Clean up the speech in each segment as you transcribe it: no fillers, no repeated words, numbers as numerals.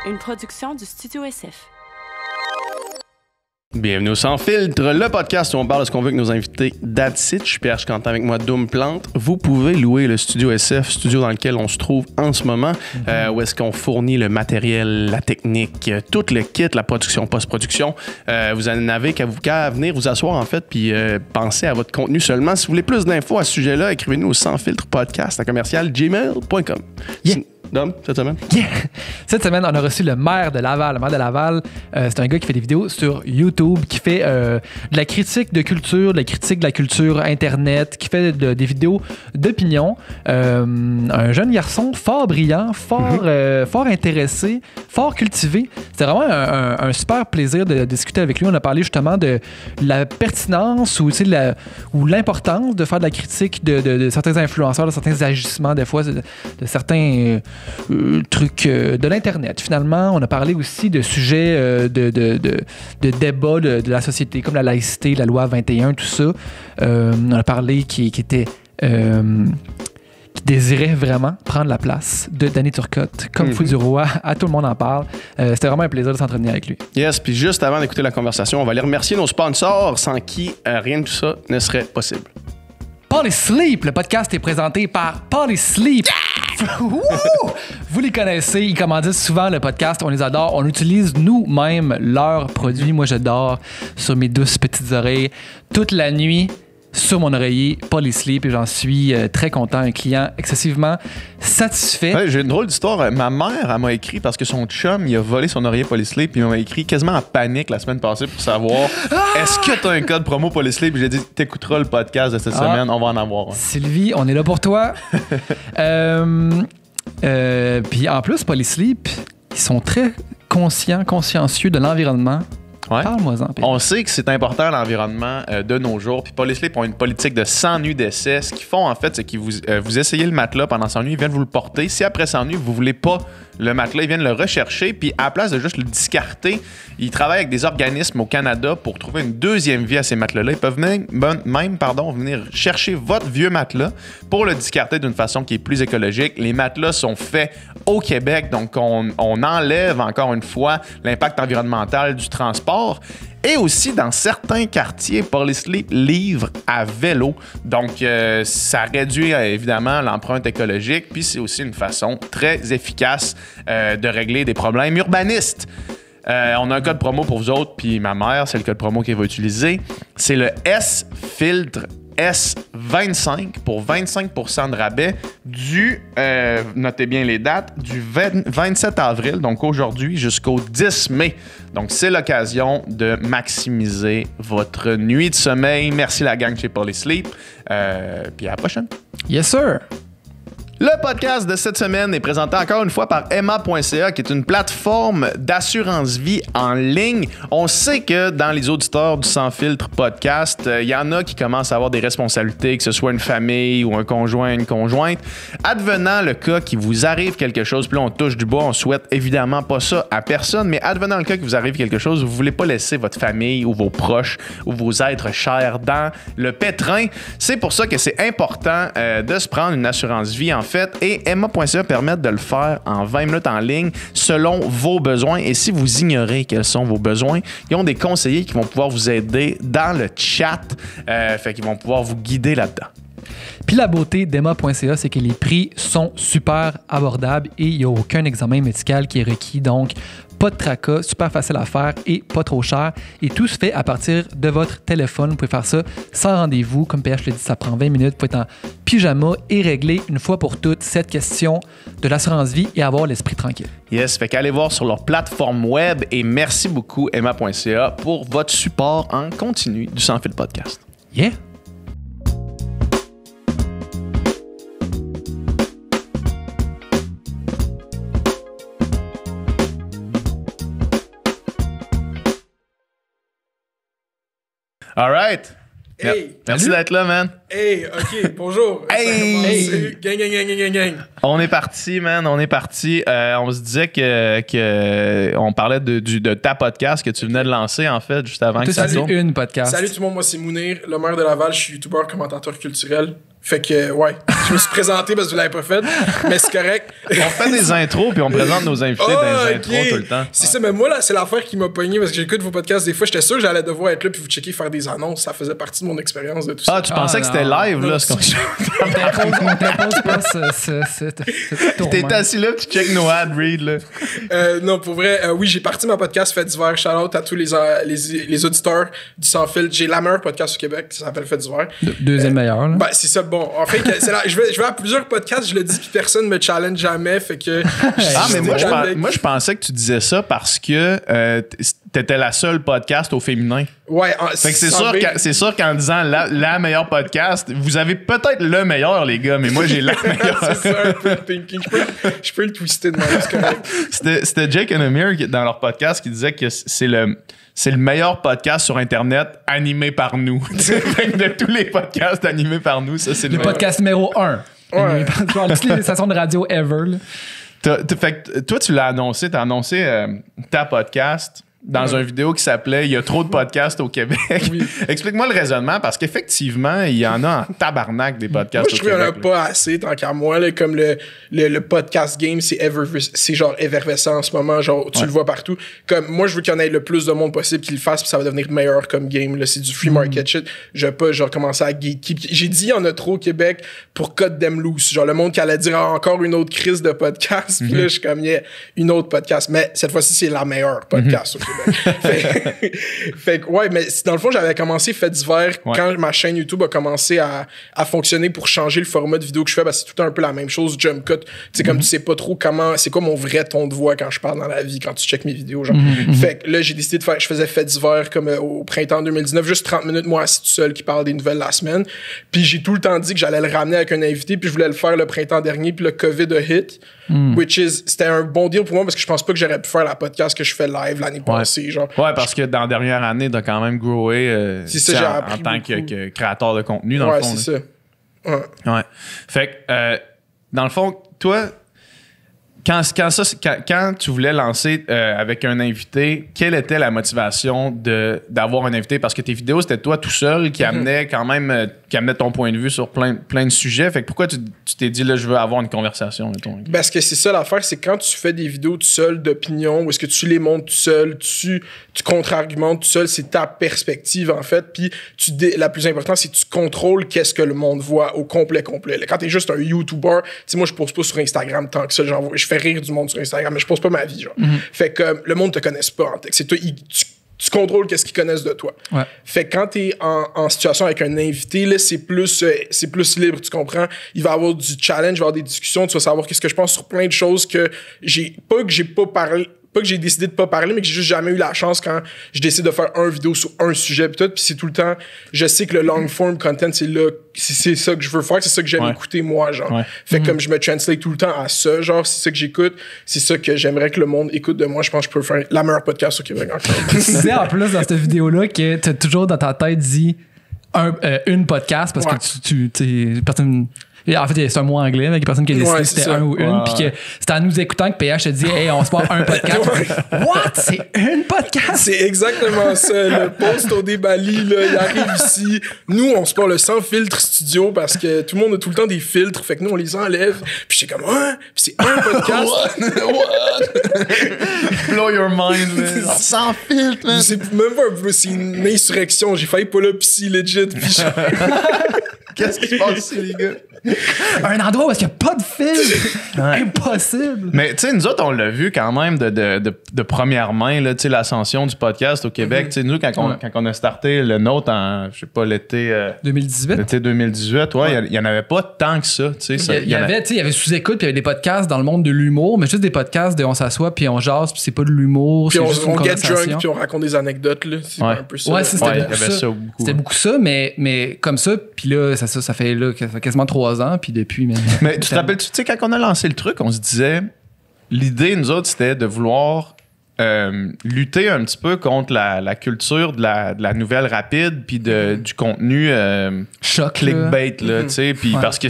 une production du Studio SF. Bienvenue au Sans Filtre, le podcast où on parle de ce qu'on veut avec nos invités. That's it, je suis Pierre Cantin avec moi, Doom Plante. Vous pouvez louer le Studio SF, studio dans lequel on se trouve en ce moment, où est-ce qu'on fournit le matériel, la technique, tout le kit, la production, post-production. Vous n'avez qu'à venir vous asseoir en fait, puis penser à votre contenu seulement. Si vous voulez plus d'infos à ce sujet-là, écrivez-nous au Sans Filtre Podcast à commercial@gmail.com. Yeah. Dom, cette semaine? Yeah. Cette semaine, on a reçu le maire de Laval. Le maire de Laval, c'est un gars qui fait des vidéos sur YouTube, qui fait de la critique de culture, de la critique de la culture Internet, qui fait des vidéos d'opinion. Un jeune garçon fort brillant, fort intéressé, fort cultivé. C'était vraiment un super plaisir de discuter avec lui. On a parlé justement de la pertinence ou l'importance de faire de la critique de certains influenceurs, de certains agissements, des fois, de certains... trucs de l'Internet. Finalement, on a parlé aussi de sujets de débats de la société, comme la laïcité, la loi 21, tout ça. On a parlé qui désirait vraiment prendre la place de Danny Turcotte, comme fou du roi. À tout le monde en parle. C'était vraiment un plaisir de s'entretenir avec lui. Yes, puis juste avant d'écouter la conversation, on va aller remercier nos sponsors sans qui rien de tout ça ne serait possible. Polysleep, le podcast est présenté par Polysleep. Vous les connaissez, ils commandent souvent le podcast, on les adore, on utilise nous-mêmes leurs produits. Moi, je dors sur mes douces petites oreilles toute la nuit sur mon oreiller Polysleep et j'en suis très content, un client excessivement satisfait. Ouais, j'ai une drôle d'histoire. Ma mère, elle m'a écrit parce que son chum, il a volé son oreiller Polysleep et il m'a écrit quasiment en panique la semaine passée pour savoir est-ce que t'as un code promo Polysleep? J'ai dit t'écouteras le podcast de cette semaine, on va en avoir un. Sylvie, on est là pour toi. Puis en plus, Polysleep, ils sont très consciencieux de l'environnement. Ouais. Parle-moi-en. On sait que c'est important l'environnement de nos jours. Puis Polysleep ont une politique de 100 nuits d'essai. Ce qu'ils font, en fait, c'est qu'ils vous essayez le matelas pendant 100 nuits, ils viennent vous le porter. Si après 100 nuits, vous voulez pas le matelas, ils viennent le rechercher. Puis à la place de juste le discarter, ils travaillent avec des organismes au Canada pour trouver une deuxième vie à ces matelas-là. Ils peuvent même venir chercher votre vieux matelas pour le discarter d'une façon qui est plus écologique. Les matelas sont faits au Québec, donc on enlève encore une fois l'impact environnemental du transport. Et aussi, dans certains quartiers, Polysleep livre à vélo. Donc, ça réduit évidemment l'empreinte écologique. Puis, c'est aussi une façon très efficace de régler des problèmes urbanistes. On a un code promo pour vous autres, puis ma mère, c'est le code promo qu'elle va utiliser. C'est le S-Filtre S25 pour 25% de rabais notez bien les dates, du 27 avril, donc aujourd'hui, jusqu'au 10 mai. Donc, c'est l'occasion de maximiser votre nuit de sommeil. Merci la gang chez Polysleep. Puis à la prochaine. Yes, sir. Le podcast de cette semaine est présenté encore une fois par Emma.ca, qui est une plateforme d'assurance-vie en ligne. On sait que dans les auditeurs du Sans Filtre podcast, il y en a qui commencent à avoir des responsabilités, que ce soit une famille ou un conjoint, une conjointe. Advenant le cas qu'il vous arrive quelque chose, puis là on touche du bois, on souhaite évidemment pas ça à personne, mais advenant le cas qu'il vous arrive quelque chose, vous voulez pas laisser votre famille ou vos proches ou vos êtres chers dans le pétrin. C'est pour ça que c'est important de se prendre une assurance-vie en fait, et Emma.ca permet de le faire en 20 minutes en ligne selon vos besoins. Et si vous ignorez quels sont vos besoins, ils ont des conseillers qui vont pouvoir vous aider dans le chat, fait qu'ils vont pouvoir vous guider là-dedans. Puis la beauté d'Emma.ca, c'est que les prix sont super abordables et il n'y a aucun examen médical qui est requis. Donc, pas de tracas, super facile à faire et pas trop cher. Et tout se fait à partir de votre téléphone. Vous pouvez faire ça sans rendez-vous. Comme PH l'a dit, ça prend 20 minutes. Vous pouvez être en pyjama et régler une fois pour toutes cette question de l'assurance-vie et avoir l'esprit tranquille. Yes, fait qu'allez voir sur leur plateforme web et merci beaucoup Emma.ca pour votre support en continu du Sans Fil Podcast. Yeah! All right. Hey! Merci d'être là, man. Hey, OK, bonjour. Hey! Gang. On est parti, man, on est parti. On se disait que on parlait de ta podcast que tu venais de lancer, en fait, juste avant que ça tourne. Une podcast. Salut tout le monde, moi c'est Mounir, le maire de Laval, je suis youtubeur, commentateur culturel. Fait que, ouais, je me suis présenté parce que vous l'avez pas fait, mais c'est correct. On fait des intros puis on présente nos invités dans les intros tout le temps. C'est ça, mais moi, là, c'est l'affaire qui m'a pogné parce que j'écoute vos podcasts des fois. J'étais sûr que j'allais devoir être là puis vous checker faire des annonces. Ça faisait partie de mon expérience de tout ça. Ah, tu pensais que c'était live, là? Ce qu'on... On t'impose pas ce tourment. T'es assis là, tu check nos ad read, là. Non, pour vrai, oui, j'ai parti ma podcast Fait d'hiver. Shout out à tous les auditeurs du Sans Filtre. J'ai la meilleure podcast au Québec qui s'appelle Fait d'hiver. Deuxième meilleur, là. Ben, c'est ça. Bon, en fait, je vais à plusieurs podcasts, je le dis, puis personne me challenge jamais. Fait que. Mais moi, je pensais que tu disais ça parce que t'étais la seule podcast au féminin. Ouais, fait que c'est sûr qu'en disant la meilleure podcast, vous avez peut-être le meilleur, les gars, mais moi, j'ai la meilleure. C'est ça, un peu le thinking. Je peux le twister de moi, c'est correct. C'était Jake and Amir dans leur podcast qui disait que c'est le meilleur podcast sur Internet animé par nous. De tous les podcasts animés par nous, ça, c'est le podcast numéro 1. Ouais. Genre, toutes les stations de radio ever. Là. Fait que toi, tu l'as annoncé, t'as annoncé ta podcast dans une vidéo qui s'appelait « Il y a trop de podcasts au Québec oui. ». Explique-moi le raisonnement, parce qu'effectivement, il y en a en tabarnak des podcasts au Québec. Moi, je trouve qu'il n'y en a pas assez, tant qu'à moi. Là, comme le podcast game, c'est genre effervescent en ce moment. Genre, tu le vois partout. Comme, moi, je veux qu'il y en ait le plus de monde possible qui le fasse, puis ça va devenir meilleur comme game. Là, c'est du free market shit. Je vais pas genre commencer à gatekeep. J'ai dit il y en a trop au Québec pour cut them loose. Genre, le monde qui allait dire encore une autre crise de podcast. Puis là, je suis comme, il y a une autre podcast. Mais cette fois-ci, c'est la meilleure podcast au Québec. fait que, ouais, mais dans le fond, j'avais commencé Fait d'hiver quand ma chaîne YouTube a commencé à fonctionner pour changer le format de vidéo que je fais. Parce que c'est tout un peu la même chose, jump cut. Tu sais, comme tu sais pas trop c'est quoi mon vrai ton de voix quand je parle dans la vie, quand tu checkes mes vidéos. Genre. Fait que là, j'ai décidé de faire, je faisais Fait d'hiver comme au printemps 2019, juste 30 minutes, moi assis tout seul qui parle des nouvelles la semaine. Puis j'ai tout le temps dit que j'allais le ramener avec un invité, puis je voulais le faire le printemps dernier, puis le COVID a hit. C'était un bon deal pour moi parce que je pense pas que j'aurais pu faire la podcast que je fais live l'année passée. Genre. Ouais, parce que dans la dernière année, t'as quand même growé en tant que créateur de contenu, dans le fond. Ouais, c'est ça. Ouais. Fait que, dans le fond, toi, quand tu voulais lancer avec un invité, quelle était la motivation d'avoir un invité? Parce que tes vidéos, c'était toi tout seul qui amenait quand même ton point de vue sur plein de sujets. Fait que pourquoi tu t'es dit, là, je veux avoir une conversation? Parce que c'est ça l'affaire, c'est quand tu fais des vidéos tout seul d'opinion, ou est-ce que tu les montes tout seul, tu contre-argumentes tout seul, c'est ta perspective, en fait. Puis la plus importante, c'est que tu contrôles qu'est-ce que le monde voit au complet. Là, quand t'es juste un YouTuber, tu sais, moi, je pose pas sur Instagram tant que ça. Genre, je fais rire du monde sur Instagram, mais je pose pas ma vie, genre. Fait que le monde te connaisse pas en texte. C'est toi, tu contrôles qu'est-ce qu'ils connaissent de toi. Ouais. Fait que quand t'es en situation avec un invité, là, c'est plus libre, tu comprends? Il va y avoir du challenge, il va y avoir des discussions, tu vas savoir qu'est-ce que je pense sur plein de choses que j'ai pas parlé. Pas que j'ai décidé de pas parler, mais que j'ai juste jamais eu la chance quand je décide de faire une vidéo sur un sujet pis tout, puis c'est tout le temps, je sais que le long form content, c'est ça que je veux faire, c'est ça que j'aime écouter moi, genre. Ouais. Fait que comme je me translate tout le temps à ça, genre, c'est ça que j'écoute, c'est ça que j'aimerais que le monde écoute de moi, je pense que je peux faire la meilleure podcast au Québec encore. Tu sais en plus dans cette vidéo-là que t'as toujours dans ta tête dit une podcast parce que personne... En fait, c'est un mot anglais, mais il y a personne qui a décidé si c'était un ou une. Puis que c'était en nous écoutant que PH te dit, hey, on se part un podcast. What? C'est une podcast? C'est exactement ça. Le post au débali, là, il arrive ici. Nous, on se part le sans filtre studio parce que tout le monde a tout le temps des filtres. Fait que nous, on les enlève. Puis j'étais comme, puis c'est un podcast. What? Blow your mind, man. Sans filtre, man. C'est même pas c'est une insurrection. J'ai failli pas là, pis si legit. Puis qu'est-ce qui se passe ici, les gars? Un endroit où il n'y a pas de filtre. Impossible. Mais tu sais, nous autres, on l'a vu quand même de première main, là, l'ascension du podcast au Québec. Tu sais, nous, quand on a starté le nôtre en, je sais pas, l'été... 2018. L'été 2018, il y en avait pas tant que ça. Il y avait sous-écoute, puis il y avait des podcasts dans le monde de l'humour, mais juste des podcasts de on s'assoit, puis on jase, puis c'est pas de l'humour, c'est juste une conversation. On get drunk, puis on raconte des anecdotes, là. C'est un peu ça. Ouais, c'était beaucoup ça, mais comme ça, puis là, ça fait là, quasiment 3 ans, puis depuis... Mais tu te rappelles, tu sais, quand on a lancé le truc, on se disait, l'idée, nous autres, c'était de vouloir lutter un petit peu contre la culture de la nouvelle rapide puis du contenu Choc, clickbait, là, tu sais, puis Ouais. parce que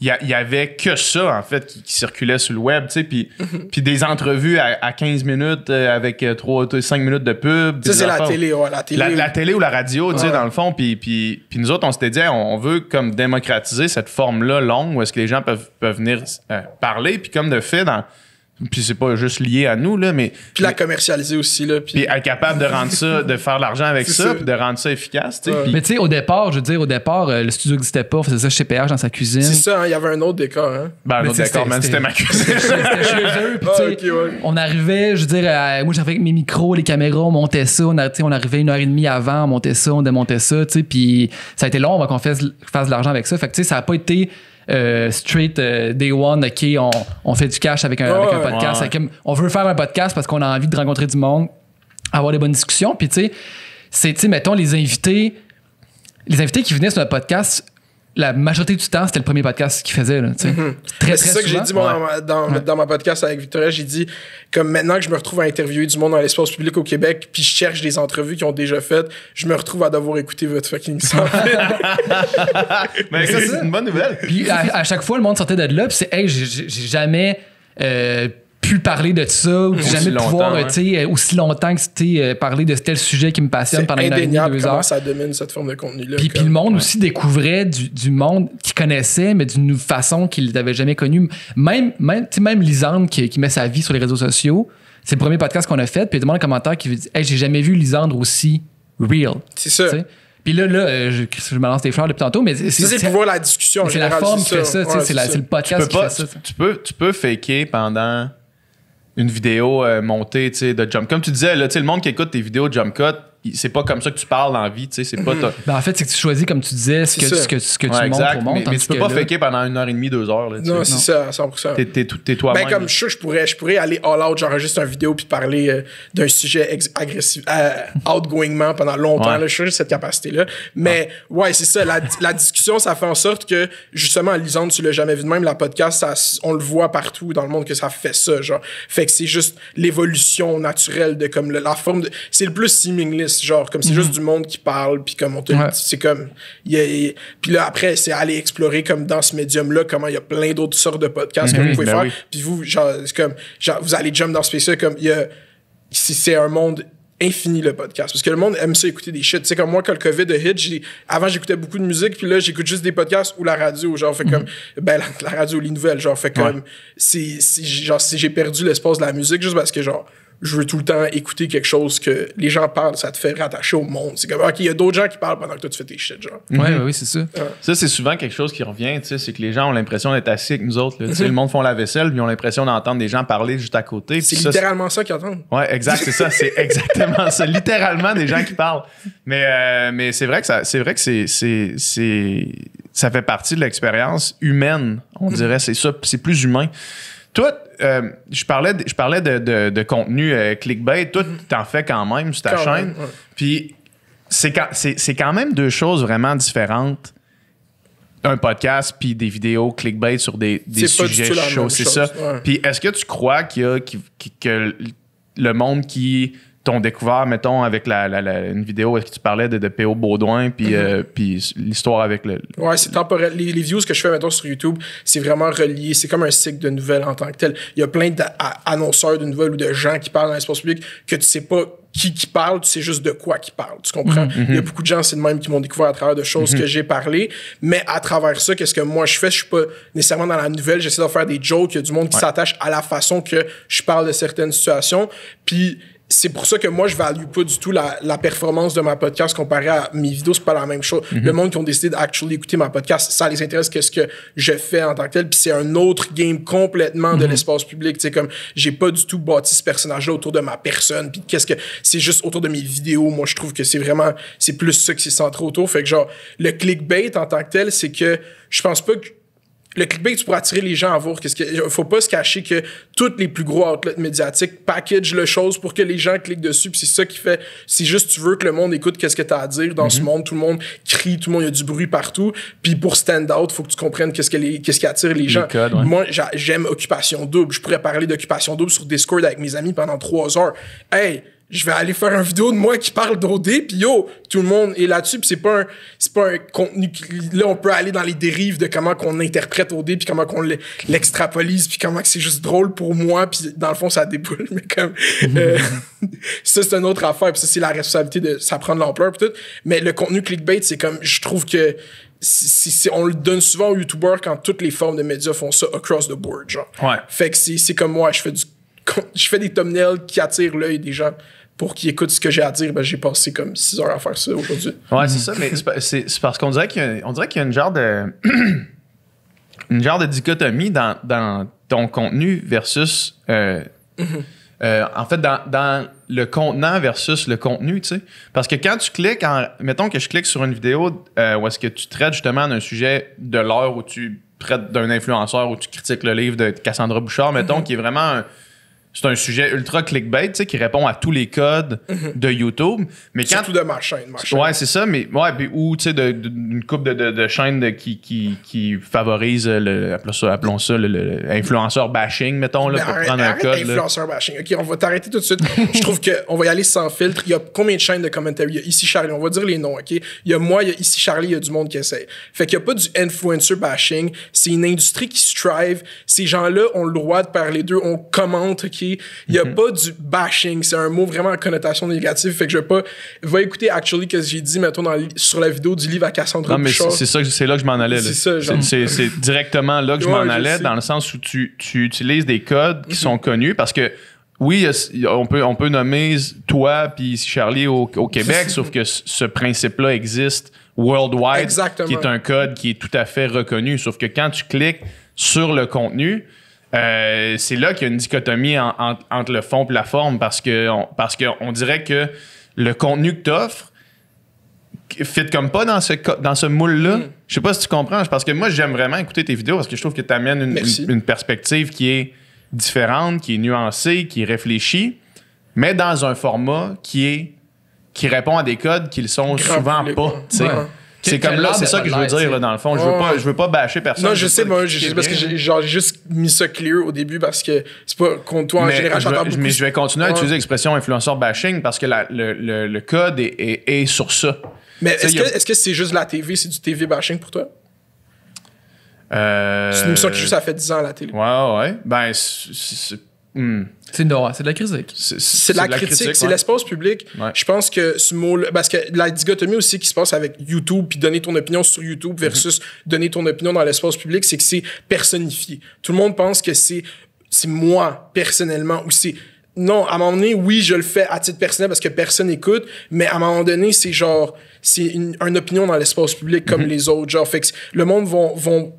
il y avait que ça, en fait, qui circulait sur le web, tu sais, puis des entrevues à 15 minutes avec 5 minutes de pub. Ça, des c'est la affaires. télé, ouais, la télé. La télé ou la radio, tu sais, Ouais. dans le fond. Puis nous autres, on s'était dit, hey, on veut comme démocratiser cette forme-là longue où est-ce que les gens peuvent venir parler. Puis comme de fait, puis c'est pas juste lié à nous, là, mais... Puis la commercialiser aussi, là. Puis être capable de rendre ça, de faire de l'argent avec C'est ça, ça. puis de rendre ça efficace, tu sais. Ouais. Puis- Mais tu sais, au départ, le studio n'existait pas, on faisait ça chez PH dans sa cuisine. C'est ça, hein, il y avait un autre décor, hein. Ben, Mais non, tu sais, d'accord, man, c'était ma cuisine. C'était chez eux, puis Ah, tu sais, ok, ouais. on arrivait, je veux dire, moi j'arrivais avec mes micros, les caméras, on montait ça, on arrivait 1h30 avant, on montait ça, on démontait ça, tu sais, puis ça a été long avant qu'on fasse de l'argent avec ça. Fait que tu sais, ça a pas été straight day one, ok, on fait du cash avec un podcast. Ouais. Comme, on veut faire un podcast parce qu'on a envie de rencontrer du monde, avoir des bonnes discussions, puis tu sais, mettons les invités qui venaient sur notre podcast, la majorité du temps, c'était le premier podcast qu'ils faisaient, là, tu sais. Très, C'est très ça que j'ai souvent. dit moi, dans ma podcast avec Victoria. J'ai dit, comme maintenant que je me retrouve à interviewer du monde dans l'espace public au Québec, puis je cherche des entrevues qu'ils ont déjà faites, je me retrouve à devoir écouter votre fucking sans fil. Mais ça, c'est une bonne nouvelle. Puis à chaque fois, le monde sortait de là, puis c'est, hey, j'ai jamais pu parler de ça, ou j'ai jamais pu longtemps, pouvoir, ouais. tu sais, aussi longtemps que c'était parler de tel sujet qui me passionne C'est pendant 1h30, indéniable 2 comment heures. ça domine cette forme de contenu-là. Puis comme. le monde aussi découvrait du monde qu'il connaissait, mais d'une façon qu'il n'avait jamais connue. Même Lisandre qui met sa vie sur les réseaux sociaux, c'est le premier podcast qu'on a fait, puis il y a des gens dans les commentaires qui disent « Hey, j'ai jamais vu Lisandre aussi real. » C'est ça. Tu sais? Puis là, je me lance des fleurs depuis tantôt, mais Ça, c'est pour voir la discussion. en c'est la général, forme qui fait ça, tu sais, Ouais, c'est le podcast qui fait ça. Tu peux faker pendant une vidéo montée, tu sais, de jump. Comme tu disais, là, tu sais, le monde qui écoute tes vidéos de jump cut, c'est pas comme ça que tu parles dans la vie, tu sais, c'est pas... Ben, en fait, c'est que tu choisis, comme tu disais, ce C'est ça. que tu Ouais, montres exact, au monde. mais tandis tu peux que pas là- faker pendant 1h30, 2 heures, là, tu Non, sais. c'est ça, à 100%. T'es toi-même. Ben, comme je suis sûr, je pourrais aller all out, j'enregistre une vidéo puis parler d'un sujet agressif, outgoingement pendant longtemps. Ouais. Là, je suis sûr, j'ai cette capacité-là. Mais ouais, c'est ça. La discussion, ça fait en sorte que, justement, Lisandre, tu l'as jamais vu de même, la podcast, on le voit partout dans le monde que ça fait ça. Genre. Fait que c'est juste l'évolution naturelle de comme la forme de. C'est le plus seamless, genre, comme c'est juste du monde qui parle, puis comme on te Ouais. c'est comme. Puis là, après, c'est aller explorer comme dans ce médium-là, comment il y a plein d'autres sortes de podcasts que vous pouvez ben faire. oui. Puis vous, genre, c'est comme, genre, vous allez jump dans ce space-là, comme, il y a, c'est un monde infini, le podcast. Parce que le monde aime ça écouter des shit. Tu sais, comme moi, quand le COVID a hit, avant, j'écoutais beaucoup de musique, puis là, j'écoute juste des podcasts ou la radio, genre, fait comme, ben, la radio, les nouvelles, genre, fait comme, genre, si j'ai perdu l'espace de la musique, juste parce que, genre, je veux tout le temps écouter quelque chose que les gens parlent, ça te fait rattacher au monde. C'est comme, OK, il y a d'autres gens qui parlent pendant que toi, tu fais tes shit, genre. Ouais, oui, c'est ça. Ça, c'est souvent quelque chose qui revient, tu sais, c'est que les gens ont l'impression d'être assis avec nous autres, là. Tu sais, le monde font la vaisselle, puis ils ont l'impression d'entendre des gens parler juste à côté. C'est puis ça, littéralement ça qu'ils entendent. Ouais, exact, c'est ça, c'est exactement ça. Littéralement des gens qui parlent. Mais c'est vrai que ça fait partie de l'expérience humaine, on dirait. C'est ça, c'est plus humain. Toi, je parlais de contenu clickbait. Toi, t'en fais quand même sur ta Quand chaîne. même, ouais. Puis c'est quand même deux choses vraiment différentes. Un podcast puis des vidéos clickbait sur des C'est pas du sujets tout la chauds, même c'est chose, ça. ouais. Puis est-ce que tu crois que le monde qui t'ont découvert, mettons, avec une vidéo où tu parlais de P.O. Baudouin puis puis l'histoire avec le... Ouais, c'est temporel. Les views que je fais, mettons, sur YouTube, c'est vraiment relié. C'est comme un cycle de nouvelles en tant que tel. Il y a plein d'annonceurs de nouvelles ou de gens qui parlent dans l'espace public que tu sais pas qui parle, tu sais juste de quoi qui parle. Tu comprends? Il y a beaucoup de gens, c'est de même, qui m'ont découvert à travers de choses que j'ai parlé. Mais à travers ça, qu'est-ce que moi je fais? Je suis pas nécessairement dans la nouvelle. J'essaie de faire des jokes. Il y a du monde qui s'attache à la façon que je parle de certaines situations. Puis c'est pour ça que moi, je value pas du tout la performance de ma podcast comparé à mes vidéos. C'est pas la même chose. Le monde qui ont décidé d'actually écouter ma podcast, ça les intéresse qu'est-ce que je fais en tant que tel. Puis c'est un autre game complètement de l'espace public. Tu sais, comme j'ai pas du tout bâti ce personnage-là autour de ma personne. Puis qu'est-ce que c'est juste autour de mes vidéos. Moi, je trouve que c'est plus ça que c'est centré autour. Fait que genre, le clickbait en tant que tel, c'est que je pense pas que le clickbait, tu pourras attirer les gens à voir faut pas se cacher que tous les plus gros outlets médiatiques packagent le chose pour que les gens cliquent dessus, puis c'est ça qui fait, c'est juste tu veux que le monde écoute qu'est-ce que t'as à dire dans ce monde, tout le monde crie, tout le monde, il y a du bruit partout, puis pour stand out, faut que tu comprennes qu'est-ce qui attire les gens. codes, ouais. Moi, j'aime Occupation Double, je pourrais parler d'Occupation Double sur Discord avec mes amis pendant 3 heures. Hey, je vais aller faire une vidéo de moi qui parle d'OD, puis yo, tout le monde est là-dessus, puis c'est pas un contenu là on peut aller dans les dérives de comment qu'on interprète OD, puis comment qu'on l'extrapolise, puis comment que c'est juste drôle pour moi, puis dans le fond ça déboule, mais comme ça c'est une autre affaire, puis ça c'est la responsabilité de ça prend de l'ampleur puis tout, mais le contenu clickbait c'est comme je trouve que on le donne souvent aux YouTubers quand toutes les formes de médias font ça across the board, genre. Ouais. Fait que c'est comme moi, je fais des thumbnails qui attirent l'œil des gens pour qu'ils écoutent ce que j'ai à dire. Ben, j'ai passé comme 6 heures à faire ça aujourd'hui. Ouais, c'est ça, mais c'est parce qu'on dirait qu'il y a une genre de une genre de dichotomie dans ton contenu versus en fait dans le contenant versus le contenu, tu sais. Parce que quand tu cliques mettons que je clique sur une vidéo où est-ce que tu traites justement d'un sujet de l'heure, où tu traites d'un influenceur, où tu critiques le livre de Cassandra Bouchard, mettons, qui est vraiment c'est un sujet ultra clickbait, tu sais, qui répond à tous les codes de YouTube. Mais surtout de ma chaîne. Ouais, c'est ça, mais ouais, puis ou tu sais, d'une couple de chaînes qui favorisent appelons ça l'influenceur bashing, mettons, là, pour prendre un code. Influenceur bashing. OK, on va t'arrter tout de suite. Je trouve qu'on va y aller sans filtre. Il y a combien de chaînes de commentary? Il y a Ici Charlie, on va dire les noms, OK? Il y a moi, il y a Ici Charlie, il y a du monde qui essaie. Fait qu'il n'y a pas du influencer bashing. C'est une industrie qui strive. Ces gens-là ont le droit de parler d'eux. On commente, OK? Il n'y a pas du bashing. C'est un mot vraiment à connotation négative. Fait que je vais pas... Va écouter actually que j'ai dit, mettons, sur la vidéo du livre à Cassandra Bouchard. Non, mais c'est là que je m'en allais. C'est ça, genre. C'est directement là que je m'en allais, dans le sens où tu utilises des codes qui sont connus, parce que oui, on peut nommer toi puis Charlie au Québec, sauf que ce principe-là existe worldwide. Exactement. Qui est un code qui est tout à fait reconnu. Sauf que quand tu cliques sur le contenu, c'est là qu'il y a une dichotomie entre le fond et la forme, parce qu'on dirait que le contenu que tu offres fit comme pas dans ce moule-là. Je sais pas si tu comprends, parce que moi j'aime vraiment écouter tes vidéos, parce que je trouve que tu amènes une perspective qui est différente, qui est nuancée, qui est réfléchie, mais dans un format qui répond à des codes qui le sont souvent pas. C'est comme là, c'est ça que je veux dire, là, dans le fond. Je veux pas bâcher personne. Non, je sais, moi, parce que j'ai juste mis ça clear au début, parce que c'est pas contre toi en général, j'entends beaucoup. Mais je vais continuer à utiliser l'expression influenceur bashing, parce que le code est sur ça. Mais est-ce que c'est juste la TV, c'est du TV bashing pour toi? C'est une émission qui juste a fait 10 ans à la télé. Ouais. Ben, c'est de la critique. C'est de la critique, c'est l'espace public. Ouais. Je pense que ce mot-là, parce que la dichotomie aussi qui se passe avec YouTube, puis donner ton opinion sur YouTube versus donner ton opinion dans l'espace public, c'est que c'est personnifié. Tout le monde pense que c'est moi, personnellement, ou c'est... Non, à un moment donné, oui, je le fais à titre personnel parce que personne n'écoute, mais à un moment donné, c'est genre... C'est une opinion dans l'espace public comme les autres. Genre, fait que le monde vont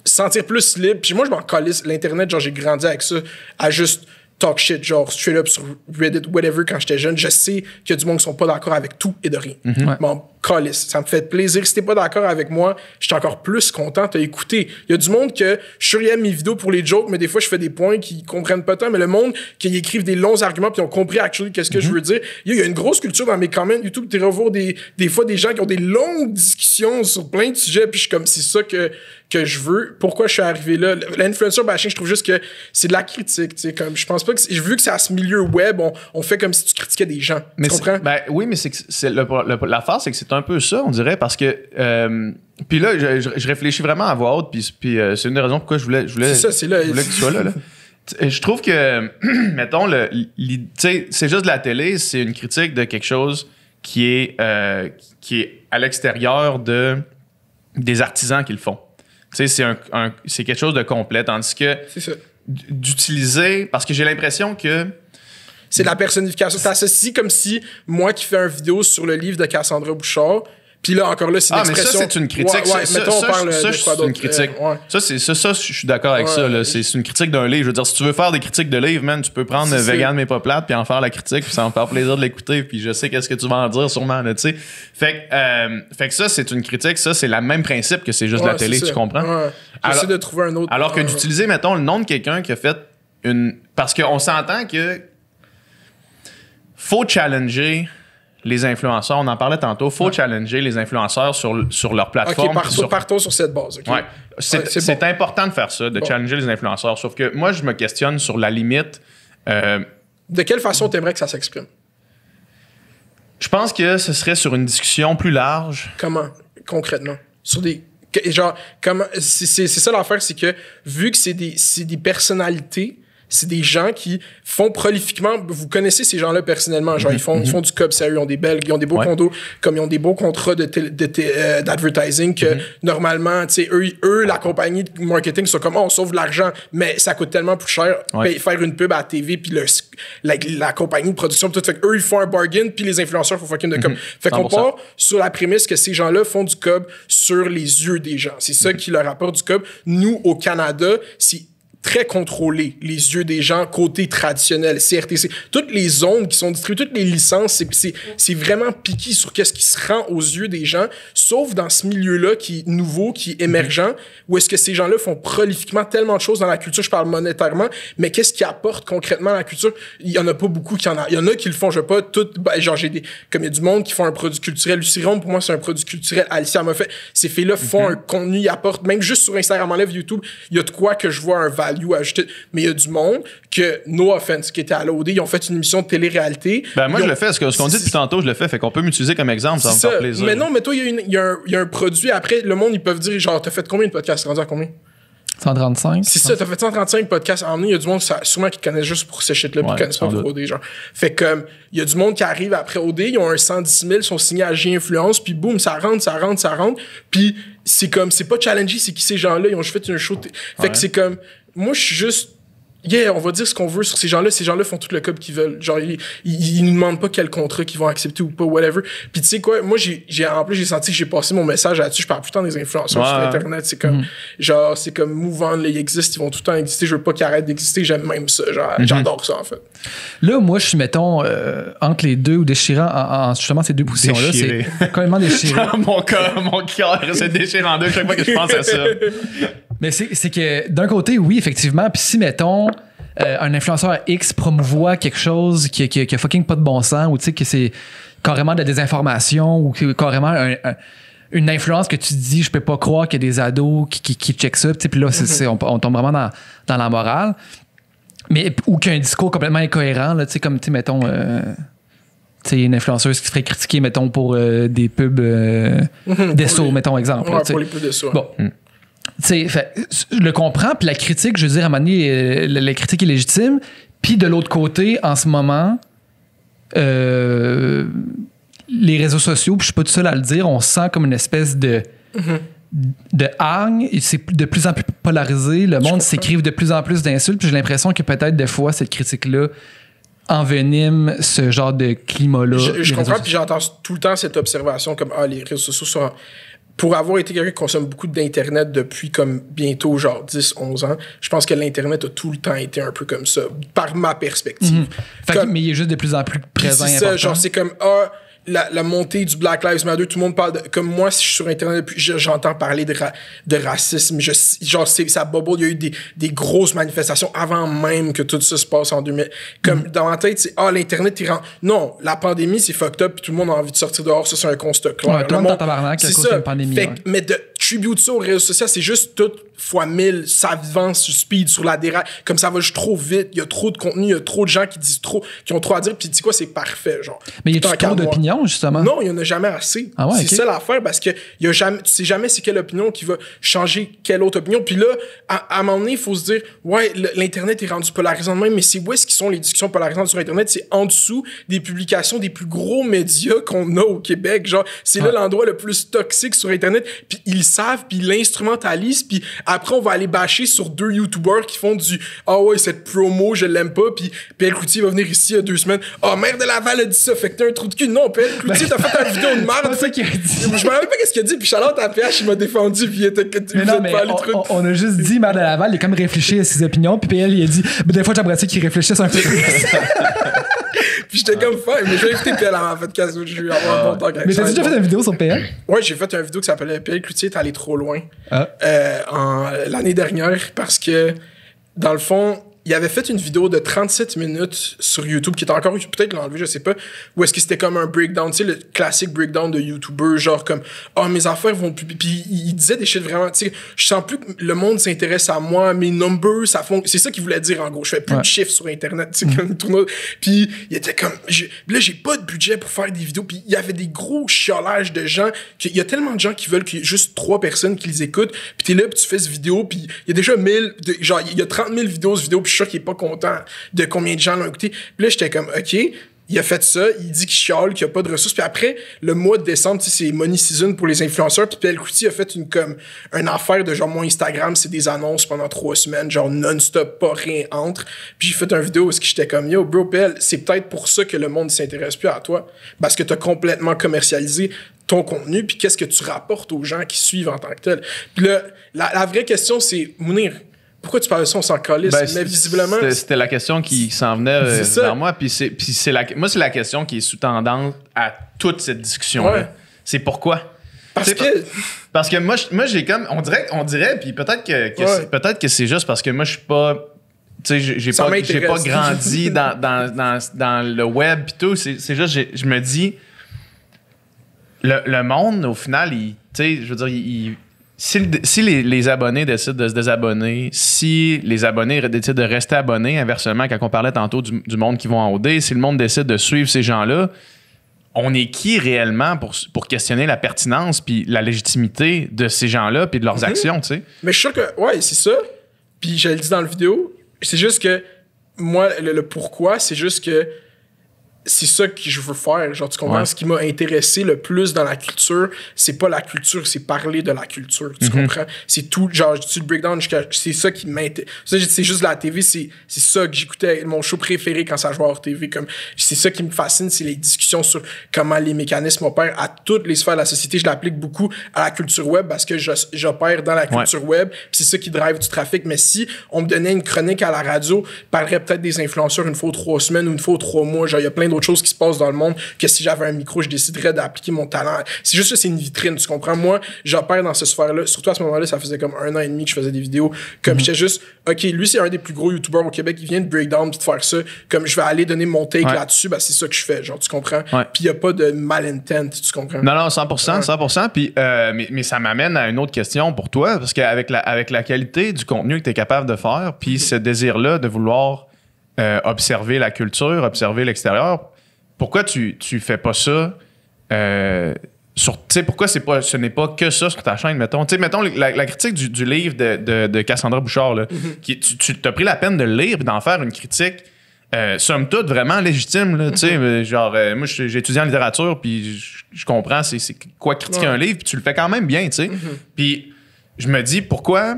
sentir plus libre. Puis moi, je m'en calisse. L'Internet, genre, j'ai grandi avec ça, à juste talk shit, genre, straight up sur Reddit, whatever, quand j'étais jeune. Je sais qu'il y a du monde qui sont pas d'accord avec tout et de rien. M'en calisse. Ça me fait plaisir. Si t'es pas d'accord avec moi, je suis encore plus content de t'écouter. Il y a du monde que je suis rien mes vidéos pour les jokes, mais des fois, je fais des points qu'ils comprennent pas tant. Mais le monde qui écrivent des longs arguments puis ont compris actually qu'est-ce que je veux dire. Il y a une grosse culture dans mes comments YouTube. Tu revois des fois des gens qui ont des longues discussions sur plein de sujets, puis je suis comme, c'est ça que je veux. Pourquoi je suis arrivé là? L'influencer bashing, je trouve juste que c'est de la critique. Tu sais, comme, je pense pas que... Vu que c'est à ce milieu web, on fait comme si tu critiquais des gens. Mais tu comprends? Ben, oui, mais l'affaire, c'est que c'est un peu ça, on dirait, parce que... puis là, je réfléchis vraiment à voix haute, puis c'est une des raisons pourquoi je voulais que tu sois là. Je trouve que, mettons, c'est juste de la télé, c'est une critique de quelque chose qui est à l'extérieur des artisans qui le font. Tu sais, c'est quelque chose de complet, tandis que C'est ça. d'utiliser, parce que j'ai l'impression que c'est de la personnification. T'associes comme si moi qui fais une vidéo sur le livre de Cassandra Bouchard, Puis là, encore là, c'est une mais expression... ça, c'est une critique. Ouais, Ça, mettons, on parle de quoi c'est d'autre? une critique. Ouais. Ça, je suis d'accord avec ça. Là. C'est une critique d'un livre. Je veux dire, si tu veux faire des critiques de livres, man, tu peux prendre Vegan mais pas plate puis en faire la critique puis ça va me faire plaisir de l'écouter puis je sais qu'est-ce que tu vas en dire sûrement, tu sais. Fait que ça, c'est une critique. Ça, c'est le même principe que c'est juste la télé, tu comprends? Ouais. J'essaie de trouver un autre... Alors que d'utiliser, mettons, le nom de quelqu'un qui a fait une... Parce qu'on s'entend que faut challenger les influenceurs. On en parlait tantôt. Faut challenger les influenceurs sur leur plateforme. OK, partons sur cette base. Okay. Ouais. C'est important de faire ça, de challenger les influenceurs. Sauf que moi, je me questionne sur la limite. De quelle façon tu aimerais que ça s'exprime? Je pense que ce serait sur une discussion plus large. Comment, concrètement? Sur des... Genre, comment... C'est ça l'affaire, c'est que vu que c'est des personnalités, c'est des gens qui font prolifiquement... Vous connaissez ces gens-là personnellement. Genre, ils font du cob sérieux, ils ont des beaux condos, comme ils ont des beaux contrats d'advertising que, normalement, tu sais, eux, la compagnie de marketing, sont comme, on sauve de l'argent, mais ça coûte tellement plus cher faire une pub à la TV, puis la compagnie de production, tout. Fait qu'eux, ils font un bargain, puis les influenceurs font fucking de cob. Fait qu'on part sur la prémisse que ces gens-là font du cob sur les yeux des gens. C'est ça qui leur apporte du cob. Nous, au Canada, c'est très contrôlé, les yeux des gens, côté traditionnel, CRTC. Toutes les zones qui sont distribuées, toutes les licences, c'est vraiment piqué sur qu'est-ce qui se rend aux yeux des gens, sauf dans ce milieu-là qui est nouveau, qui est émergent, où est-ce que ces gens-là font prolifiquement tellement de choses dans la culture, je parle monétairement, mais qu'est-ce qui apporte concrètement à la culture? Il y en a pas beaucoup qui en a. Il y en a qui le font, je sais pas, genre comme il y a du monde qui font un produit culturel. Lucie Ronde, pour moi, c'est un produit culturel. Alicia m'a fait, ces filles-là font un contenu, ils apportent, même juste sur Instagram, enlève YouTube, il y a de quoi que je vois un value ajouté. Mais il y a du monde que, no offense, qui était à l'OD, ils ont fait une émission de télé-réalité. Ben moi, je le fais. Ce qu'on dit depuis tantôt, je le fais. Fait qu'on peut m'utiliser comme exemple, ça va me faire plaisir. Mais non, mais toi, il y a un produit. Après, le monde, ils peuvent dire, genre, t'as fait combien de podcasts? T'es rendu à combien? 135. C'est ça, t'as fait 135 podcasts en année. Il y a du monde sûrement qui te connaissent juste pour ces shit-là, puis qui connaissent pas pour OD, genre. Fait que, il y a du monde qui arrive après OD, ils ont un 110 000, sont signés à G-Influence, puis boum, ça rentre. Puis c'est comme, c'est pas challenging, c'est qui ces gens-là, ils ont juste fait une show. Fait que c'est comme, moi, je suis juste, on va dire ce qu'on veut sur ces gens-là. Ces gens-là font tout le cob qu'ils veulent. Genre, ils nous demandent pas quel contrat qu'ils vont accepter ou pas, whatever. Puis tu sais quoi, moi, en plus, j'ai senti que j'ai passé mon message là-dessus. Je parle plus tant des influenceurs sur Internet. C'est comme, genre, c'est comme move on, là, ils existent, ils vont tout le temps exister. Je veux pas qu'ils arrêtent d'exister. J'aime même ça. Genre, j'adore ça, en fait. Là, moi, je suis, mettons, entre les deux ou déchirant en justement ces deux positions-là. C'est complètement déchiré. mon cœur se déchire en deux chaque fois que je pense à ça. Mais c'est que d'un côté, oui, effectivement. Puis si, mettons, un influenceur X promouvoit quelque chose qui a fucking pas de bon sens, ou tu sais, que c'est carrément de la désinformation, ou carrément une influence que tu te dis, je peux pas croire qu'il y a des ados qui checkent ça. Puis là, on tombe vraiment dans la morale. Mais, ou qu'il y a un discours complètement incohérent, là, tu sais, comme, tu sais, mettons. Tu sais, une influenceuse qui se ferait critiquer, mettons, pour des pubs d'Esso, mettons, exemple. Ouais, pour les pubs d'Esso. Bon. Tu sais, je le comprends, puis la critique, je veux dire, à un moment donné, la critique est légitime. Puis de l'autre côté, en ce moment, les réseaux sociaux, puis je suis pas tout seul à le dire, on sent comme une espèce de hargne. C'est de plus en plus polarisé. Le monde s'écrive de plus en plus d'insultes, puis j'ai l'impression que peut-être des fois, cette critique-là envenime ce genre de climat-là. Je comprends, puis j'entends tout le temps cette observation comme, les réseaux sociaux sont... Pour avoir été quelqu'un qui consomme beaucoup d'Internet depuis comme bientôt genre 10-11 ans, je pense que l'Internet a tout le temps été un peu comme ça, par ma perspective. Mais il est juste de plus en plus présent. C'est ça, genre c'est comme, la montée du Black Lives Matter, tout le monde parle de... Comme moi, si je suis sur Internet, j'entends parler de racisme. Genre, ça bubble. Il y a eu des grosses manifestations avant même que tout ça se passe en 2000. Comme, dans ma tête, c'est, l'Internet, non, la pandémie, c'est fucked up, puis tout le monde a envie de sortir dehors. Ça, c'est un constat clair. Ouais, tout le monde est en tabarnak à cause de la pandémie. Mais de tribute ça aux réseaux sociaux, c'est juste tout fois 1000, ça avance sur speed, sur la déraille. Comme ça va juste trop vite. Il y a trop de contenu, il y a trop de gens qui disent trop, qui ont trop à dire, puis tu sais quoi, c'est parfait, genre. Mais il y a trop d'opinions, justement? Non, il y en a jamais assez. Ah ouais, c'est ça l'affaire, parce que tu sais jamais c'est quelle opinion qui va changer quelle autre opinion. Puis là, à un moment donné, il faut se dire, l'Internet est rendu polarisant de même, mais c'est où est-ce qu'ils sont les discussions polarisantes sur Internet? C'est en dessous des publications des plus gros médias qu'on a au Québec. Genre, c'est là l'endroit le plus toxique sur Internet. Puis ils savent, puis ils l'instrumentalisent, puis après, on va aller bâcher sur 2 YouTubers qui font du « Ah ouais, cette promo, je l'aime pas. » Puis Pierre Cloutier va venir ici il y a 2 semaines. « Ah, Maire de Laval a dit ça, fait que t'as un trou de cul. » Non, PL Cloutier, t'as fait une vidéo de merde. C'est ça qu'il a dit. Je me rappelle pas qu'est-ce qu'il a dit, puis Charlotte à PH, il m'a défendu, puis il était que tu Mais non, mais on a juste dit, Maire de Laval, il a comme réfléchi à ses opinions, puis PL, il a dit, mais des fois, j'aimerais ça qu'il réfléchisse un peu. Puis j'étais comme fan, mais j'ai invité PL à ma podcast, je vais avoir un bon temps avec Mais ça. t'as déjà fait une vidéo sur PL? Ouais, j'ai fait une vidéo qui s'appelait PL Cloutier, t'es allé trop loin. Ah. L'année dernière, parce que, dans le fond, il avait fait une vidéo de 37 minutes sur YouTube, qui est encore, peut-être l'enlever, je sais pas, où est-ce que c'était comme un breakdown, tu sais, le classique breakdown de YouTuber, genre comme, mes affaires vont plus, puis il disait des shit vraiment, tu sais, je sens plus que le monde s'intéresse à moi, mes numbers, ça font, c'est ça qu'il voulait dire, en gros, je fais plus de chiffres sur Internet, tu sais, comme tout puis il était comme, là, j'ai pas de budget pour faire des vidéos, puis il y avait des gros chiolages de gens, il y a tellement de gens qui veulent qu'il y ait juste 3 personnes qui les écoutent, puis t'es là, puis tu fais cette vidéo, puis il y a déjà 1000, genre, il y a 30 000 vidéos, puis je suis sûr qu'il est pas content de combien de gens l'ont écouté. Puis là, j'étais comme, OK, il a fait ça, il dit qu'il chiale, qu'il n'y a pas de ressources. Puis après, le mois de décembre, tu sais, c'est money season pour les influenceurs. Puis PL Cloutier a fait une affaire de genre, mon Instagram, c'est des annonces pendant 3 semaines, genre non-stop, pas rien entre. Puis j'ai fait une vidéo où j'étais comme, yo, bro, PL, c'est peut-être pour ça que le monde ne s'intéresse plus à toi. Parce que tu as complètement commercialisé ton contenu, puis qu'est-ce que tu rapportes aux gens qui suivent en tant que tel. Puis là, la vraie question, c'est, Mounir, pourquoi tu parles de ça, on s'en calisse, mais visiblement... C'était la question qui s'en venait vers moi, puis c'est la question qui est sous-tendante à toute cette discussion-là. Ouais. C'est pourquoi? Parce que moi j'ai comme... On dirait, puis peut-être que c'est juste parce que moi, je suis pas... Tu sais, j'ai pas grandi dans le web pis tout. C'est juste, je me dis... Le monde, au final, tu sais, je veux dire, si les abonnés décident de se désabonner, si les abonnés décident de rester abonnés, inversement, quand on parlait tantôt du monde qui vont en OD, si le monde décide de suivre ces gens-là, on est qui réellement pour questionner la pertinence puis la légitimité de ces gens-là puis de leurs actions, tu sais? Mais je suis sûr que, ouais, c'est ça. Puis je le dis dans la vidéo, c'est juste que, moi, le pourquoi, c'est juste que c'est ça que je veux faire. Genre, tu comprends? Ouais. Ce qui m'a intéressé le plus dans la culture, c'est pas la culture, c'est parler de la culture. Tu comprends? C'est tout. Genre, tu le breakdown, c'est ça qui m'intéresse. C'est juste la TV, c'est ça que j'écoutais. Mon show préféré quand ça jouait hors TV. C'est ça qui me fascine, c'est les discussions sur comment les mécanismes opèrent à toutes les sphères de la société. Je l'applique beaucoup à la culture web parce que j'opère dans la culture web. Puis c'est ça qui drive du trafic. Mais si on me donnait une chronique à la radio, je parlerais peut-être des influenceurs une fois ou 3 semaines ou une fois ou 3 mois. Genre, il y a plein d'autres choses qui se passent dans le monde que si j'avais un micro, je déciderais d'appliquer mon talent. C'est juste ça, c'est une vitrine, tu comprends? Moi, j'opère dans cette sphère-là. Surtout à ce moment-là, ça faisait comme 1 an et demi que je faisais des vidéos. Comme j'étais juste, OK, lui, c'est un des plus gros YouTubers au Québec. Il vient de breakdown pis de faire ça. Comme je vais aller donner mon take là-dessus, ben, c'est ça que je fais. Genre, tu comprends? Puis il n'y a pas de malintent, tu comprends? Non, 100%, 100%. Puis, mais ça m'amène à une autre question pour toi, parce qu'avec la qualité du contenu que tu es capable de faire, puis ce désir-là de vouloir observer la culture, observer l'extérieur, pourquoi tu fais pas ça pourquoi ce n'est pas que ça sur ta chaîne, mettons? Mettons la critique du livre de Cassandra Bouchard, là, tu t'as pris la peine de le lire et d'en faire une critique somme toute vraiment légitime. Là, moi, j'ai étudié en littérature puis je comprends c'est quoi critiquer un livre puis tu le fais quand même bien. Puis je me dis pourquoi...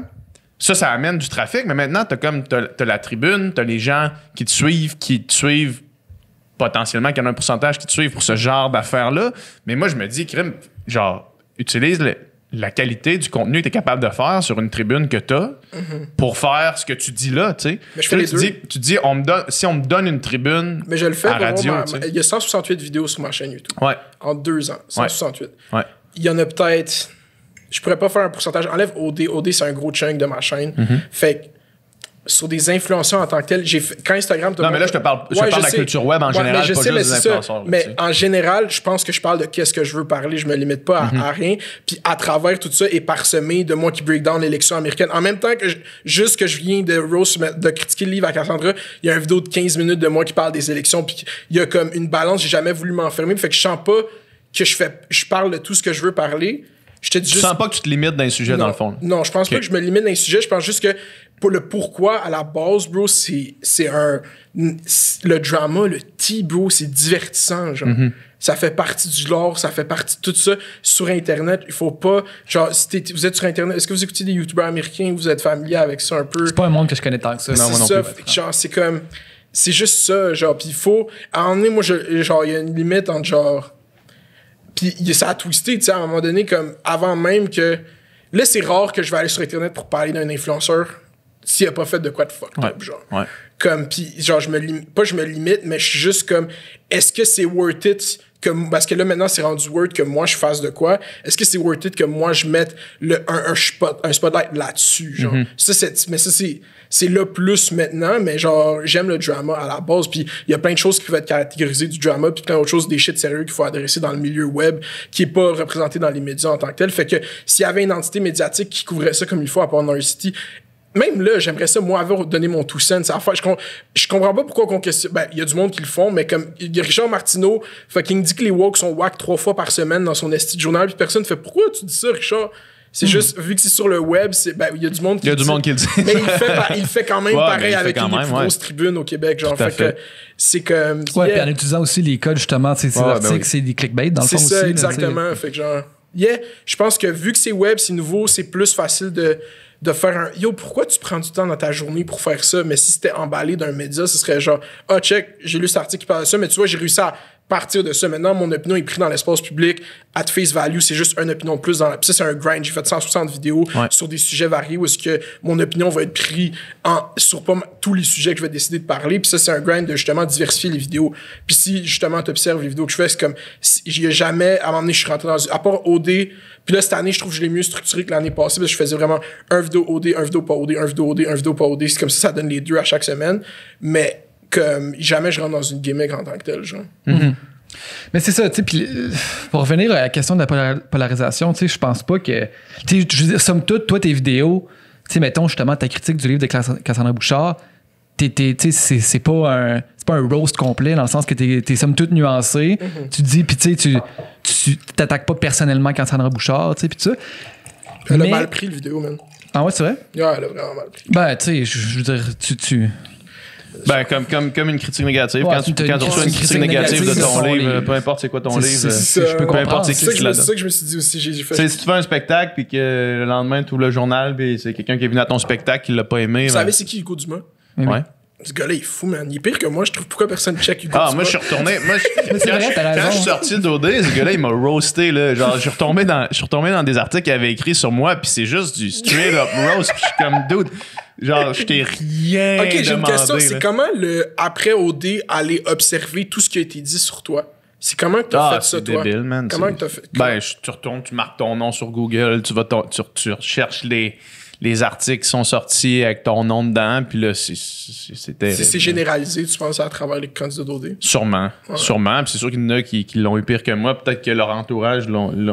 Ça amène du trafic, mais maintenant, t'as la tribune, t'as les gens qui te suivent potentiellement, qu'il y en a un pourcentage qui te suivent pour ce genre d'affaires-là. Mais moi, je me dis, crime, genre, utilise la qualité du contenu que tu es capable de faire sur une tribune que tu as pour faire ce que tu dis là, tu sais. Mais je fais les deux. Tu dis si on me donne une tribune mais je le fais à radio... Il y a 168 vidéos sur ma chaîne YouTube. Ouais. En 2 ans. 168. Ouais. Il y en a peut-être... Je pourrais pas faire un pourcentage. Enlève OD. OD, c'est un gros chunk de ma chaîne. Fait que sur des influenceurs en tant que tel, quand Instagram... Non, mais là, je te parle de la culture web en général, pas juste des influenceurs. Mais en général, je pense que je parle de qu'est-ce que je veux parler. Je me limite pas à rien. Puis à travers tout ça est parsemé de moi qui break down l'élection américaine. En même temps que je viens de critiquer le livre à Cassandra, il y a une vidéo de 15 minutes de moi qui parle des élections. Puis il y a comme une balance. J'ai jamais voulu m'enfermer. Fait que je sens pas que je parle de tout ce que je veux parler. Tu sens pas que tu te limites dans les sujets, dans le fond? Non, je pense pas que je me limite dans les sujets. Je pense juste que pour le pourquoi, à la base, bro, le drama, le tea, bro, c'est divertissant, genre. Ça fait partie du lore, ça fait partie de tout ça. Sur Internet, il faut pas... Genre, vous êtes sur Internet, est-ce que vous écoutez des YouTubers américains, vous êtes familier avec ça un peu? C'est pas un monde que je connais tant que ça. Non, moi non plus. Genre, c'est comme... C'est juste ça, genre, pis il faut... À un moment donné, moi, genre, il y a une limite entre, genre... Puis ça a twisté, tu sais, à un moment donné, comme avant même que... Là, c'est rare que je vais aller sur Internet pour parler d'un influenceur s'il a pas fait de quoi de fucked up, genre. Ouais. Comme, puis genre, je me limite, mais je suis juste comme, est-ce que c'est worth it parce que là, maintenant, c'est rendu worth que moi, je fasse de quoi? Est-ce que c'est worth it que moi, je mette un spotlight là-dessus, genre? Mais ça, c'est là plus maintenant, mais genre, j'aime le drama à la base, puis il y a plein de choses qui peuvent être catégorisées du drama, puis plein d'autres choses, des shit sérieux qu'il faut adresser dans le milieu web, qui est pas représenté dans les médias en tant que tel. Fait que s'il y avait une entité médiatique qui couvrait ça comme il faut, à part Narcity, même là, j'aimerais ça, moi, avoir donné mon two cents. Je comprends pas pourquoi qu'on questionne. Ben, il y a du monde qui le font, mais comme Richard Martineau fucking dit que les woke sont whack 3 fois par semaine dans son esti de journal, puis personne fait pourquoi tu dis ça, Richard? C'est juste, vu que c'est sur le web, il y a du monde qui le dit. Mais il fait quand même pareil avec les plus grosses tribunes au Québec, genre. Fait que c'est comme. Ouais, puis en utilisant aussi les codes, justement, ces articles, c'est des clickbait dans le fond aussi. C'est ça, exactement. Fait que genre. Je pense que vu que c'est web, c'est nouveau, c'est plus facile de faire un yo, pourquoi tu prends du temps dans ta journée pour faire ça? Mais si c'était emballé d'un média, ce serait genre, check, j'ai lu cet article qui parle de ça, mais tu vois, j'ai réussi à partir de ça. Maintenant, mon opinion est prise dans l'espace public. At face value, c'est juste une opinion de plus. Puis ça, c'est un grind. J'ai fait 160 vidéos sur des sujets variés où est-ce que mon opinion va être prise sur pas tous les sujets que je vais décider de parler. Puis ça, c'est un grind de justement diversifier les vidéos. Puis si justement tu observes les vidéos que je fais, c'est comme, j'y ai jamais, à un moment donné, je suis rentré à part OD. Puis là, cette année, je trouve que je l'ai mieux structuré que l'année passée parce que je faisais vraiment un vidéo OD, un vidéo pas OD, un vidéo OD, un vidéo pas OD. C'est comme ça donne les deux à chaque semaine. Mais comme jamais je rentre dans une gimmick en tant que tel, genre. Mm-hmm. Mais c'est ça, tu sais, puis pour revenir à la question de la polarisation, tu sais, je pense pas que, tu sais, je veux dire, somme toute, toi, tes vidéos, tu sais, mettons justement ta critique du livre de Cassandra Bouchard, tu sais, c'est pas un roast complet dans le sens que t'es somme toute nuancé, tu dis, puis tu sais, tu t'attaques pas personnellement Cassandra Bouchard, tu sais, puis tout ça. Elle a mal pris le vidéo, man. Ah ouais, c'est vrai? Ouais, elle a vraiment mal pris. Ben, tu sais, je veux dire, tu Ben, comme une critique négative. Ouais, quand tu reçois une critique négative de ton livre, peu importe c'est quoi ton livre, je peux comprendre. C'est ça que je me suis dit aussi. J'ai fait. Si tu fais un spectacle puis que le lendemain tu ouvres le journal puis c'est quelqu'un qui est venu à ton spectacle qui l'a pas aimé. Vous savez c'est qui Hugo Dumas? Ouais. Ce gars-là, il est fou, man. Il est pire que moi. Je trouve pourquoi personne check Hugo Dumas. Moi, je suis retourné. Quand je suis sorti d'OD, ce gars-là, il m'a roasté. Là. Genre, je suis retombé dans des articles qu'il avait écrits sur moi, puis c'est juste du straight-up roast. Puis je suis comme, dude, genre, je t'ai rien demandé. Ok, j'ai une question. C'est comment, après OD, aller observer tout ce qui a été dit sur toi? C'est comment que t'as fait ça, toi? C'est débile, man. Comment que t'as fait? Ben, tu retournes, tu marques ton nom sur Google, tu recherches les articles qui sont sortis avec ton nom dedans, puis là, c'est terrible. C'est généralisé, tu penses, à travers les candidats d'OD? Sûrement. Puis c'est sûr qu'il y en a qui l'ont eu pire que moi. Peut-être que leur entourage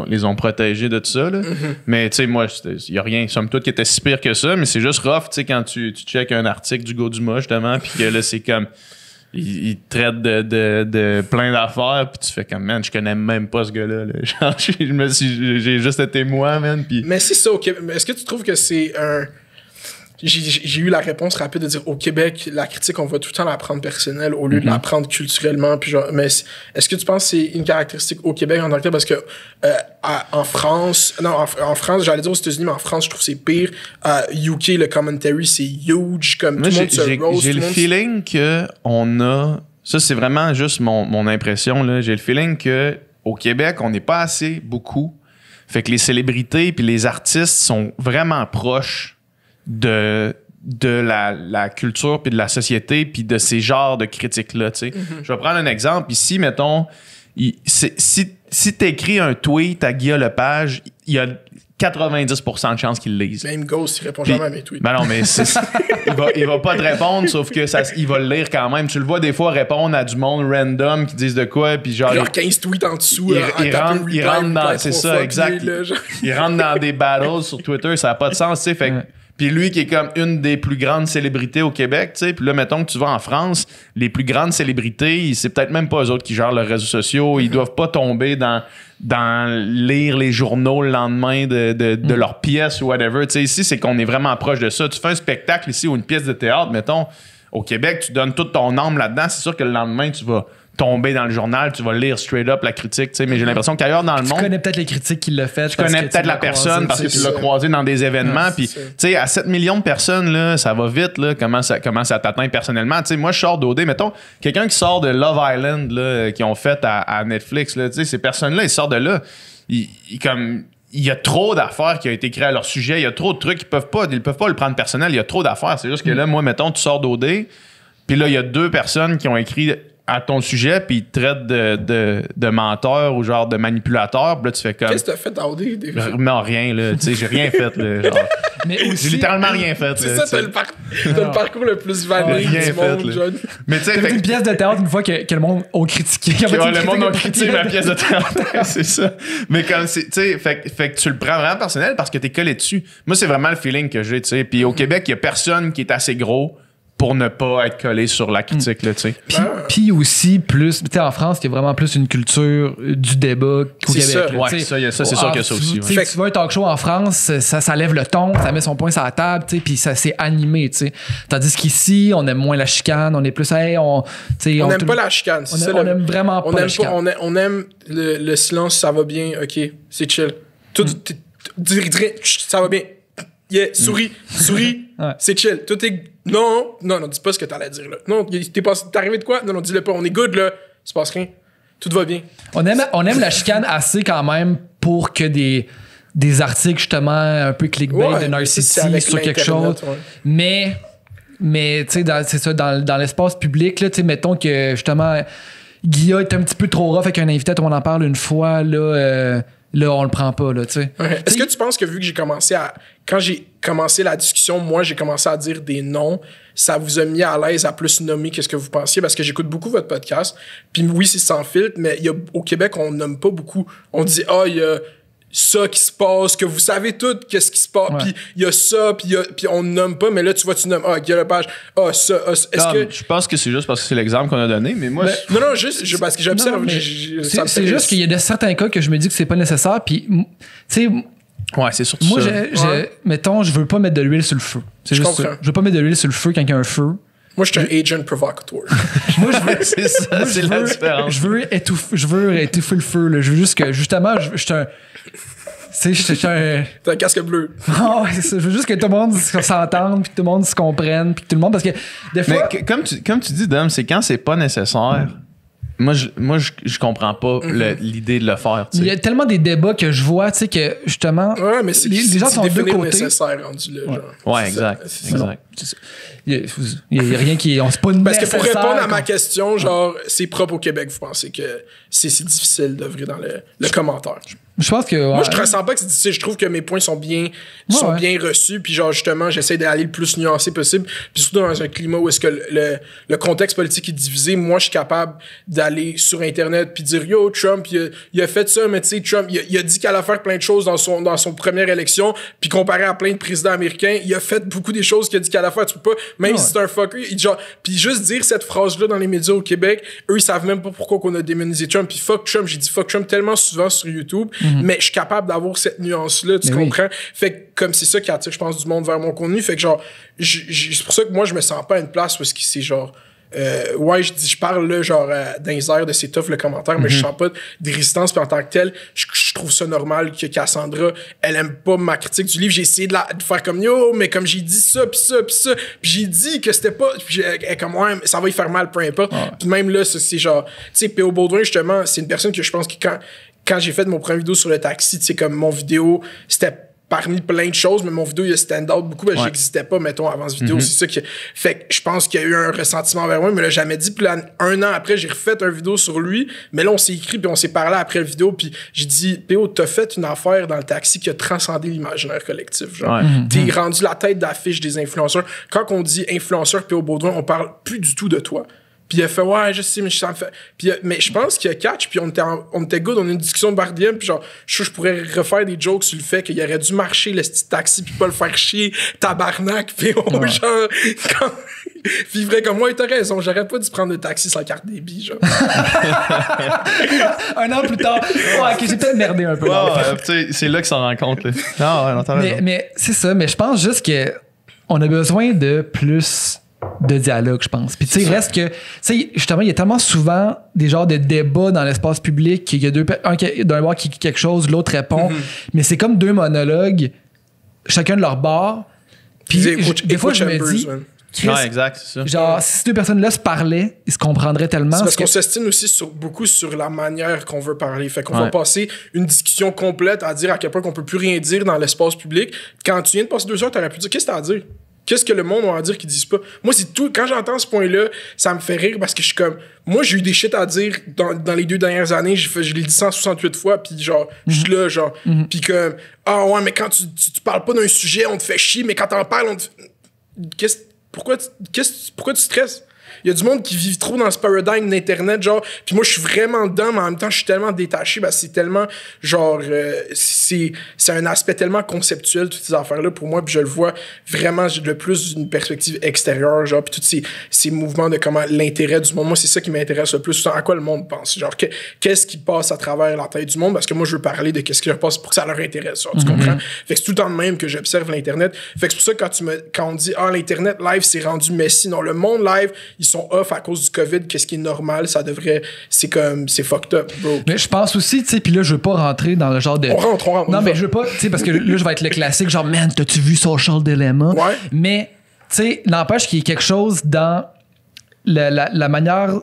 les ont protégés de tout ça. Là. Mm-hmm. Mais tu sais, moi, il n'y a rien, somme toute, qui était si pire que ça, mais c'est juste rough, tu sais, quand tu checkes un article du Hugo Dumas, justement, puis que là, c'est comme... Il traite de plein d'affaires, puis tu fais comme, man, je connais même pas ce gars-là. Là. Genre, j'ai juste été moi, man. Pis... Mais c'est ça, au Québec. Est-ce que tu trouves que c'est un... J'ai eu la réponse rapide de dire au Québec, la critique, on va tout le temps la prendre personnelle au lieu de la prendre culturellement. Puis genre, mais est-ce que tu penses que c'est une caractéristique au Québec en tant que tel? Parce que en France, j'allais dire aux États-Unis, mais en France, je trouve que c'est pire. UK, le commentary, c'est huge. Comme moi, tout le monde se roast. J'ai le feeling qu'on a. Ça, c'est vraiment juste mon impression. Là. J'ai le feeling qu'au Québec, on n'est pas assez beaucoup. Fait que les célébrités puis les artistes sont vraiment proches de la culture puis de la société puis de ces genres de critiques-là. Tu sais. Je vais prendre un exemple. Ici, mettons, si t'écris un tweet à Guillaume Lepage, il y a 90% de chances qu'il le lise. Même Ghost, il répond jamais à mes tweets. Ben non, mais il va pas te répondre, sauf que il va le lire quand même. Tu le vois des fois répondre à du monde random qui disent de quoi, puis genre 15 tweets en dessous. Il rentre dans... C'est ça, exact. Il rentre dans des battles sur Twitter, ça n'a pas de sens, tu sais. Fait puis lui qui est comme une des plus grandes célébrités au Québec, tu sais, puis là, mettons que tu vas en France, les plus grandes célébrités, c'est peut-être même pas eux autres qui gèrent leurs réseaux sociaux, ils doivent pas tomber dans lire les journaux le lendemain de leur pièce ou whatever. Tu sais, ici, c'est qu'on est vraiment proche de ça. Tu fais un spectacle ici ou une pièce de théâtre, mettons, au Québec, tu donnes toute ton âme là-dedans, c'est sûr que le lendemain, tu vas tomber dans le journal, tu vas lire straight up la critique, tu sais, mais j'ai l'impression qu'ailleurs dans le monde... Tu connais peut-être les critiques qu'il l'a fait. Tu connais peut-être la personne parce que tu l'as croisé dans des événements. Puis, tu sais, à 7 millions de personnes, là, ça va vite, là, comment ça t'atteint personnellement. Tu sais, moi, je sors d'OD. Mettons, quelqu'un qui sort de Love Island, là, qu'ils ont fait à Netflix, là, tu sais, ces personnes-là, ils sortent de là. Il y a trop d'affaires qui ont été créées à leur sujet. Il y a trop de trucs qu'ils peuvent pas le prendre personnel. Il y a trop d'affaires. C'est juste que là, moi, mettons, tu sors d'OD. Puis là, il y a 2 personnes qui ont écrit à ton sujet, puis ils te traitent de menteur ou genre de manipulateur. Puis là, tu fais comme... Qu'est-ce que t'as fait dans OD? Non, rien, là. Tu sais, j'ai rien fait, là. Genre. Mais aussi, j'ai littéralement rien fait. C'est là, ça, t'as le parcours le plus vanille Rien du fait, monde, là. John. Mais tu sais, t'as vu une pièce de théâtre une fois que le monde a critiqué. le monde a critiqué ma pièce de théâtre. C'est ça. Mais comme c'est, tu sais, fait que tu le prends vraiment personnel parce que t'es collé dessus. Moi, c'est vraiment le feeling que j'ai, tu sais. Puis au Québec, il y a personne qui est assez gros pour ne pas être collé sur la critique, là, tu sais. Puis aussi, plus, tu sais, en France, il y a vraiment plus une culture du débat qu'au Québec. Ça. Là, Ouais, ça, c'est sûr qu'il y a ça aussi. Tu vois un talk show en France, ça lève le ton, ça met son poing sur la table, tu sais, puis ça c'est animé, tu sais. Tandis qu'ici, on aime moins la chicane, on est plus, hey, on n'aime pas la chicane. On aime vraiment pas la chicane. On aime le silence, ça va bien, ok, c'est chill. Tout, ça va bien. Yeah, souris, Ouais. c'est chill. Tout est. Non, dis pas ce que t'allais dire là. Non, t'es arrivé de quoi? Non, dis-le pas. On est good là. Il se passe rien. Tout va bien. On aime la chicane assez quand même pour que des articles justement un peu clickbait de narcissisme sur quelque chose. Ouais. Mais tu sais, c'est ça, dans l'espace public, là, tu sais, mettons que justement, Guilla est un petit peu trop rough avec un invité, on en parle une fois, là, on le prend pas, là, tu sais. Ouais. Est-ce que tu penses que vu que quand j'ai commencé la discussion, moi, j'ai commencé à dire des noms, ça vous a mis à l'aise à plus nommer qu'est-ce que vous pensiez? Parce que j'écoute beaucoup votre podcast, puis oui, c'est sans filtre, mais au Québec, on nomme pas beaucoup. On dit, il y a ça qui se passe, que vous savez tout qu'est-ce qui se passe, puis il y a ça, puis on nomme pas, mais là, tu nommes, Guy Lepage, ça, est-ce que... Je pense que c'est juste parce que c'est l'exemple qu'on a donné, mais moi... Non, parce que j'observe... C'est juste qu'il y a certains cas que je me dis que c'est pas nécessaire, puis, tu sais... Ouais, c'est surtout moi, ça. mettons, je veux pas mettre de l'huile sur le feu. C'est juste ça. Je veux pas mettre de l'huile sur le feu quand il y a un feu. Moi, je suis un agent provocateur. Moi, c'est ça, c'est la différence. Je veux étouffer le feu. Là. Je veux juste que, justement, je suis un... Tu sais, je suis un... T'as un casque bleu. Oh, c'est ça. Je veux juste que tout le monde s'entende, puis que tout le monde se comprenne, puis que tout le monde... Parce que des fois... Mais comme tu dis, Dom, c'est quand c'est pas nécessaire... Moi, je comprends pas l'idée de le faire. T'sais. Il y a tellement des débats que je vois, tu sais, que justement, ouais, mais les gens sont de deux côtés. Nécessaire rendu là, genre. Ouais, exact. Il y a rien qui est... C'est pas une parce que pour répondre à ma question, genre, c'est propre au Québec, vous pensez que c'est difficile d'œuvrer dans le commentaire? Je pense que... Ouais. Moi, je ne ressens pas que c'est difficile. Je trouve que mes points sont bien reçus. Puis genre, justement, j'essaie d'aller le plus nuancé possible. Puis surtout dans un climat où est-ce que le contexte politique est divisé, moi, je suis capable d'aller sur Internet puis dire « Yo, Trump, il a fait ça, mais tu sais, Trump, il a dit qu'elle allait faire plein de choses dans son première élection. Puis comparé à plein de présidents américains, il a fait beaucoup des choses qu'il a dit qu'elle allait faire. Tu peux pas... Même si c'est un fucker, puis juste dire cette phrase-là dans les médias au Québec, eux, ils savent même pas pourquoi qu'on a démonisé Trump. Puis fuck Trump, j'ai dit fuck Trump tellement souvent sur YouTube. Mais je suis capable d'avoir cette nuance-là, tu comprends? Fait que comme c'est ça qui attire, je pense, du monde vers mon contenu. Fait que genre, c'est pour ça que moi, je me sens pas à une place où c'est genre... je parle là, genre, dans les airs de c'est tough le commentaire, mais je sens pas des résistances. Puis en tant que tel, je trouve ça normal que Cassandra, elle aime pas ma critique du livre. J'ai essayé de faire comme yo, mais comme j'ai dit ça, puis ça, puis ça, puis j'ai dit que c'était pas. Puis elle est comme ouais, ça va y faire mal, peu importe. Puis même là, c'est genre, tu sais, P.O. Baudouin, justement, c'est une personne que je pense que quand j'ai fait mon premier vidéo sur le taxi, tu sais, comme mon vidéo, c'était parmi plein de choses, mais mon vidéo, il a stand-out beaucoup, parce que j'existais pas, mettons, avant cette vidéo. C'est ça qui... Fait que je pense qu'il y a eu un ressentiment vers moi, mais là, jamais dit. Puis là, un an après, j'ai refait une vidéo sur lui, mais là, on s'est écrit, puis on s'est parlé après la vidéo, puis j'ai dit, P.O., t'as fait une affaire dans le taxi qui a transcendé l'imaginaire collectif, genre. T'es rendu la tête d'affiche des influenceurs. Quand on dit influenceur P.O. Baudouin, on parle plus du tout de toi. Puis il a fait ouais, je sais, mais ça me fait. Puis mais je pense qu'il y a catch, puis on était good, on a eu une discussion de Bardiem, puis genre je pourrais refaire des jokes sur le fait qu'il aurait dû marcher le petit taxi puis pas le faire chier, tabarnak, puis genre puis vrai comme moi, t'as raison, j'aurais pas dû prendre le taxi sans carte débit, genre. Un an plus tard, ok, j'ai peut-être merdé un peu. C'est là qu'ils s'en rendent compte. Là. Mais c'est ça, mais je pense juste que on a besoin de plus de dialogue, je pense. Puis tu sais, reste que, tu sais, justement, il y a tellement souvent des genres de débats dans l'espace public qu'il y a d'un bord qui dit quelque chose, l'autre répond, mais c'est comme deux monologues, chacun de leur bord. Puis des fois, je me dis... Chris, ouais, exact, c'est ça. Genre, si ces deux personnes-là se parlaient, ils se comprendraient tellement. C'est parce qu'on s'estime aussi beaucoup sur la manière qu'on veut parler. Fait qu'on va passer une discussion complète à dire à quel point qu'on peut plus rien dire dans l'espace public. Quand tu viens de passer 2 heures, t'aurais pu dire qu'est-ce que t'as à dire? Qu'est-ce que le monde a à dire qu'ils disent pas? Moi, c'est tout. Quand j'entends ce point-là, ça me fait rire parce que je suis comme. Moi, j'ai eu des shit à dire dans les 2 dernières années. Je l'ai dit 168 fois, puis genre, je suis là, genre. Puis comme, ah ouais, mais quand tu parles pas d'un sujet, on te fait chier, mais quand t'en parles, on te fait. Pourquoi tu stresses? Il y a du monde qui vit trop dans ce paradigme d'Internet, genre, puis moi, je suis vraiment dedans, mais en même temps, je suis tellement détaché, parce que c'est tellement, genre, c'est un aspect tellement conceptuel, toutes ces affaires-là, pour moi, puis je le vois vraiment le plus d'une perspective extérieure, genre, puis tous ces mouvements de comment l'intérêt du monde, moi, c'est ça qui m'intéresse le plus, à quoi le monde pense, genre, qu'est-ce qui passe à travers la tête du monde, parce que moi, je veux parler de qu'est-ce qui leur passe pour que ça leur intéresse, genre, tu comprends? Fait que c'est tout le temps le même que j'observe l'Internet, fait que c'est pour ça que quand on dit, l'Internet live, c'est rendu messy, non, le monde live, ils sont off à cause du COVID, qu'est-ce qui est normal, ça devrait, c'est fucked up, bro. Mais je pense aussi, tu sais, puis là, je veux pas rentrer dans le genre de... On rentre. Non, mais je veux pas, tu sais, parce que là, je vais être le classique, genre, man, t'as-tu vu Social Dilemma? Ouais. Mais, tu sais, n'empêche qu'il y a quelque chose dans la manière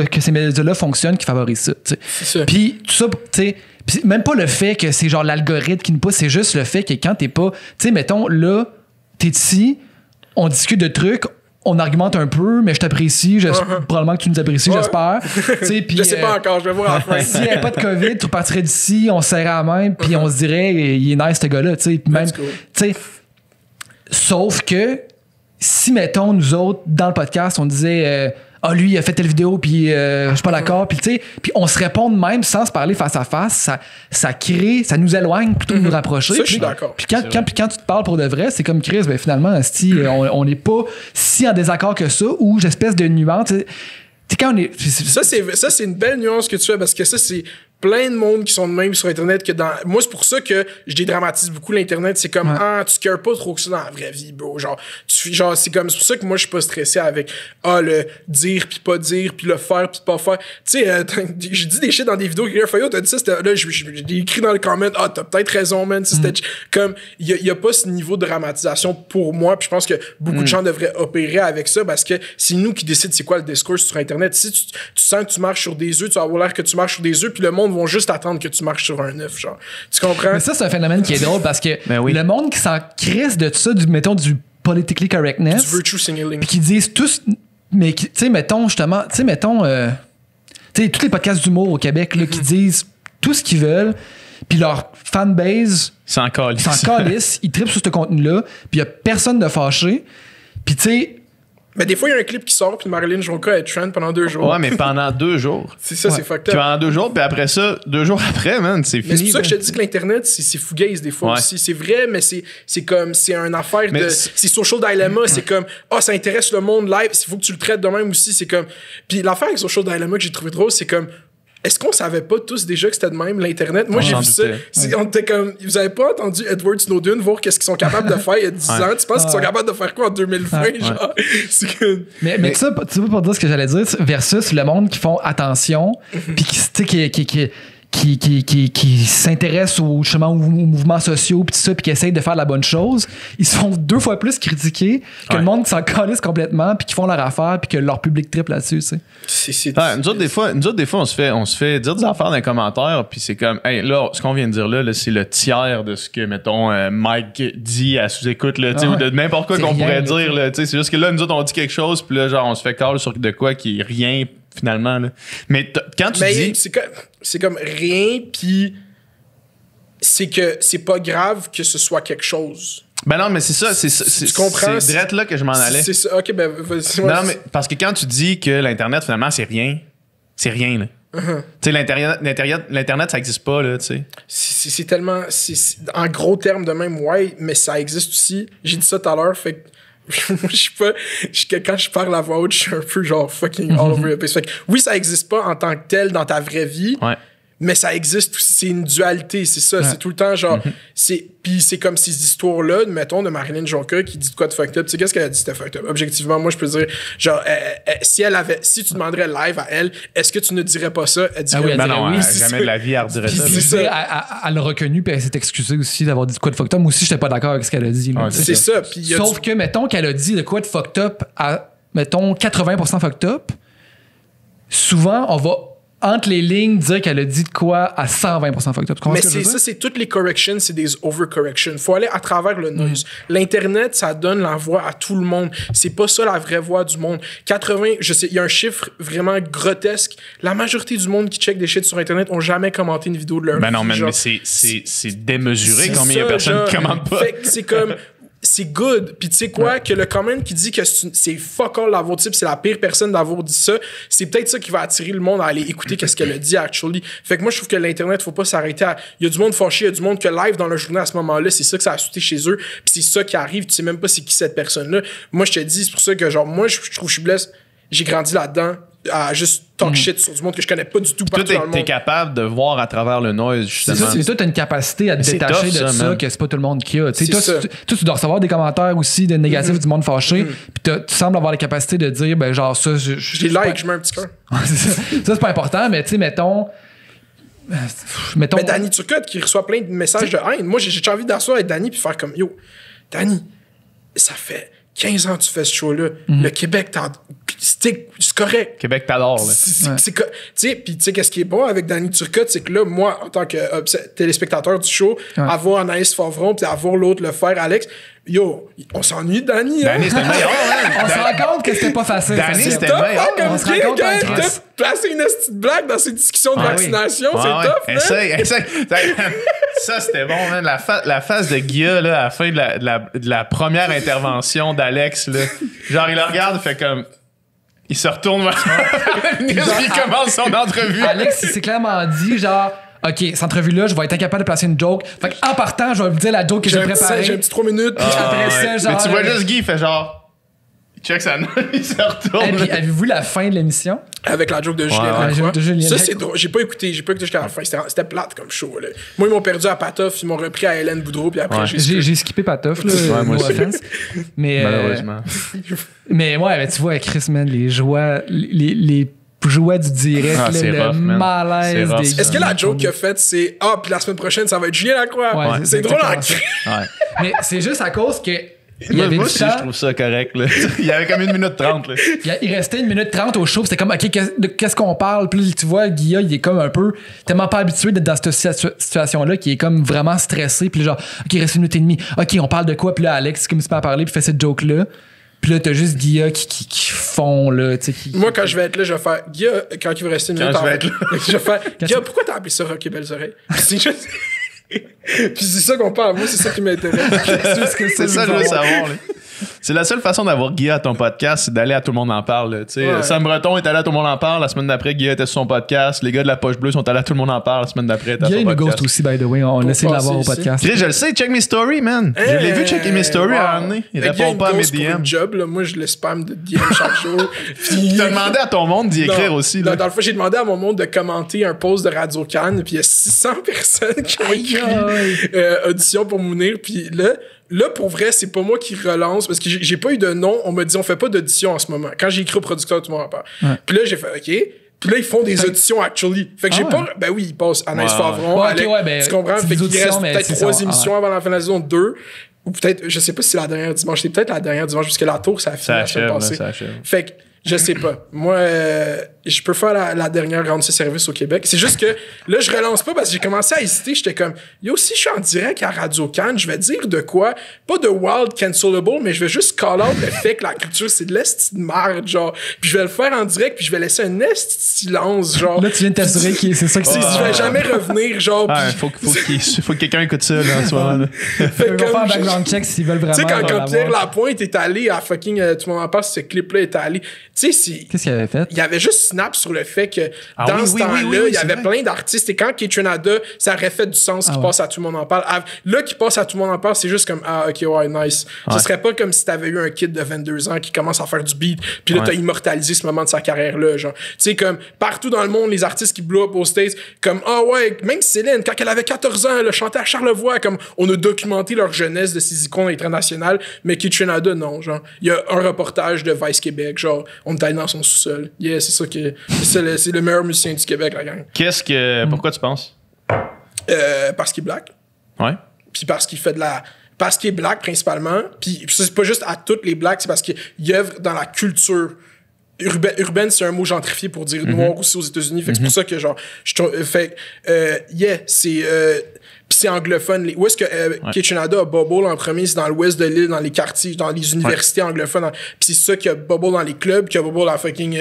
que ces médias-là fonctionnent qui favorise ça, tu sais. C'est ça. Puis, tout ça, tu sais, même pas le fait que c'est genre l'algorithme qui nous pousse, c'est juste le fait que quand t'es pas, tu sais, mettons, là, t'es ici, on discute de trucs, on argumente un peu, mais je t'apprécie. Probablement que tu nous apprécies, j'espère. Je sais pas encore, je vais voir à la fin. S'il n'y avait pas de COVID, tu repartirais d'ici, on se serrait à la main, puis on se dirait, il est nice ce gars-là. Même, sauf que si, mettons, nous autres, dans le podcast, on disait lui, il a fait telle vidéo, puis je suis pas d'accord, puis on se répond de même sans se parler face à face, ça crée, ça nous éloigne plutôt que nous rapprocher. Ça, je suis d'accord. Puis quand tu te parles pour de vrai, c'est comme Chris, ben finalement, on n'est pas si en désaccord que ça, ou j'espèce de nuance. Quand on est... Ça, c'est une belle nuance que tu fais, parce que ça, c'est plein de monde qui sont de même sur Internet que dans... Moi, c'est pour ça que je dédramatise beaucoup l'Internet. C'est comme, tu cares pas trop que ça dans la vraie vie, bro. Genre, c'est pour ça que moi, je suis pas stressé avec, le dire puis pas dire, puis le faire puis pas faire. Tu sais, j'ai dit des shit dans des vidéos, Fayot, t'as dit ça, là, j'ai écrit dans le comment, t'as peut-être raison, man. C'était comme, il y a pas ce niveau de dramatisation pour moi, puis je pense que beaucoup de gens devraient opérer avec ça, parce que c'est nous qui décident c'est quoi le discours sur Internet. Si tu sens que tu marches sur des œufs, tu vas avoir l'air que tu marches sur des œufs, puis le monde vont juste attendre que tu marches sur un œuf, genre. Tu comprends? Mais ça, c'est un phénomène qui est drôle, parce que le monde qui s'en crisse de ça, mettons, du politically correctness, du virtue signaling, puis qui disent tous, mais tu sais, mettons, justement, tu sais, tous les podcasts d'humour au Québec, là, qui disent tout ce qu'ils veulent, puis leur fanbase s'en calisse, ils trippent sur ce contenu-là, puis il y a personne de fâché, puis tu sais... Mais des fois, il y a un clip qui sort, puis Marilyn Jonka est trend pendant 2 jours. Ouais, mais pendant 2 jours. C'est ça, c'est fucked up. Puis pendant 2 jours, puis après ça, 2 jours après, man, c'est fini. Mais c'est pour ça que je te dis que l'Internet, c'est fugaze des fois aussi. C'est vrai, mais c'est comme, c'est une affaire de... C'est social dilemma, c'est comme, ça intéresse le monde live, il faut que tu le traites de même aussi, c'est comme... Puis l'affaire avec social dilemma que j'ai trouvé drôle, c'est comme... Est-ce qu'on savait pas tous déjà que c'était de même l'Internet? Moi, j'ai vu ça. On était comme, vous avez pas entendu Edward Snowden voir qu'est-ce qu'ils sont capables de faire il y a 10 ans? Tu penses qu'ils sont capables de faire quoi en 2020? Genre, c'est que... Mais ça, tu veux pas dire ce que j'allais dire, versus le monde qui font attention, puis qui s'intéressent justement aux mouvements sociaux, puis tout ça, puis qui essayent de faire la bonne chose, ils se font 2 fois plus critiquer que le monde qui s'en calisse complètement, puis qui font leur affaire, puis que leur public triple là-dessus, tu sais. Nous autres, des fois, on se fait dire des affaires dans les commentaires, puis c'est comme, hey, là, ce qu'on vient de dire là, c'est le tiers de ce que, mettons, Mike dit à sous-écoute, là, ou de n'importe quoi qu'on pourrait dire, là, tu sais. C'est juste que là, nous autres, on dit quelque chose, puis là, genre, on se fait call sur de quoi qui est rien, finalement, là. Mais quand tu dis... C'est comme rien, puis c'est que c'est pas grave que ce soit quelque chose. Ben non, mais c'est ça, tu comprends? C'est direct là que je m'en allais. C'est ça, ok, ben vas-y. Non, mais parce que quand tu dis que l'Internet, finalement, c'est rien, là. Tu sais, l'Internet, ça existe pas, là, tu sais. C'est tellement... en gros termes de même, ouais, mais ça existe aussi. J'ai dit ça tout à l'heure, fait que moi, je suis pas... quand je parle à voix haute, je suis un peu genre fucking all over the place. Fait que oui, ça existe pas en tant que tel dans ta vraie vie, Mais ça existe aussi, c'est une dualité, c'est ça. C'est tout le temps genre. Puis c'est comme ces histoires-là, mettons, de Marilyn Jonca qui dit de quoi de fucked up. Tu sais, qu'est-ce qu'elle a dit, c'était fucked up? Objectivement, moi, je peux dire, genre, si tu demanderais live à elle, est-ce que tu ne dirais pas ça? Elle dirait oui, non, oui, jamais de la vie, elle dirait ça. Puis elle l'a reconnu, puis elle s'est excusée aussi d'avoir dit de quoi de fucked up. Moi aussi, j'étais pas d'accord avec ce qu'elle a dit. Là, c'est ça. Sauf que, mettons, qu'elle a dit de quoi de fucked up à, mettons, 80% fucked up, souvent, on va entre les lignes dire qu'elle a dit de quoi à 120% fucked up. Mais c'est ça, c'est toutes les corrections, c'est des overcorrections. Faut aller à travers le noise. L'Internet, ça donne la voix à tout le monde. C'est pas ça la vraie voix du monde. 80, je sais, il y a un chiffre vraiment grotesque. La majorité du monde qui check des shit sur Internet ont jamais commenté une vidéo de leur vie. Non, mais genre. c'est démesuré C'est combien il y a ça, personne genre. qui commande pas. Fait que c'est comme... C'est good. Puis tu sais quoi, que le comment qui dit que c'est fuck all d'avoir dit, c'est la pire personne d'avoir dit ça, c'est peut-être ça qui va attirer le monde à aller écouter qu'est-ce qu'elle a dit actually. Fait que moi je trouve que l'Internet, faut pas s'arrêter à... Il y a du monde fâché, il y a du monde que live dans leur journée à ce moment-là, c'est ça que ça a sauté chez eux, puis c'est ça qui arrive, tu sais même pas c'est qui cette personne-là. Moi je te dis, c'est pour ça que genre moi je trouve que je suis blessé, j'ai grandi là-dedans à juste talk shit sur du monde que je connais pas du tout partout dans le monde. T'es capable de voir à travers le noise, justement. C'est ça, c'est toi, t'as une capacité à te détacher de ça que c'est pas tout le monde qui a. Tu sais, toi, tu dois recevoir des commentaires aussi de négatifs du monde fâché, puis tu sembles avoir la capacité de dire, ben genre ça, je les like, je mets un petit cœur. ça, c'est pas important, mais tu sais, mettons. Mais Danny Turcotte qui reçoit plein de messages de haine. Moi, j'ai envie d'asseoir avec Danny puis faire comme, yo, Danny, ça fait 15 ans que tu fais ce show-là. Le Québec, c'est correct. Québec t'adore, là. Tu sais, puis tu sais, qu'est-ce qui est bon avec Danny Turcotte, c'est que là, moi, en tant que téléspectateur du show, avoir Anaïs Favron puis avoir l'autre le faire, Alex, yo, on s'ennuie de Danny. Danny, c'était le meilleur, on se rend compte que c'était pas facile. Danny, c'était le meilleur. On se rend compte de placer une petite blague dans ces discussions de vaccination, c'est tough, man. Essaye. Ça, c'était bon, man. La face de Guilla, là, à la fin de la première intervention d'Alex, là. Genre, il le regarde, fait comme... Il se retourne puis il commence son entrevue. Alex, il s'est clairement dit, genre... OK, cette entrevue-là, je vais être incapable de placer une joke. Fait qu'en partant, je vais vous dire la joke que j'ai préparée. J'ai un petit 3 minutes. Puis après ça, genre... Mais tu vois juste Guy, il fait genre... Il check sa note, il se retourne. Et puis, avez-vous la fin de l'émission? Avec la joke de Julien Lacroix. Ça, c'est drôle. J'ai pas écouté jusqu'à la fin. C'était plate comme show, là. Moi, ils m'ont perdu à Patoff, ils m'ont repris à Hélène Boudreau, puis après, j'ai skippé Patoff, là. Moi aussi. Mais, malheureusement. Mais tu vois, Chris, man, les joies du direct, le malaise des... Est-ce que la joke qu'il a faite, c'est « Ah, puis la semaine prochaine, ça va être Julien Lacroix? » C'est drôle en cri. Mais c'est juste à cause que... Moi aussi, je trouve ça correct. Là. Il y avait comme 1 minute 30. Là. Il restait 1 minute 30 au show. C'était comme, OK, qu'est-ce qu'on parle? Puis tu vois, Guilla, il est comme un peu tellement pas habitué d'être dans cette situation-là qu'il est comme vraiment stressé. Puis genre, OK, il reste 1 minute et demie. OK, on parle de quoi? Puis là, Alex commence à parler puis fait cette joke-là. Puis là, t'as juste Guilla qui fond, là. Moi, quand je vais être là, je vais faire Guilla, quand il va rester 1 minute, je vais faire Guilla, pourquoi t'as appelé ça Rock et Belles Oreilles? C'est juste... Puis c'est ça qu'on parle, moi, c'est ça qui m'intéresse. C'est ça que je veux savoir. Là. C'est la seule façon d'avoir Guy à ton podcast, c'est d'aller à Tout le monde en parle. Sam Breton est allé à Tout le monde en parle. La semaine d'après, Guy était sur son podcast. Les gars de la Poche Bleue sont allés à Tout le monde en parle. La semaine d'après, Guy il nous ghost aussi, by the way. On essaie de l'avoir au podcast. Je le sais, check mes stories, man. Je l'ai vu checker mes stories à un moment donné. Il répond pas à mes DM. Job, là, moi, je le spam de DM chaque jour. Tu as demandé à ton monde d'y écrire aussi. Dans le fond, j'ai demandé à mon monde de commenter un post de Radio Cannes, puis il y a 600 personnes qui ont écrit audition pour Mounir. Puis là, pour vrai, c'est pas moi qui relance parce que j'ai pas eu de nom. On m'a dit, on fait pas d'audition en ce moment. Quand j'ai écrit au producteur, tout le monde en parle. Puis là, j'ai fait, OK. Puis là, ils font des auditions, actually. Fait que j'ai pas... Ben oui, ils passent Anaïs Favron. Tu comprends? Fait qu'il reste peut-être 3 émissions avant la fin de la saison 2. Ou peut-être, je sais pas si c'est la dernière dimanche. C'est peut-être la dernière dimanche, puisque la tour, ça a fini la semaine passée. Fait que, je sais pas. Moi, je peux faire la dernière rendre ce service au Québec. C'est juste que là, je relance pas parce que j'ai commencé à hésiter. J'étais comme, yo, si je suis en direct à Radio Cannes, je vais dire de quoi? Pas de wild cancelable, mais je vais juste call out le fait que la culture, c'est de l'esti de merde, genre. Puis je vais le faire en direct, puis je vais laisser un esti de silence, genre. Là, tu viens de t'assurer que c'est ça que c'est. Je vais jamais revenir, genre. Faut que quelqu'un écoute ça, là, en ce moment. Ils vont faire un background check s'ils veulent vraiment. Tu sais, quand Pierre Lapointe est allé à fucking, tout le monde en parle, ce clip-là est allé. Tu sais, qu'est-ce qu'il avait fait? Il avait juste snap sur le fait que Ah dans oui, ce oui, temps-là, oui, il y avait c'est plein d'artistes. Et quand Kaytranada, ça aurait fait du sens qu'il passe à Tout le monde en parle. Là, qui passe à Tout le monde en parle, c'est juste comme, ah, ok, ouais, nice. Ce serait pas comme si t'avais eu un kid de 22 ans qui commence à faire du beat, puis là, t'as immortalisé ce moment de sa carrière-là, genre. Tu sais, comme, partout dans le monde, les artistes qui blow up aux States, comme, ah ouais, même Céline, quand elle avait 14 ans, elle a chanté à Charlevoix, comme, on a documenté leur jeunesse de ces icônes internationales, mais Kaytranada, non, genre. Il y a un reportage de Vice Québec, genre, on est allé dans son sous-sol. Yeah, c'est ça que, c'est le meilleur musicien du Québec, la gang. Pourquoi tu penses? Parce qu'il est black. Ouais. Puis parce qu'il fait parce qu'il est black principalement, puis c'est pas juste à toutes les blacks, c'est parce qu'il œuvre dans la culture urbaine, c'est un mot gentrifié pour dire noir aussi aux États-Unis. Fait que c'est pour ça que genre puis c'est anglophone. Où est-ce que Kaytranada a bubble en premier? C'est dans l'ouest de l'île, dans les quartiers, dans les universités anglophones. Puis c'est ça qui a bubble dans les clubs, qui a bubble dans fucking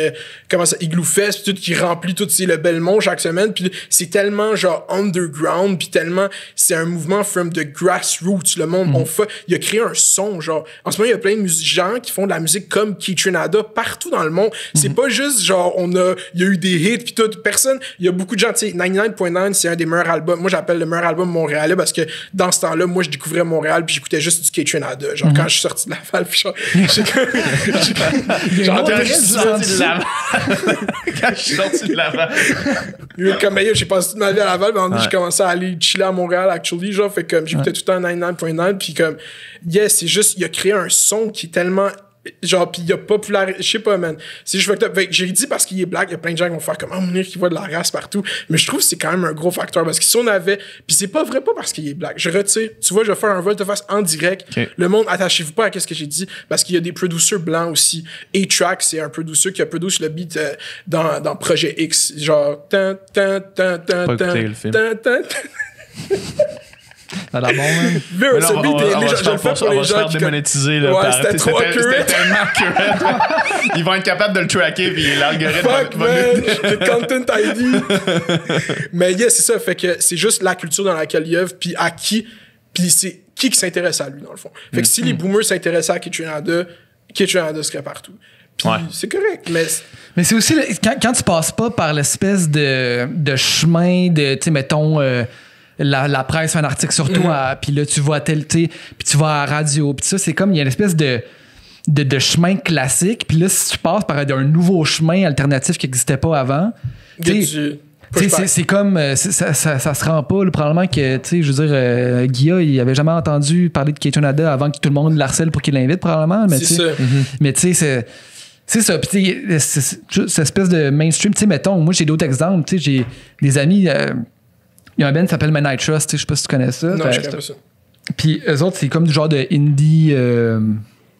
Igloo Fest, puis tout, qui remplit tout le Belmont chaque semaine. Puis c'est tellement genre underground, puis tellement c'est un mouvement from the grassroots. Le monde, il a créé un son, genre. En ce moment, il y a plein de gens qui font de la musique comme Kaytranada partout dans le monde. C'est pas juste genre il y a eu des hits puis tout. Personne, il y a beaucoup de gens, tu sais, 99.9, c'est un des meilleurs albums. Moi, j'appelle le meilleur album montréalais parce que dans ce temps-là, moi, je découvrais Montréal puis j'écoutais juste du Kaytranada. Genre, quand je suis sorti de Laval, puis genre, Quand je suis sorti de Laval. Comme j'ai passé toute ma vie à Laval, mais j'ai commencé à aller chiller à Montréal, actually, genre, fait comme j'écoutais tout le temps 99.9, puis comme, c'est juste, il a créé un son qui est tellement, genre, pis il a popularisé, je sais pas, man. C'est juste fucked up. Fait que j'ai dit parce qu'il est black, il y a plein de gens qui vont faire comme, Mounir qui voit de la race partout. Mais je trouve que c'est quand même un gros facteur parce que si on avait, pis c'est pas vrai, pas parce qu'il est black. Je retire. Tu vois, je vais faire un volte-face en direct. Okay. Le monde, attachez-vous pas à ce que j'ai dit parce qu'il y a des producers blancs aussi. A-Track, c'est un producer qui a produit le beat dans Projet X. Genre, Pas écouté le film. Ça a l'air bon, man. Ce beat, je le fais pour les gens qui démonétiser le c'était trop accurate. C'était tellement accurate. Ils vont être capables de le tracker puis l'algorithme va le content ID. Mais c'est ça, fait que c'est juste la culture dans laquelle il œuvre puis à qui, puis c'est qui s'intéresse à lui dans le fond. Fait que si les boomers s'intéressaient à Kaytranada serait partout. Puis c'est correct, mais c'est aussi quand tu passes pas par l'espèce de chemin de, tu sais, mettons la presse fait un article sur toi, puis là tu vas à télé, puis tu vas à la radio, puis ça, c'est comme il y a une espèce de chemin classique, puis là si tu passes par un nouveau chemin alternatif qui n'existait pas avant, c'est comme ça se rend pas, probablement que, tu sais, je veux dire, Guilla, il avait jamais entendu parler de Kaytranada avant que tout le monde l'harcèle pour qu'il l'invite, probablement, mais tu sais, c'est ça, puis cette espèce de mainstream, tu sais, mettons, moi j'ai d'autres exemples, tu sais, j'ai des amis, il y a un band qui s'appelle Man I Trust, je sais pas si tu connais ça. Non, je connais pas ça. Puis eux autres, c'est comme du genre de indie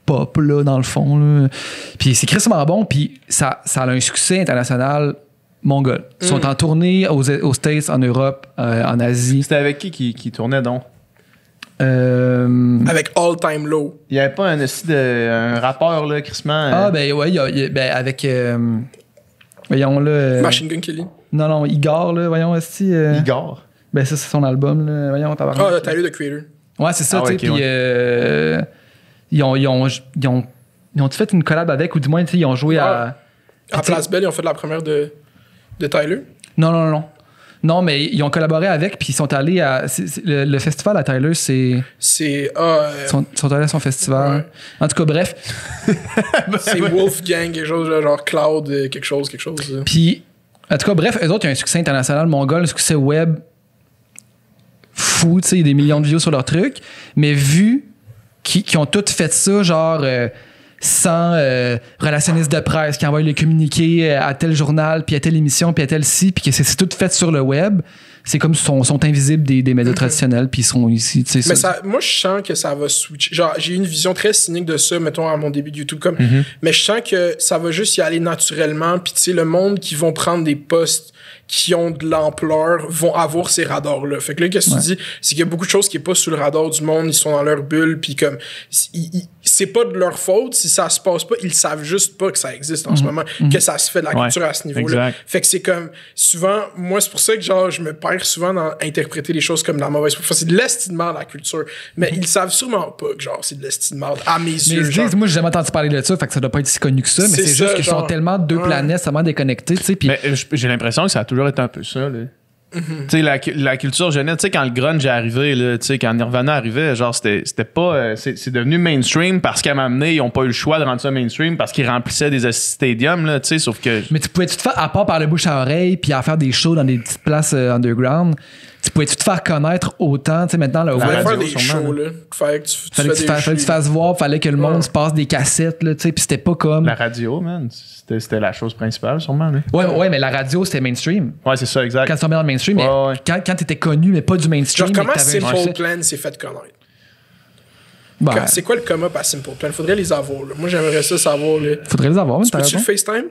pop, là, dans le fond. Là. Puis c'est crissement bon, puis ça a un succès international mongol. Ils sont en tournée aux States, en Europe, en Asie. C'était avec qui tournait donc? Avec All Time Low. Il y avait pas un rappeur, là, crissement. Ah, ben ouais, avec... voyons, là... Machine Gun Kelly. Non, Igor, là, voyons, est-ce Igor? Ben ça, c'est son album, là. Voyons, tabarnak. Tyler, the Creator. Ouais, c'est ça, tu sais, puis ils ont fait une collab avec, ou du moins, tu sais, ils ont joué à Place Belle, ils ont fait la première de Tyler? Non. Non, mais ils ont collaboré avec, puis ils sont allés à... le festival à Tyler, c'est... Ils sont allés à son festival. Ouais. En tout cas, bref. C'est Wolfgang, quelque chose, genre Cloud, quelque chose. Puis, en tout cas, bref, eux autres, il y a un succès international mongol, un succès web fou, tu sais, il y a des millions de views sur leur truc, mais vu qu'ils ont tous fait ça, genre... sans relationniste de presse qui envoie le communiqué à tel journal, puis à telle émission, puis à telle ci, puis que c'est tout fait sur le web, c'est comme sont invisibles des médias traditionnels, puis ils sont ici. Mais moi, je sens que ça va switcher. Genre, j'ai une vision très cynique de ça, mettons, à mon début de YouTube, comme, mais je sens que ça va juste y aller naturellement, puis tu sais, le monde qui vont prendre des postes qui ont de l'ampleur vont avoir ces radars-là. Fait que là, qu'est-ce que tu dis? C'est qu'il y a beaucoup de choses qui est pas sous le radar du monde, ils sont dans leur bulle, puis comme, c'est pas de leur faute si ça se passe pas, ils savent juste pas que ça existe en ce moment, que ça se fait de la culture à ce niveau-là. Exact. Fait que c'est comme, souvent, moi, c'est pour ça que genre, je me perds faire souvent dans interpréter les choses comme de la mauvaise foi. Enfin, c'est de l'estimement de la culture. Mais ils savent sûrement pas que genre c'est de l'estimement à mes yeux. Moi, j'ai jamais entendu parler de ça, fait que ça doit pas être si connu que ça, mais c'est juste qu'ils sont tellement deux planètes, tellement déconnectés, tu sais. Mais j'ai l'impression que ça a toujours été un peu ça, là. Tu sais, la culture jeunesse, tu sais, quand le grunge est arrivé, là, tu sais, quand Nirvana arrivait, genre, c'était pas. C'est devenu mainstream parce qu'à un moment donné, ils ont pas eu le choix de rendre ça mainstream parce qu'ils remplissaient des stadiums, là, tu sais, sauf que. Mais tu pouvais-tu te faire, à part par le bouche à oreille, puis à faire des shows dans des petites places underground, tu pouvais-tu te faire connaître autant, tu sais, maintenant, là, fallait faire des sûrement, shows, là. Fallait que tu te fasses voir, fallait que le monde se passe des cassettes, là, tu sais, puis c'était pas comme. La radio, man, c'était la chose principale, sûrement, là. Ouais, mais la radio, c'était mainstream. Ouais, c'est ça, exact. Quand tu tombais dans le mainstream, mais quand t'étais connu, mais pas du mainstream. Genre, comment Simple Plan s'est fait connaître? Bah, c'est quoi le come-up à Simple Plan? Faudrait les avoir, là. Moi, j'aimerais ça savoir, là. Faudrait les avoir, mais tu peux-tu le FaceTime?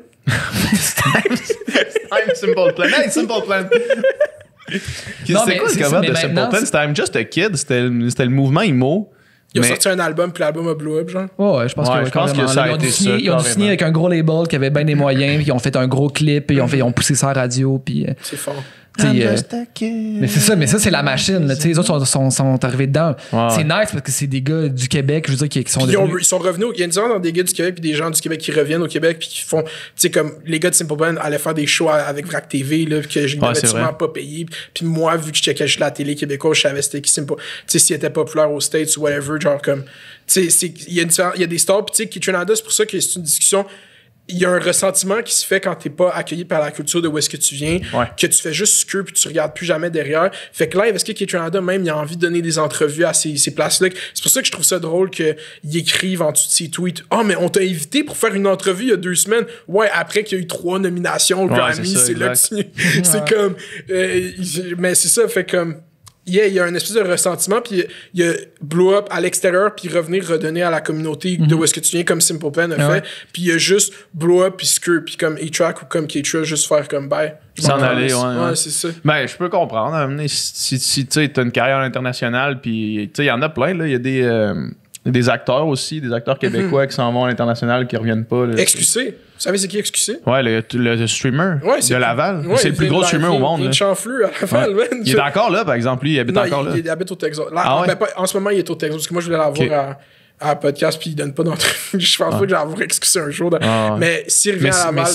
Simple Plan. Hey, Simple Plan. C'était quoi le cover de Simple Plan? C'était I'm Just a Kid, c'était le mouvement emo. Ils ont sorti un album, puis l'album a blow up, genre. Ouais, je pense que ça a été ça. Ils ont signé avec un gros label qui avait bien des moyens, puis ils ont fait un gros clip, puis ils ont poussé ça à la radio, puis. C'est fort. Mais c'est ça, c'est la machine. Là, les autres sont arrivés dedans. C'est nice parce que c'est des gars du Québec, je veux dire, qui sont ils sont revenus. Il y a une différence entre des gars du Québec et des gens du Québec qui reviennent au Québec puis qui font, tu sais, comme les gars de Simple Plan allaient faire des shows avec Vrac TV, là, que je n'avais sûrement pas payé. Puis moi, vu que je checkais juste la télé québécoise, je savais c'était qui Simple. Tu sais, s'il était populaire aux States ou whatever, genre comme, tu sais, il y a des stars. Puis tu sais, Kitchenada, c'est pour ça que c'est une discussion. Il y a un ressentiment qui se fait quand t'es pas accueilli par la culture de où est-ce que tu viens, que tu fais juste ce que puis tu regardes plus jamais derrière. Fait que live, est-ce que Kitchenada même, il a envie de donner des entrevues à ces places-là? C'est pour ça que je trouve ça drôle qu'ils écrivent en dessous de ses tweets. « Ah, mais on t'a invité pour faire une entrevue il y a 2 semaines. » Ouais, après qu'il y a eu 3 nominations au Grammy, c'est là que tu... C'est comme... mais c'est ça, fait comme... Il y a un espèce de ressentiment, puis il y a blow up à l'extérieur, puis revenir redonner à la communauté de où est-ce que tu viens, comme Simple Plan a fait. Puis il y a juste blow up, puis screw, puis comme A-Track ou comme K-Tra, juste faire comme bye. S'en aller, ouais, c'est ça. Ben, je peux comprendre. Si tu sais, t'as une carrière internationale, puis tu sais, il y en a plein, là. Il y a des acteurs aussi, des acteurs québécois qui s'en vont à l'international, qui reviennent pas. Là, XQC. Vous savez c'est qui XQC? Ouais, le streamer de Laval. Ouais, c'est le plus gros streamer au monde. Il est chanfleux à Laval, man. Il est encore là, par exemple. Lui, il habite encore là. Il habite au Texas. Là, en ce moment, il est au Texas. Parce que moi, je voulais l'avoir à podcast, puis il donne pas d'entrevue. Je pense pas que j'allais avoir XQC un jour. Mais s'il revient à Laval,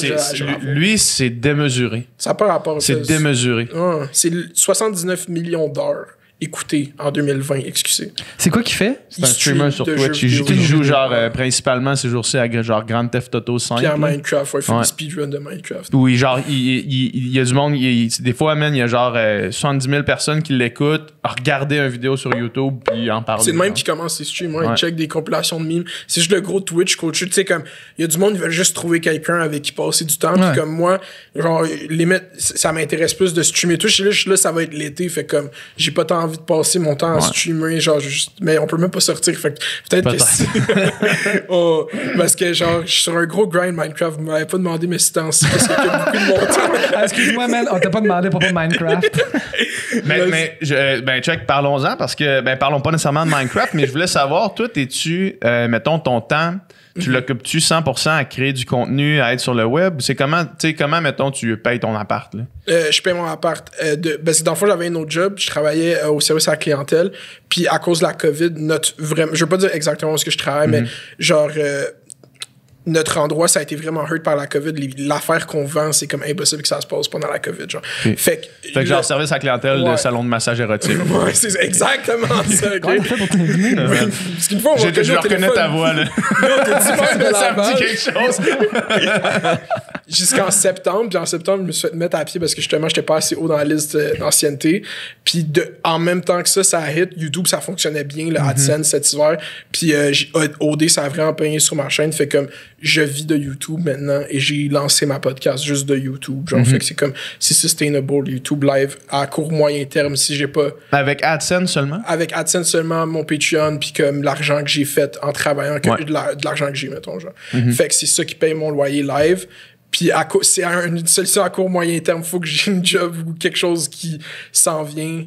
lui, c'est démesuré. Ça n'a pas rapport. C'est démesuré. C'est 79 millions d'heures écouté en 2020, excusez. C'est quoi qu'il fait? C'est un streamer sur Twitch. Il joue genre principalement ces jours-ci à genre Grand Theft Auto 5. Puis à Minecraft, il fait des speedruns de Minecraft. Oui, genre, il y a du monde, des fois, man, il y a genre 70 000 personnes qui l'écoutent, regarder une vidéo sur YouTube, puis en parler. C'est le même qui commence ses streams, il check des compilations de memes. C'est juste le gros Twitch culture. Tu sais, comme, il y a du monde qui veut juste trouver quelqu'un avec qui passer du temps, puis comme moi, genre, ça m'intéresse plus de streamer Twitch. Là, ça va être l'été, fait comme, j'ai pas tant envie de passer mon temps à streamer, genre, mais on peut même pas sortir, fait que peut-être que parce que genre, je suis sur un gros grind Minecraft, vous m'avez pas demandé mais c'est temps-ci parce qu'il y a beaucoup de mon temps. Excuse-moi, man, on t'a pas demandé pourquoi Minecraft. mais check, parlons-en parce que, parlons pas nécessairement de Minecraft, mais je voulais savoir, toi, t'es-tu, mettons, ton temps, tu l'occupes-tu 100% à créer du contenu, à être sur le web? C'est comment, mettons, tu payes ton appart, là? Je paye mon appart. Parce que dans le fond, j'avais un autre job. Je travaillais au service à la clientèle. Puis à cause de la COVID, je veux pas dire exactement où est-ce que je travaille, mais genre... notre endroit, ça a été vraiment hurt par la COVID. L'affaire qu'on vend, c'est comme impossible que ça se passe pendant la COVID. Genre. Fait que genre service à clientèle de salon de massage érotique. Ouais, c'est exactement ça. Comment tu fais pour t'inviter? Parce qu'une fois, je reconnais ta voix, là. Ça me dit quelque chose. Jusqu'en septembre. Puis en septembre, je me suis fait mettre à pied parce que justement, j'étais pas assez haut dans la liste d'ancienneté. Puis en même temps que ça a hit. YouTube, ça fonctionnait bien, le AdSense cet hiver. Puis OD, ça a vraiment payé sur ma chaîne. Fait comme je vis de YouTube maintenant et j'ai lancé ma podcast juste de YouTube. Genre, fait que c'est sustainable, YouTube live à court moyen terme si j'ai pas. Avec AdSense seulement? Avec AdSense seulement, mon Patreon, puis comme l'argent que j'ai fait en travaillant, de l'argent que j'ai, mettons, genre. Fait que c'est ça qui paye mon loyer live. Puis c'est une solution à court moyen terme. Faut que j'ai une job ou quelque chose qui s'en vient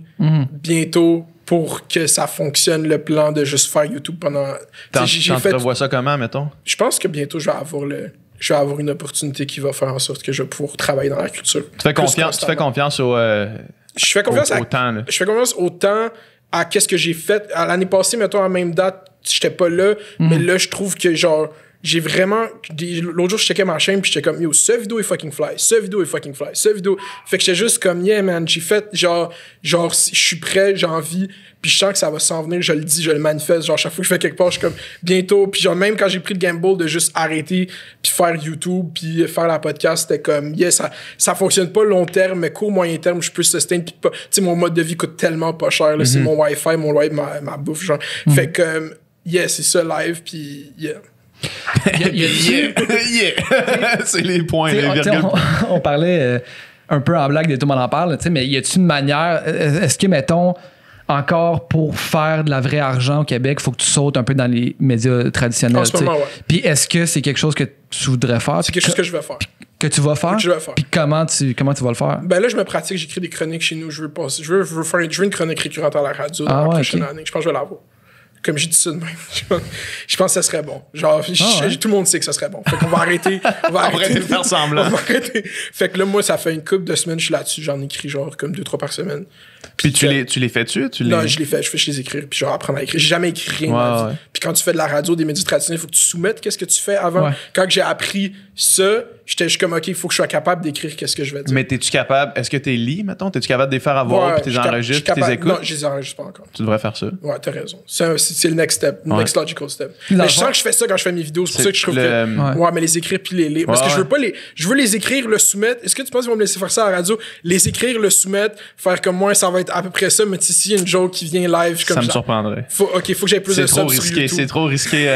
bientôt pour que ça fonctionne, le plan de juste faire YouTube pendant... T'entrevois ça comment, mettons? Je pense que bientôt, je vais avoir une opportunité qui va faire en sorte que je vais pouvoir travailler dans la culture. Tu fais confiance Je fais confiance au temps, là. Je fais confiance au temps, à qu'est-ce que j'ai fait. À l'année passée, mettons, à la même date, j'étais pas là, mais là, je trouve que, genre, j'ai vraiment... L'autre jour, je checkais ma chaîne, puis j'étais comme, yo, ce vidéo est fucking fly, ce vidéo est fucking fly, ce vidéo... Fait que j'étais juste comme, yeah, man, j'ai fait, genre, je suis prêt, j'ai envie, puis je sens que ça va s'en venir, je le dis, je le manifeste, genre, chaque fois que je fais quelque part, je suis comme, bientôt, puis genre, même quand j'ai pris le gamble de juste arrêter, puis faire YouTube, puis faire la podcast, c'était comme, yeah, ça fonctionne pas long terme, mais court, moyen terme, je peux sustain, puis pas... Tu sais, mon mode de vie coûte tellement pas cher, là, c'est mon Wi-Fi, mon loyer, ma bouffe, genre. Fait que, yeah, c'est ça, live, puis yeah. C'est les points, les T'sais, virgules. on parlait un peu en blague de tout le monde en parle, mais y a-t-il une manière, est-ce que, mettons, encore pour faire de la vraie argent au Québec, il faut que tu sautes un peu dans les médias traditionnels? En ce moment, ouais. Puis est-ce que c'est quelque chose que tu voudrais faire? C'est quelque chose que je vais faire. Que tu vas faire? Que je vais faire. Puis comment tu vas le faire? Ben là, je me pratique, j'écris des chroniques chez nous. Je veux une chronique récurrente à la radio dans la prochaine année. Je pense que je vais l'avoir. Comme j'ai dit ça de même. Je pense que ça serait bon. Genre, tout le monde sait que ça serait bon. Fait qu'on va arrêter. On va arrêter de faire semblant. On va arrêter. Fait que là, moi, ça fait une couple de semaines, je suis là-dessus. J'en écris genre comme 2-3 par semaine. Puis tu les fais-tu? Non, je les fais. Je les écrire. Puis genre, apprendre à écrire. J'ai jamais écrit rien. Ouais. Puis quand tu fais de la radio, des médias traditionnels, il faut que tu soumettes qu'est-ce que tu fais avant. Ouais. Quand j'ai appris ça, j'étais juste comme, OK, il faut que je sois capable d'écrire qu'est-ce que je vais dire. Mais t'es-tu capable? Est-ce que t'es lis, mettons? T'es-tu capable de les faire à voix puis t'es enregistres puis t'es écoutes? Non, je les enregistre pas encore. Tu devrais faire ça. Ouais, t'as raison. C'est le next step. Next logical step. Mais je sens que je fais ça quand je fais mes vidéos. C'est pour ça que je trouve que... Ouais, mais les écrire puis les lire. Parce que je veux pas les... Je veux les écrire, le soumettre. Est-ce que tu penses qu'ils vont me laisser faire ça à la radio? Les écrire, le soumettre, faire comme moi, ça va être à peu près ça. Mais s'il y a une joke qui vient live, comme ça me surprendrait. Faut que j'aie plus de subs sur YouTube. C'est trop risqué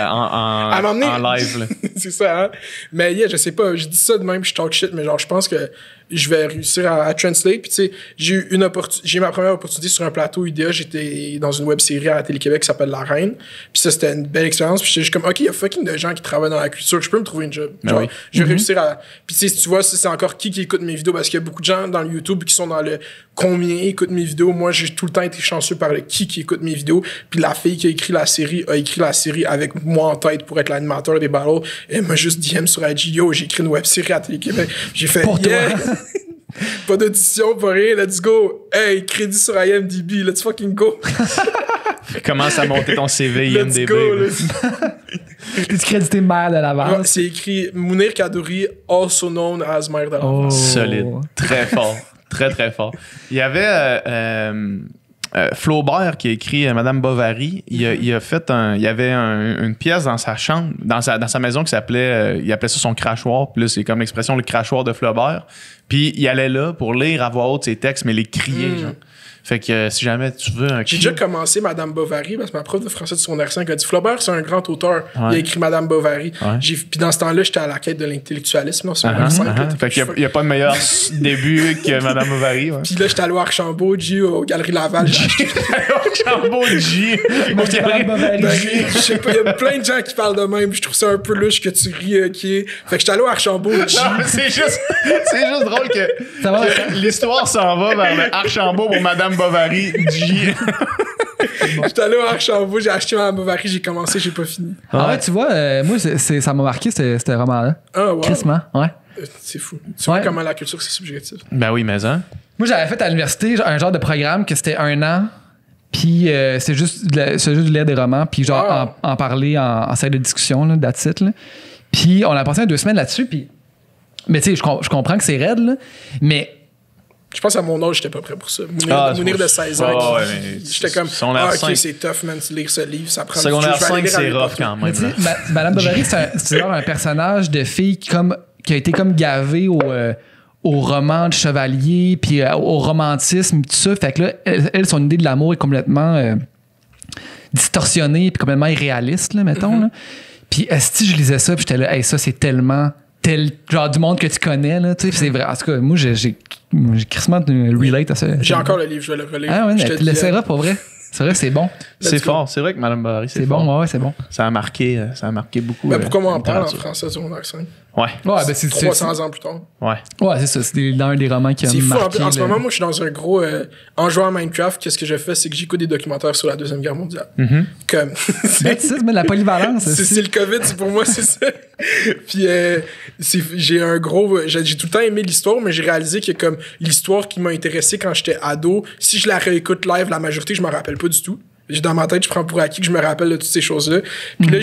en live. C'est ça, hein? Mais yeah, je sais pas. Je dis ça de même, je talk shit, mais genre, je pense que je vais réussir à translate. Puis tu sais, j'ai eu ma première opportunité sur un plateau IDEA. J'étais dans une web série à la Télé-Québec qui s'appelle La Reine. Puis ça, c'était une belle expérience. Puis j'étais juste comme, OK, il y a fucking de gens qui travaillent dans la culture. Je peux me trouver une job. Genre, je vais réussir à... Puis tu sais, tu vois, c'est encore qui écoute mes vidéos, parce qu'il y a beaucoup de gens dans le YouTube qui sont dans le combien écoutent mes vidéos. Moi, j'ai tout le temps été chanceux par le qui écoute mes vidéos. Puis la fille qui a écrit la série avec moi en tête pour être l'animateur des battles. Elle m'a juste DM sur IG, yo, j'ai écrit une web série à Télé-Québec. J'ai fait, pour yeah! Pas d'audition, pas rien, let's go. Hey, crédit sur IMDb, let's fucking go. Commence à monter ton CV IMDb. Let's go, Tu crédité maire de Laval? C'est écrit Mounir Kadouri, also known as maire de Laval. Solide. Très fort. Très, très fort. Il y avait Flaubert qui a écrit Madame Bovary. Il a fait il y avait une pièce dans sa chambre, dans sa maison qui s'appelait, il appelait ça son crachoir. Puis là, c'est comme l'expression le crachoir de Flaubert. Puis il allait là pour lire à voix haute ses textes, mais les crier, genre. Fait que si jamais tu veux un J'ai déjà commencé Madame Bovary, parce que ma prof de français de secondaire 5 a dit Flaubert, c'est un grand auteur. Il a écrit Madame Bovary. Puis dans ce temps-là, j'étais à la quête de l'intellectualisme. Secondaire 5. Fait qu'il n'y a pas de meilleur début que Madame Bovary. Puis là, j'étais allé au Archambault, aux Galeries Laval. Archambault, Madame Bovary. Je sais pas, il y a plein de gens qui parlent de même. Je trouve ça un peu louche que tu ris. Fait que j'étais allé au Archambault. C'est juste drôle que l'histoire s'en va vers le Archambault pour Madame Bovary. J'étais allé au Archambault, j'ai acheté Madame Bovary, j'ai commencé, j'ai pas fini. Ah ouais, tu vois, moi, ça m'a marqué, ce roman-là. Ah ouais. Crissement, ouais. C'est fou. Tu vois comment la culture, c'est subjectif. Ben oui, mais hein. Moi, j'avais fait à l'université un genre de programme que c'était 1 an, puis c'est juste de lire des romans, puis genre en parler en salle de discussion, là, that's it, là. Puis on a passé 2 semaines là-dessus, puis... Mais tu sais, je comprends que c'est raide, là, mais... Je pense à mon âge, j'étais pas prêt pour ça. Mounir de 16 ans. J'étais comme, ok, c'est tough, man, de lire ce livre, ça prend secondaire 5, c'est rough quand même. Madame Bovary, c'est genre un personnage de fille qui a été comme gavé au roman de chevalier, puis au romantisme, tout ça. Fait que là, elle son idée de l'amour est complètement distorsionnée, puis complètement irréaliste, là, mettons. Là. Puis si je lisais ça, puis j'étais là, hey, ça, c'est tellement... genre du monde que tu connais, là, tu sais, c'est vrai. En tout cas, moi, j'ai crissement relate à ça. J'ai encore le livre, je vais le relire. Ah ouais, tu l'essaieras pour vrai. C'est vrai, c'est bon. C'est fort. C'est vrai que Madame Barry, C'est bon, ouais, c'est bon. Ça a marqué beaucoup. Ben, pourquoi on en parle en littérature. français sur mon accent? Ouais. Ouais, ben c'est 300 ans plus tard. Ouais. Ouais, c'est ça. C'est dans un des romans qui a C'est fou. marqué. En ce moment, moi, je suis dans un gros... en jouant à Minecraft, qu'est-ce que je fais? C'est que j'écoute des documentaires sur la Deuxième Guerre mondiale. Comme... Ben, tu sais, mais la polyvalence. c'est le COVID, c'est pour moi, c'est ça. Puis j'ai un gros... J'ai tout le temps aimé l'histoire, mais j'ai réalisé que comme l'histoire qui m'a intéressé quand j'étais ado, si je la réécoute live, la majorité, je me rappelle pas du tout. Dans ma tête, je prends pour acquis que je me rappelle de toutes ces choses-là. Puis là,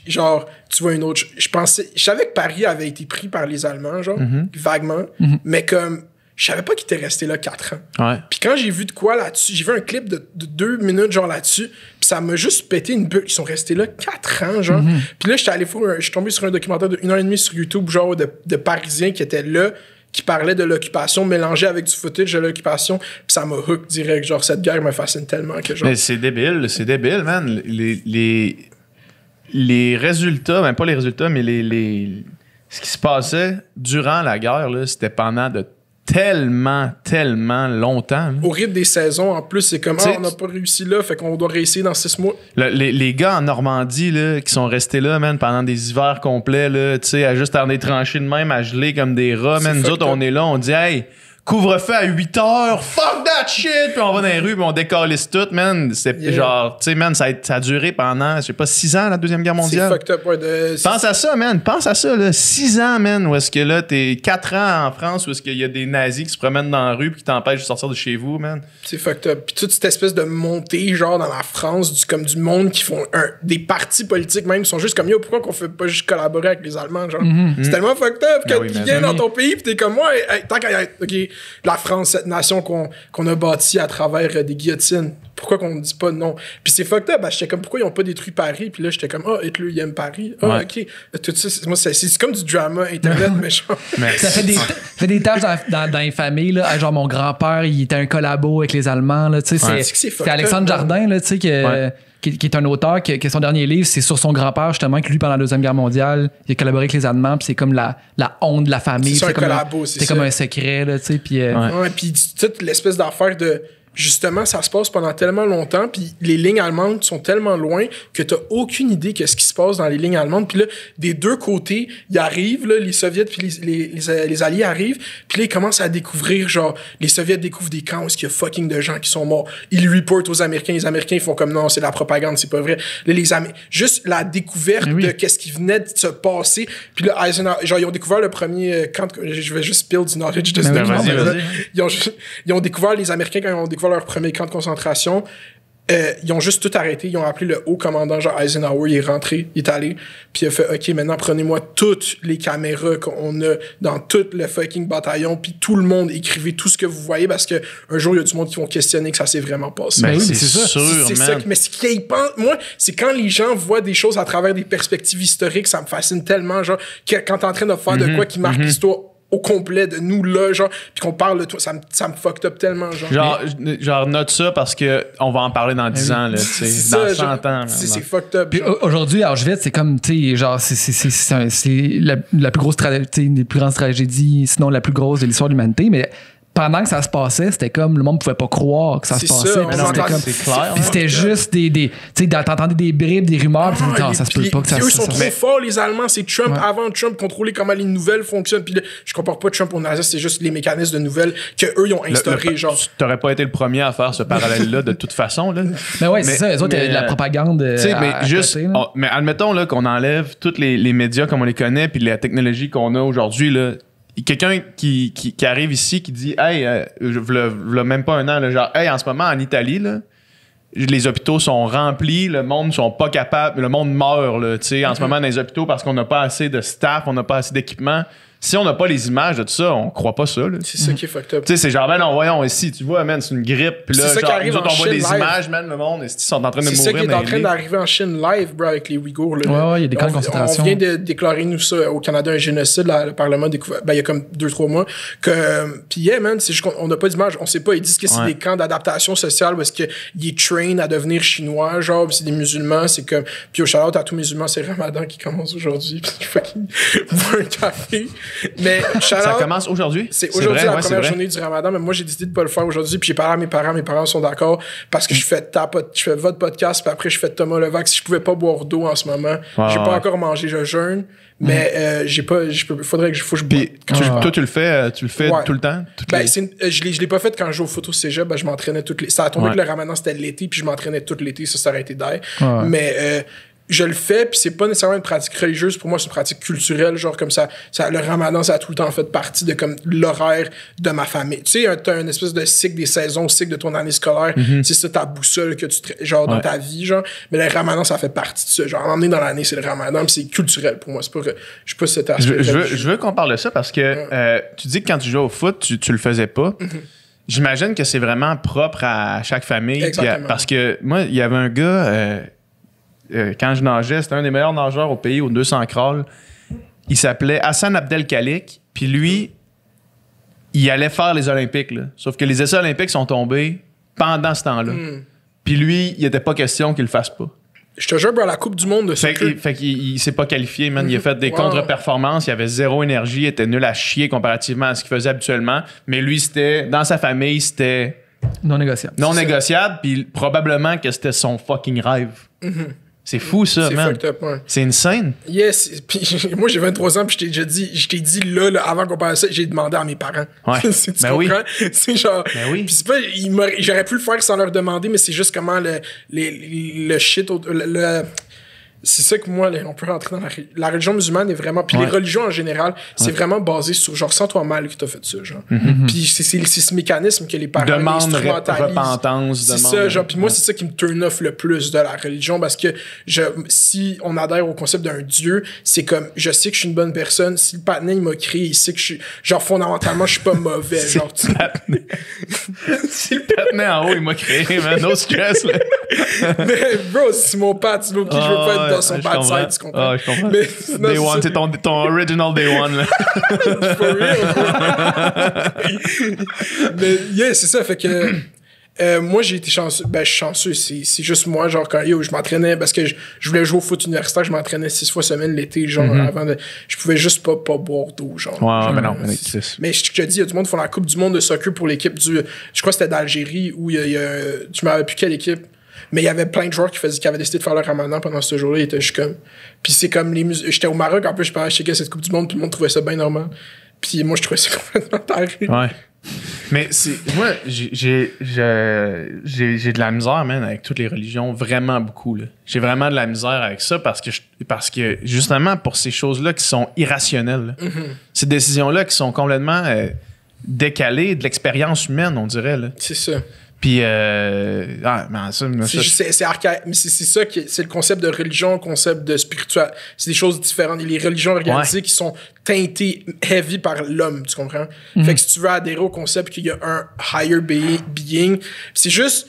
genre, tu vois une autre... Je savais que Paris avait été pris par les Allemands, genre, vaguement, mais comme... Je savais pas qu'ils étaient restés là 4 ans. Ouais. Puis quand j'ai vu de quoi là-dessus, j'ai vu un clip de 2 minutes, genre, là-dessus, puis ça m'a juste pété une bulle. Ils sont restés là 4 ans, genre. Puis là, je suis tombé sur un documentaire de 1h30 sur YouTube, genre, de Parisiens qui étaient là, qui parlait de l'occupation mélangé avec du footage de l'occupation, puis ça m'a hook direct. Genre, cette guerre me fascine tellement que genre... Mais c'est débile, man. Les résultats, même pas les résultats, mais ce qui se passait durant la guerre, là, c'était pendant de tellement longtemps. Là. Au rythme des saisons, en plus, c'est comme, T'sais, on n'a pas réussi là, fait qu'on doit réussir dans 6 mois. Les gars en Normandie, là, qui sont restés là, man, pendant des hivers complets, là, tu sais, à juste dans des tranchées de même, à geler comme des rats, man. Nous autres, on est là, on dit, hey, couvre-feu à 8h, fuck that shit! Puis on va dans les rues, puis on décalisse tout, man. C'est genre, tu sais, man, ça a duré pendant, je sais pas, 6 ans, la Deuxième Guerre mondiale. C'est fucked up, ouais. Pense à ça, man. Pense à ça, là. 6 ans, man, où est-ce que là, t'es 4 ans en France, où est-ce qu'il y a des nazis qui se promènent dans la rue puis qui t'empêchent de sortir de chez vous, man. C'est fucked up. Puis toute cette espèce de montée, genre, dans la France, comme du monde qui font des partis politiques même, sont juste comme, yo, pourquoi qu'on fait pas juste collaborer avec les Allemands, genre? C'est tellement fucked up que tu viens dans ton pays pis t'es comme, ouais, hey, tant qu'à OK, la France, cette nation qu'on a bâtie à travers des guillotines. Pourquoi qu'on dit pas non? Puis c'est fucked up. J'étais comme, pourquoi ils ont pas détruit Paris? Puis là, j'étais comme, Hitler, il aime Paris. OK. Tout ça, c'est comme du drama Internet, mais genre... Ça fait des tâches dans les familles, là. Genre, mon grand-père, il était un collabo avec les Allemands, là. Tu sais, c'est Alexandre Jardin, là, tu sais, qui est un auteur, que son dernier livre, c'est sur son grand-père, justement, que lui, pendant la Deuxième Guerre mondiale, il a collaboré avec les Allemands, puis c'est comme la honte de la famille. C'est un collabo, c'est ça. C'était comme un secret, là, tu sais, puis... puis toute l'espèce d'affaire de... Justement, ça se passe pendant tellement longtemps, puis les lignes allemandes sont tellement loin que t'as aucune idée de ce qui se passe dans les lignes allemandes. Puis là, des deux côtés, ils arrivent, là, les Soviets puis les Alliés arrivent, puis là, ils commencent à découvrir, genre, les Soviets découvrent des camps où il y a fucking de gens qui sont morts. Ils reportent aux Américains. Les Américains, ils font comme non, c'est de la propagande, c'est pas vrai. Là, juste la découverte de qu'est-ce qui venait de se passer. Puis là, Eisenhower, genre, ils ont découvert le premier camp, je vais juste spill du knowledge de ce document. Ils ont découvert, les Américains, quand ils ont découvert leur premier camp de concentration, ils ont juste tout arrêté. Ils ont appelé le haut commandant, genre Eisenhower, il est rentré, il est allé, puis il a fait « OK, maintenant, prenez-moi toutes les caméras qu'on a dans tout le fucking bataillon, puis tout le monde, écrivez tout ce que vous voyez, parce que un jour, il y a du monde qui vont questionner que ça s'est vraiment passé. » Ben oui, c'est sûr, c'est ça. Mais ce qui pense, moi, c'est quand les gens voient des choses à travers des perspectives historiques, ça me fascine tellement, genre, quand t'es en train de faire de quoi qui marque l'histoire au complet de nous là, genre, puis qu'on parle de toi, ça me fucked up tellement, genre. Genre note ça parce que on va en parler dans 10 ans, là, tu sais, dans 100 ans. C'est fucked up. Puis aujourd'hui, à Auschwitz, c'est comme, tu sais, genre, c'est la plus grosse une des plus grandes tragédies, sinon la plus grosse de l'histoire de l'humanité, mais pendant que ça se passait, c'était comme le monde pouvait pas croire que ça se passait. C'est clair. Puis c'était juste tu sais, t'entendais des bribes, des rumeurs, puis non, ça se peut pas que ça se passe. Eux sont trop forts, les Allemands, c'est Trump avant Trump, contrôler comment les nouvelles fonctionnent. Puis là, je compare pas Trump aux nazis, c'est juste les mécanismes de nouvelles que eux ils ont instaurés, genre. T'aurais pas été le premier à faire ce parallèle-là de toute façon, là. Mais ouais, c'est ça, les autres, il y a de la propagande. Tu sais, mais juste, mais admettons là qu'on enlève tous les médias comme on les connaît, puis la technologie qu'on a aujourd'hui, là. Quelqu'un qui arrive ici qui dit hey, je v'là même pas un an, là, genre hey, en ce moment en Italie là, les hôpitaux sont remplis, le monde sont pas capables, le monde meurt là, tu sais, en ce moment dans les hôpitaux parce qu'on n'a pas assez de staff, on n'a pas assez d'équipement. Si on n'a pas les images de tout ça, on croit pas ça. C'est ça qui est fucked up. Tu sais, c'est genre, ben non, voyons ici, tu vois, man, c'est une grippe. Puis là, c'est ça genre, qui arrive nous autres, on voit des live. images, man, le monde, ils sont en train de mourir. C'est ça qui est en train d'arriver en Chine live, bro, avec les Ouïghours. Là. Ouais, il y a des camps de concentration. On vient de déclarer, nous, ça, au Canada, un génocide, là, le Parlement a découvert, il y a comme 2-3 mois. Puis, yeah, man, c'est juste qu'on n'a pas d'image. On sait pas. Ils disent que c'est des camps d'adaptation sociale parce qu'ils trainent à devenir chinois, genre, pis c'est des musulmans. C'est comme. Puis, au shout-out à tous les musulmans, c'est Ramadan qui commence aujourd'hui. Puis, fucking boire un café. Mais Ça commence aujourd'hui? C'est aujourd'hui vrai, la première journée du Ramadan, mais moi, j'ai décidé de pas le faire aujourd'hui. Puis j'ai parlé à mes parents sont d'accord parce que je fais votre podcast, puis après, je fais Thomas Levac. Si je pouvais pas boire d'eau en ce moment, j'ai pas encore mangé, je jeûne. Mais faudrait que je boive. Toi, tu le fais Ouais. tout le temps? Je l'ai pas fait quand je jouais au photo cégep, je m'entraînais ça a tombé que le Ramadan c'était l'été, puis je m'entraînais tout l'été, ça aurait été d'air. Ouais. Mais je le fais, puis c'est pas nécessairement une pratique religieuse, pour moi c'est une pratique culturelle, genre comme ça le Ramadan ça a tout le temps fait partie de comme l'horaire de ma famille. Tu sais, t'as une espèce de cycle des saisons, cycle de ton année scolaire, c'est ça ta boussole que genre dans ta vie, genre. Mais le Ramadan ça fait partie de ça, genre emmener dans l'année c'est le Ramadan, puis c'est culturel pour moi, c'est pas que je sais pas si cet aspect. Je veux qu'on parle de ça parce que tu dis que quand tu jouais au foot, tu le faisais pas. J'imagine que c'est vraiment propre à chaque famille. Exactement. Parce que moi, il y avait un gars, quand je nageais, c'était un des meilleurs nageurs au pays, aux 200 crawls. Il s'appelait Hassan Abdelkhalik. Puis lui, il allait faire les Olympiques. Là. Sauf que les essais olympiques sont tombés pendant ce temps-là. Puis lui, il n'était pas question qu'il le fasse pas. Je te jure, bro, à la Coupe du Monde de soccer. Fait qu'il s'est pas qualifié, man. Il a fait des contre-performances, il avait zéro énergie, il était nul à chier comparativement à ce qu'il faisait habituellement. Mais lui, dans sa famille, c'était Non négociable. non négociable, puis probablement que c'était son fucking rêve. C'est fou, ça, C'est man. fucked up, ouais. C'est insane. Yes, puis moi j'ai 23 ans, puis je t'ai dit là, avant qu'on parle de ça, j'ai demandé à mes parents. Ouais. Tu Ben comprends? oui. C'est genre. Ben oui. Puis c'est pas, j'aurais pu le faire sans leur demander, mais c'est juste comment le shit, c'est ça que moi, on peut rentrer dans la religion musulmane est vraiment, puis les religions en général, c'est vraiment basé sur genre sens-toi mal que t'as fait ça, genre. Puis c'est ce mécanisme que les parents Demande instrumentalisent. repentance. C'est ça, genre, puis moi, c'est ça qui me turn off le plus de la religion, parce que si on adhère au concept d'un Dieu, c'est comme, je sais que je suis une bonne personne, si le patinet, il m'a créé, il sait que je suis, genre, fondamentalement, je suis pas mauvais, genre, tu Si le patinet en haut, il m'a créé, man. No stress, là. Mais, bro, si mon pat, je veux pas être dans son je bad comprends. side, tu comprends? Je comprends. Mais, sinon, Day one, c'est ton original Day one, là. For real. Mais yeah, c'est ça, fait que moi j'ai été chanceux, je suis chanceux, c'est juste moi, genre quand je m'entraînais parce que je voulais jouer au foot universitaire, je m'entraînais 6 fois semaine l'été, genre avant je pouvais juste pas boire d'eau, genre. Ouais, mais non, mais je te dis, il y a du monde qui font la Coupe du monde de soccer pour l'équipe je crois que c'était d'Algérie où il y a tu m'avais plus quelle équipe. Mais il y avait plein de joueurs qui avaient décidé de faire le Ramadan pendant ce jour-là. Ils étaient juste comme. Puis c'est comme j'étais au Maroc, en plus, je parlais, je checkais cette Coupe du Monde, puis le monde trouvait ça bien normal. Puis moi, je trouvais ça complètement taré. Ouais. Mais moi, j'ai de la misère, man, avec toutes les religions, vraiment beaucoup, là. J'ai vraiment de la misère avec ça parce que justement, pour ces choses-là qui sont irrationnelles, là, ces décisions-là qui sont complètement décalées de l'expérience humaine, on dirait, là. C'est ça. Puis, c'est archaïque, mais c'est ça c'est le concept de religion, le concept de spirituel. C'est des choses différentes. Et les religions organisées qui sont teintées heavy par l'homme, tu comprends? Fait que si tu veux adhérer au concept qu'il y a un higher being, c'est juste,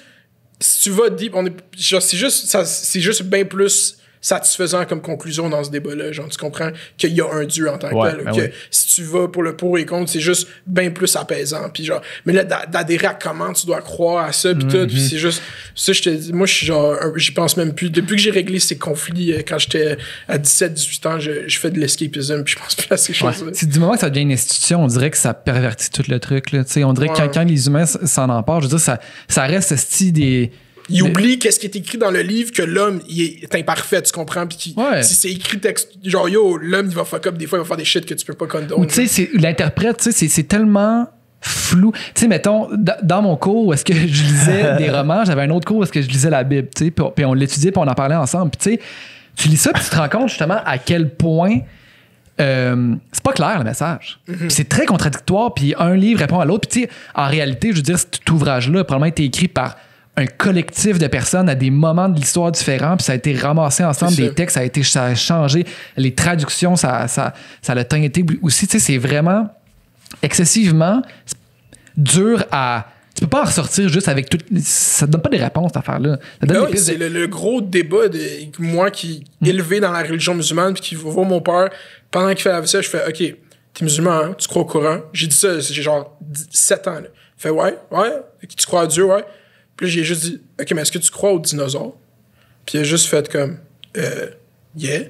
si tu vas deep, c'est juste bien plus satisfaisant comme conclusion dans ce débat-là, genre, tu comprends qu'il y a un Dieu en tant que tel, que si tu vas pour le pour et contre, c'est juste bien plus apaisant, puis genre, mais là, d'adhérer à comment tu dois croire à ça, puis tout, puis c'est juste, ça, je te dis, moi, je suis genre, j'y pense même plus, depuis que j'ai réglé ces conflits, quand j'étais à 17-18 ans, je fais de l'escapisme, puis je pense plus à ces choses-là. C'est du moment que ça devient une institution, on dirait que ça pervertit tout le truc, là, tu sais, on dirait que quand les humains s'en emparent, je veux dire, ça reste ce style des... Il oublie qu'est-ce qui est écrit dans le livre, que l'homme, il est imparfait, tu comprends? Puis si c'est écrit texte, genre, l'homme, il va fuck up, des fois, il va faire des shit que tu peux pas condone. Ou tu sais, l'interprète, tu sais, c'est tellement flou. Tu sais, mettons, dans mon cours où est-ce que je lisais des romans, j'avais un autre cours où est-ce que je lisais la Bible, tu sais, puis on l'étudiait, puis on en parlait ensemble. Puis tu sais, tu lis ça, puis tu te rends compte justement à quel point c'est pas clair le message. Puis c'est très contradictoire, puis un livre répond à l'autre. Puis tu sais, en réalité, je veux dire, cet ouvrage-là a probablement été écrit par un collectif de personnes à des moments de l'histoire différents, puis ça a été ramassé ensemble, des textes, ça a changé, les traductions, ça l'a teinté aussi. Tu sais, c'est vraiment excessivement dur à... Tu peux pas en ressortir juste avec tout... Ça donne pas des réponses, cette affaire-là. C'est le gros débat de moi qui élevé dans la religion musulmane, puis qui va voir mon père, pendant qu'il fait la vaisselle, je fais « OK, t'es musulman, hein? Tu crois au Coran? » J'ai dit ça, j'ai genre 7 ans. Là. Il fait « Ouais. Tu crois à Dieu, ouais. » Puis là, j'ai juste dit, OK, mais est-ce que tu crois aux dinosaures? Puis il a juste fait comme, yeah.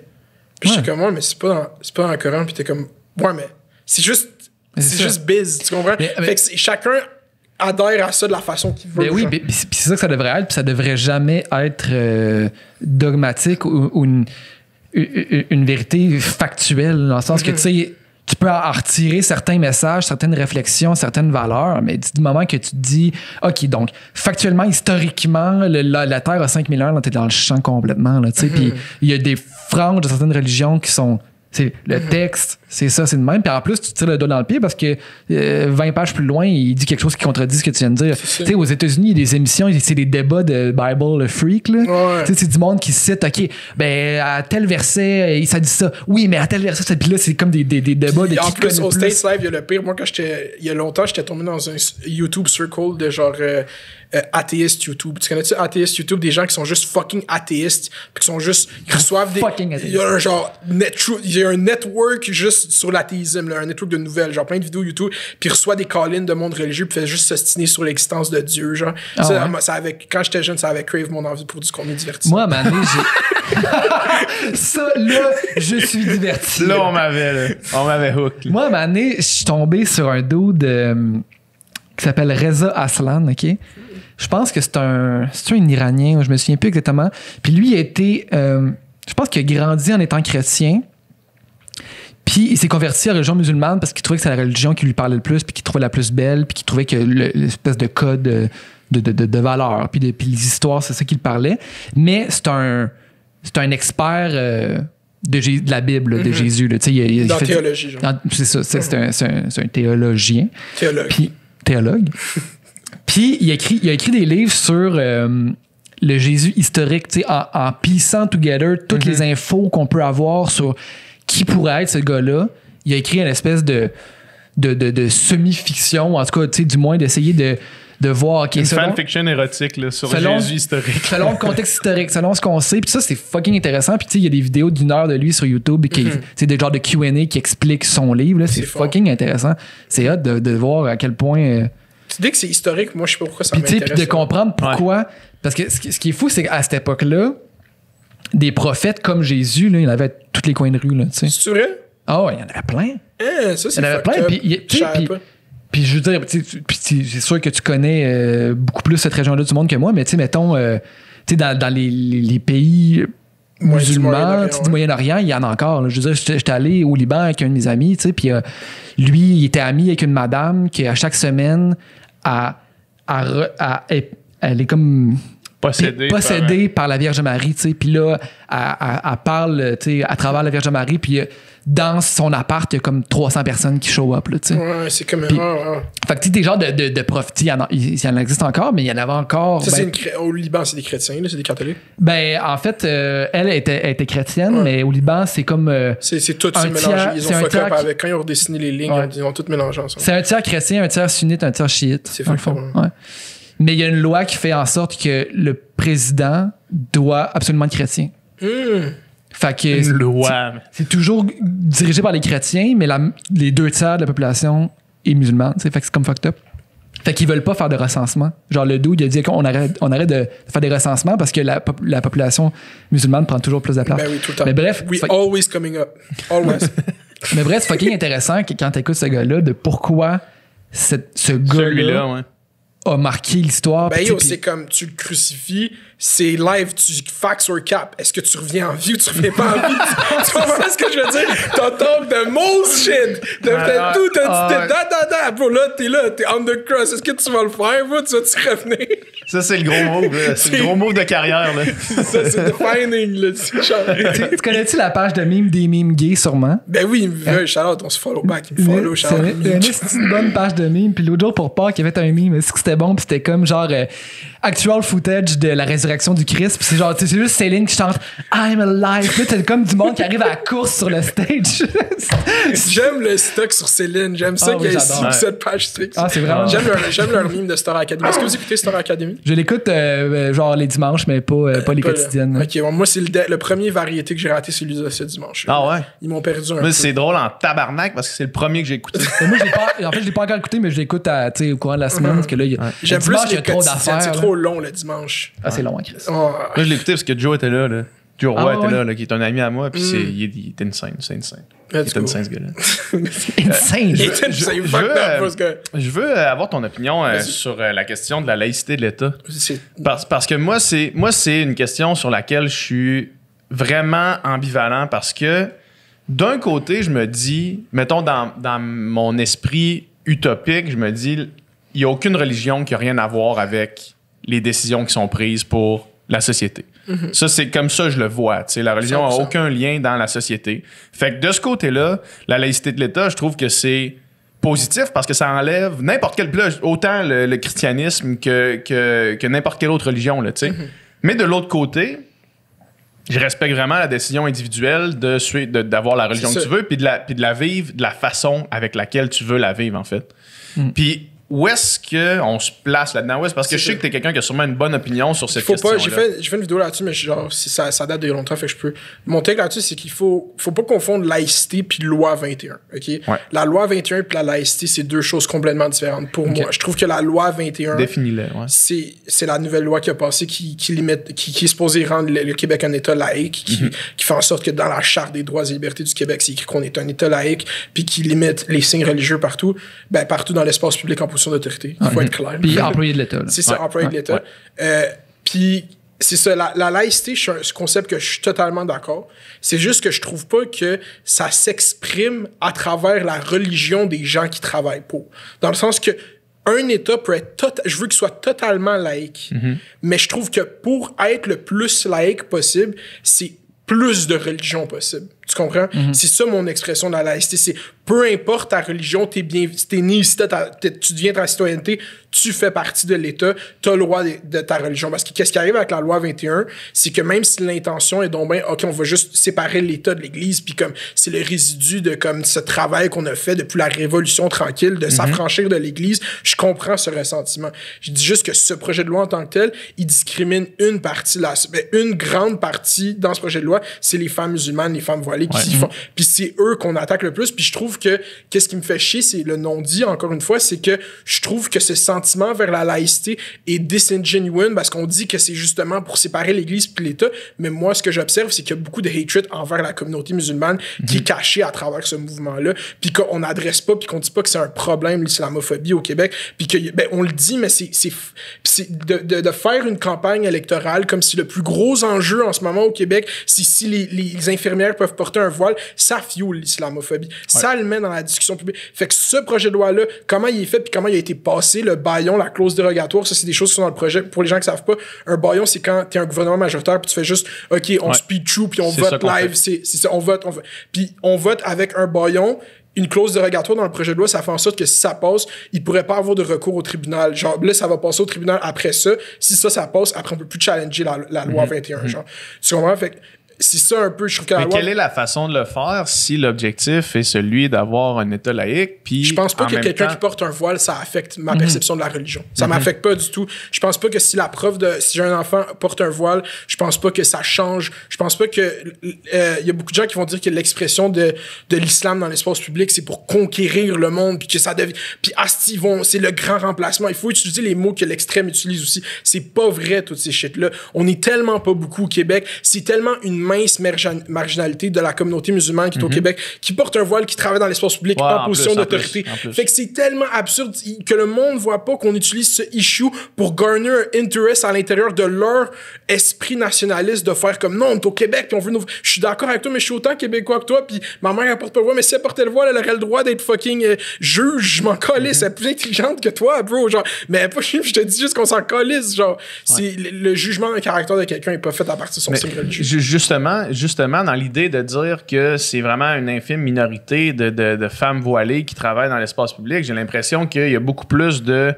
Puis j'étais comme, ouais, mais c'est pas dans le Coran. Puis t'es comme, ouais, mais c'est juste biz, tu comprends? Fait que chacun adhère à ça de la façon qu'il veut. Mais oui, puis c'est ça que ça devrait être, puis ça devrait jamais être dogmatique ou une vérité factuelle, dans le sens que, tu sais, tu peux en retirer certains messages, certaines réflexions, certaines valeurs, mais du moment que tu te dis, OK, donc, factuellement, historiquement, la Terre a 5000 ans, là, t'es dans le champ complètement, là, tu sais, puis il y a des franges de certaines religions qui sont... C'est le texte, c'est ça, c'est de même. Puis en plus, tu tires le doigt dans le pied parce que 20 pages plus loin, il dit quelque chose qui contredit ce que tu viens de dire. Tu sais, aux États-Unis, il y a des émissions, c'est des débats de Bible Freak, là. Ouais. Tu sais, c'est du monde qui cite, OK, ben, à tel verset, ça dit ça. Oui, mais à tel verset, ça. Puis là, c'est comme des débats de qui en plus, au plus. States Live, il y a le pire. Moi, il y a longtemps, j'étais tombé dans un YouTube circle de genre athéiste YouTube. Tu connais-tu athéiste YouTube? Des gens qui sont juste fucking athéistes, puis qui sont juste, ils reçoivent des... Fucking Il y a un genre, il y a un network juste sur l'athéisme, là, un network de nouvelles, genre plein de vidéos YouTube, puis il reçoit des call-ins de monde religieux, puis fait juste s'ostiner sur l'existence de Dieu, genre. Quand j'étais jeune, ça avait crave mon envie pour du contenu divertissant. Moi, à un moment donné, j'ai... ça, là, je suis diverti. Là, on m'avait hook. Là. Moi, à un moment donné, je suis tombé sur un dude qui s'appelle Reza Aslan, OK? Je pense que c'est un Iranien, je me souviens plus exactement. Puis lui, il a été... je pense qu'il a grandi en étant chrétien. Puis il s'est converti à la religion musulmane parce qu'il trouvait que c'est la religion qui lui parlait le plus, puis qu'il trouvait la plus belle, puis qu'il trouvait que l'espèce de code de valeurs, puis les histoires, c'est ça qu'il parlait. Mais c'est un expert... de la Bible, de Jésus. Là. Il dans fait théologie, genre. C'est ça, c'est un théologien. Théologue. Puis il a écrit des livres sur le Jésus historique, en piecing together toutes les infos qu'on peut avoir sur qui pourrait être ce gars-là. Il a écrit une espèce de semi-fiction, en tout cas, du moins d'essayer de voir... Okay, une fanfiction érotique là, sur Jésus historique. Selon le contexte historique, selon ce qu'on sait. Puis ça, c'est fucking intéressant. Puis il y a des vidéos d'1 heure de lui sur YouTube, c'est des genres de Q&A qui expliquent son livre. Là. C'est fucking intéressant. C'est hot de voir à quel point... Tu dis que c'est historique, moi je sais pas pourquoi ça m'intéresse. Puis de comprendre pourquoi... Ouais. Parce que ce qui est fou, c'est qu'à cette époque-là, des prophètes comme Jésus, là, il y en avait à tous les coins de rue. C'est vrai? Ah ouais, il y en avait plein. Ça, c'est il y en avait plein. Puis je veux dire, c'est sûr que tu connais beaucoup plus cette région-là du monde que moi, mais tu sais, mettons, dans les pays musulmans du Moyen-Orient, il y en a encore. Là. Je veux dire, j'étais allé au Liban avec un de mes amis, puis lui, il était ami avec une madame qui, à chaque semaine, elle est comme... possédée par la Vierge Marie, tu sais. Puis là, elle parle, tu sais, à travers la Vierge Marie, puis dans son appart, il y a comme 300 personnes qui show up, là, tu sais. Ouais, c'est comme... Fait que, tu sais, des genres de profs, il y en existe encore, mais il y en avait encore... Ça, au Liban, c'est des chrétiens, là, c'est des catholiques? Ben, en fait, elle était chrétienne, mais au Liban, c'est comme... c'est tout mélangé. Ils ont fuck up avec... Quand ils ont redessiné les lignes, ils ont tout mélangé ensemble. C'est un tiers chrétien, un tiers sunnite, un tiers chiite. C'est fort. Ouais. Mais il y a une loi qui fait en sorte que le président doit absolument être chrétien. Fait que une loi. C'est toujours dirigé par les chrétiens, mais les 2 tiers de la population est musulmane. Fait que c'est comme fucked up. Fait qu'ils veulent pas faire de recensement. Genre le dude, il a dit qu'on arrête de faire des recensements parce que la population musulmane prend toujours plus de place. Ben oui, tout le temps. Mais bref. Always coming up. Always. Mais bref, c'est fucking intéressant quand t'écoutes ce gars-là de pourquoi ce gars-là a marqué l'histoire. Ben c'est comme tu le crucifies, c'est live, tu fax or cap. Est-ce que tu reviens en vie ou tu reviens pas en vie? Tu comprends ce que je veux dire? T'entends de most shit, de tout, bro, là, t'es on the cross. Est-ce que tu vas le faire, bro? Tu vas-tu revenir? Ça, c'est le gros move, là. C'est le gros move de carrière, là. Ça, c'est defining, là. Tu connais-tu la page de meme des memes gays, sûrement? Ben oui, shout-out, on se follow back. Il me follow, shout-out. C'est une bonne page de meme. Puis l'autre jour, pour Pâques, il y avait un meme. C'est que c'était bon, puis c'était comme genre actual footage de la résurrection du Christ. Puis c'est genre, c'est juste Céline qui chante I'm alive. Puis là, t'as comme du monde qui arrive à la course sur le stage. J'aime le stock sur Céline. J'aime ça qu'il y ait cette page strict. Ah, c'est vraiment. J'aime leur meme de Star Academy. Est-ce que vous écoutez Star Academy? Je l'écoute genre les dimanches, mais pas les quotidiennes. Ok, bon, moi, c'est le premier variété que j'ai raté, c'est celui de ce dimanche. Ah ouais? Ils m'ont perdu un peu. C'est drôle en tabarnak parce que c'est le premier que j'ai écouté. Moi, je l'ai pas encore écouté, mais je l'écoute au courant de la semaine. Parce que là, j'aime plus les quotidiennes. C'est trop long le dimanche. Ah, c'est long, hein, Chris. Moi, je l'ai écouté parce que Joe était là. Joe Roy était ouais. là, qui est un ami à moi, puis il est insane, c'est insane. Il est insane, ce gars-là. Insane. Je veux avoir ton opinion sur la question de la laïcité de l'État. Parce que moi, c'est une question sur laquelle je suis vraiment ambivalent parce que d'un côté, je me dis, mettons dans mon esprit utopique, je me dis, il n'y a aucune religion qui n'a rien à voir avec les décisions qui sont prises pour la société. Mm-hmm. Ça, c'est comme ça que je le vois. T'sais, la religion n'a aucun lien dans la société. Fait que de ce côté-là, la laïcité de l'État, je trouve que c'est positif parce que ça enlève n'importe quel... Autant le christianisme que n'importe quelle autre religion. Là, mm-hmm. Mais de l'autre côté, je respecte vraiment la décision individuelle d'avoir la religion que tu veux puis de la vivre de la façon avec laquelle tu veux la vivre, en fait. Mm. Puis où est-ce qu'on se place là-dedans? Parce que je sais que t'es quelqu'un qui a sûrement une bonne opinion sur cette question-là. J'ai fait une vidéo là-dessus, mais genre, ça date de longtemps, fait que je peux... Mon take là-dessus, c'est qu'il faut pas confondre laïcité puis loi 21, OK? Ouais. La loi 21 puis la laïcité, c'est deux choses complètement différentes pour moi. Je trouve que la loi 21... Définis-le, ouais. C'est la nouvelle loi qui a passé qui est supposée rendre le Québec un État laïque, qui fait en sorte que dans la Charte des droits et libertés du Québec, c'est écrit qu'on est un État laïque, puis qui limite les signes religieux partout dans l'espace public en position d'autorité. Il faut être clair. Puis employé de l'État. C'est ça, employé de l'État. Puis c'est ça, la laïcité, c'est un concept que je suis totalement d'accord. C'est juste que je trouve pas que ça s'exprime à travers la religion des gens qui travaillent pour. Dans le sens que un État peut être je veux qu'il soit totalement laïque. Mm-hmm. Mais je trouve que pour être le plus laïque possible, c'est plus de religion possible. Tu comprends? Mm-hmm. C'est ça mon expression de la laïcité. C'est peu importe ta religion, t'es né ici, tu deviens ta citoyenneté, tu fais partie de l'État, t'as le droit de ta religion. Parce que qu'est-ce qui arrive avec la loi 21, c'est que même si l'intention est donc bien, OK, on va juste séparer l'État de l'Église, puis comme c'est le résidu de comme ce travail qu'on a fait depuis la Révolution tranquille, de s'affranchir de l'Église, je comprends ce ressentiment. Je dis juste que ce projet de loi en tant que tel, il discrimine une grande partie dans ce projet de loi, c'est les femmes musulmanes, les femmes voilées qui font. Puis c'est eux qu'on attaque le plus. Puis je trouve que qu'est-ce qui me fait chier, c'est le non-dit, encore une fois, c'est que je trouve que ce sentiment vers la laïcité est disingenuine parce qu'on dit que c'est justement pour séparer l'Église puis l'État. Mais moi, ce que j'observe, c'est qu'il y a beaucoup de hatred envers la communauté musulmane qui est cachée à travers ce mouvement-là. Puis qu'on n'adresse pas, puis qu'on dit pas que c'est un problème, l'islamophobie au Québec. Puis que, on le dit, mais c'est de faire une campagne électorale comme si le plus gros enjeu en ce moment au Québec, c'est si les infirmières peuvent porter un voile, ça fuel l'islamophobie. Ça le met dans la discussion publique. Fait que ce projet de loi-là, comment il est fait puis comment il a été passé, le bâillon, la clause dérogatoire, ça, c'est des choses qui sont dans le projet. Pour les gens qui savent pas, un bâillon, c'est quand t'es un gouvernement majoritaire puis tu fais juste, OK, on speed through puis on vote live. C'est ça, on vote. Puis on vote avec un bâillon. Une clause dérogatoire dans le projet de loi, ça fait en sorte que si ça passe, il pourrait pas avoir de recours au tribunal. Genre, là, ça va passer au tribunal après ça. Si ça passe, après, on peut plus challenger la loi 21, genre. Tu comprends? Fait que c'est ça un peu, je trouve que la loi... quelle est la façon de le faire si l'objectif est celui d'avoir un État laïque? Puis je pense pas que quelqu'un qui porte un voile, ça affecte ma perception de la religion. Ça m'affecte pas du tout. Je pense pas que si j'ai un enfant porte un voile, je pense pas que ça change. Je pense pas que... y a beaucoup de gens qui vont dire que l'expression de l'islam dans l'espace public, c'est pour conquérir le monde, puis que ça devient... Puis c'est le grand remplacement. Il faut utiliser les mots que l'extrême utilise aussi. C'est pas vrai, toutes ces shit-là. On est tellement pas beaucoup au Québec. C'est tellement une mince marginalité de la communauté musulmane qui est au Québec, qui porte un voile, qui travaille dans l'espace public en position d'autorité. Fait que c'est tellement absurde que le monde voit pas qu'on utilise ce issue pour garner un interest à l'intérieur de leur esprit nationaliste de faire comme non, on est au Québec puis on veut nous... Je suis d'accord avec toi, mais je suis autant québécois que toi, puis ma mère elle porte pas le voile, mais si elle portait le voile, elle aurait le droit d'être fucking juge, je m'en calisse, elle est plus intelligente que toi, bro, genre, mais pas je te dis juste qu'on s'en calisse, genre, c'est le jugement d'un caractère de quelqu'un est pas fait à partir de son signe religieux. Justement, dans l'idée de dire que c'est vraiment une infime minorité de femmes voilées qui travaillent dans l'espace public, j'ai l'impression qu'il y a beaucoup plus de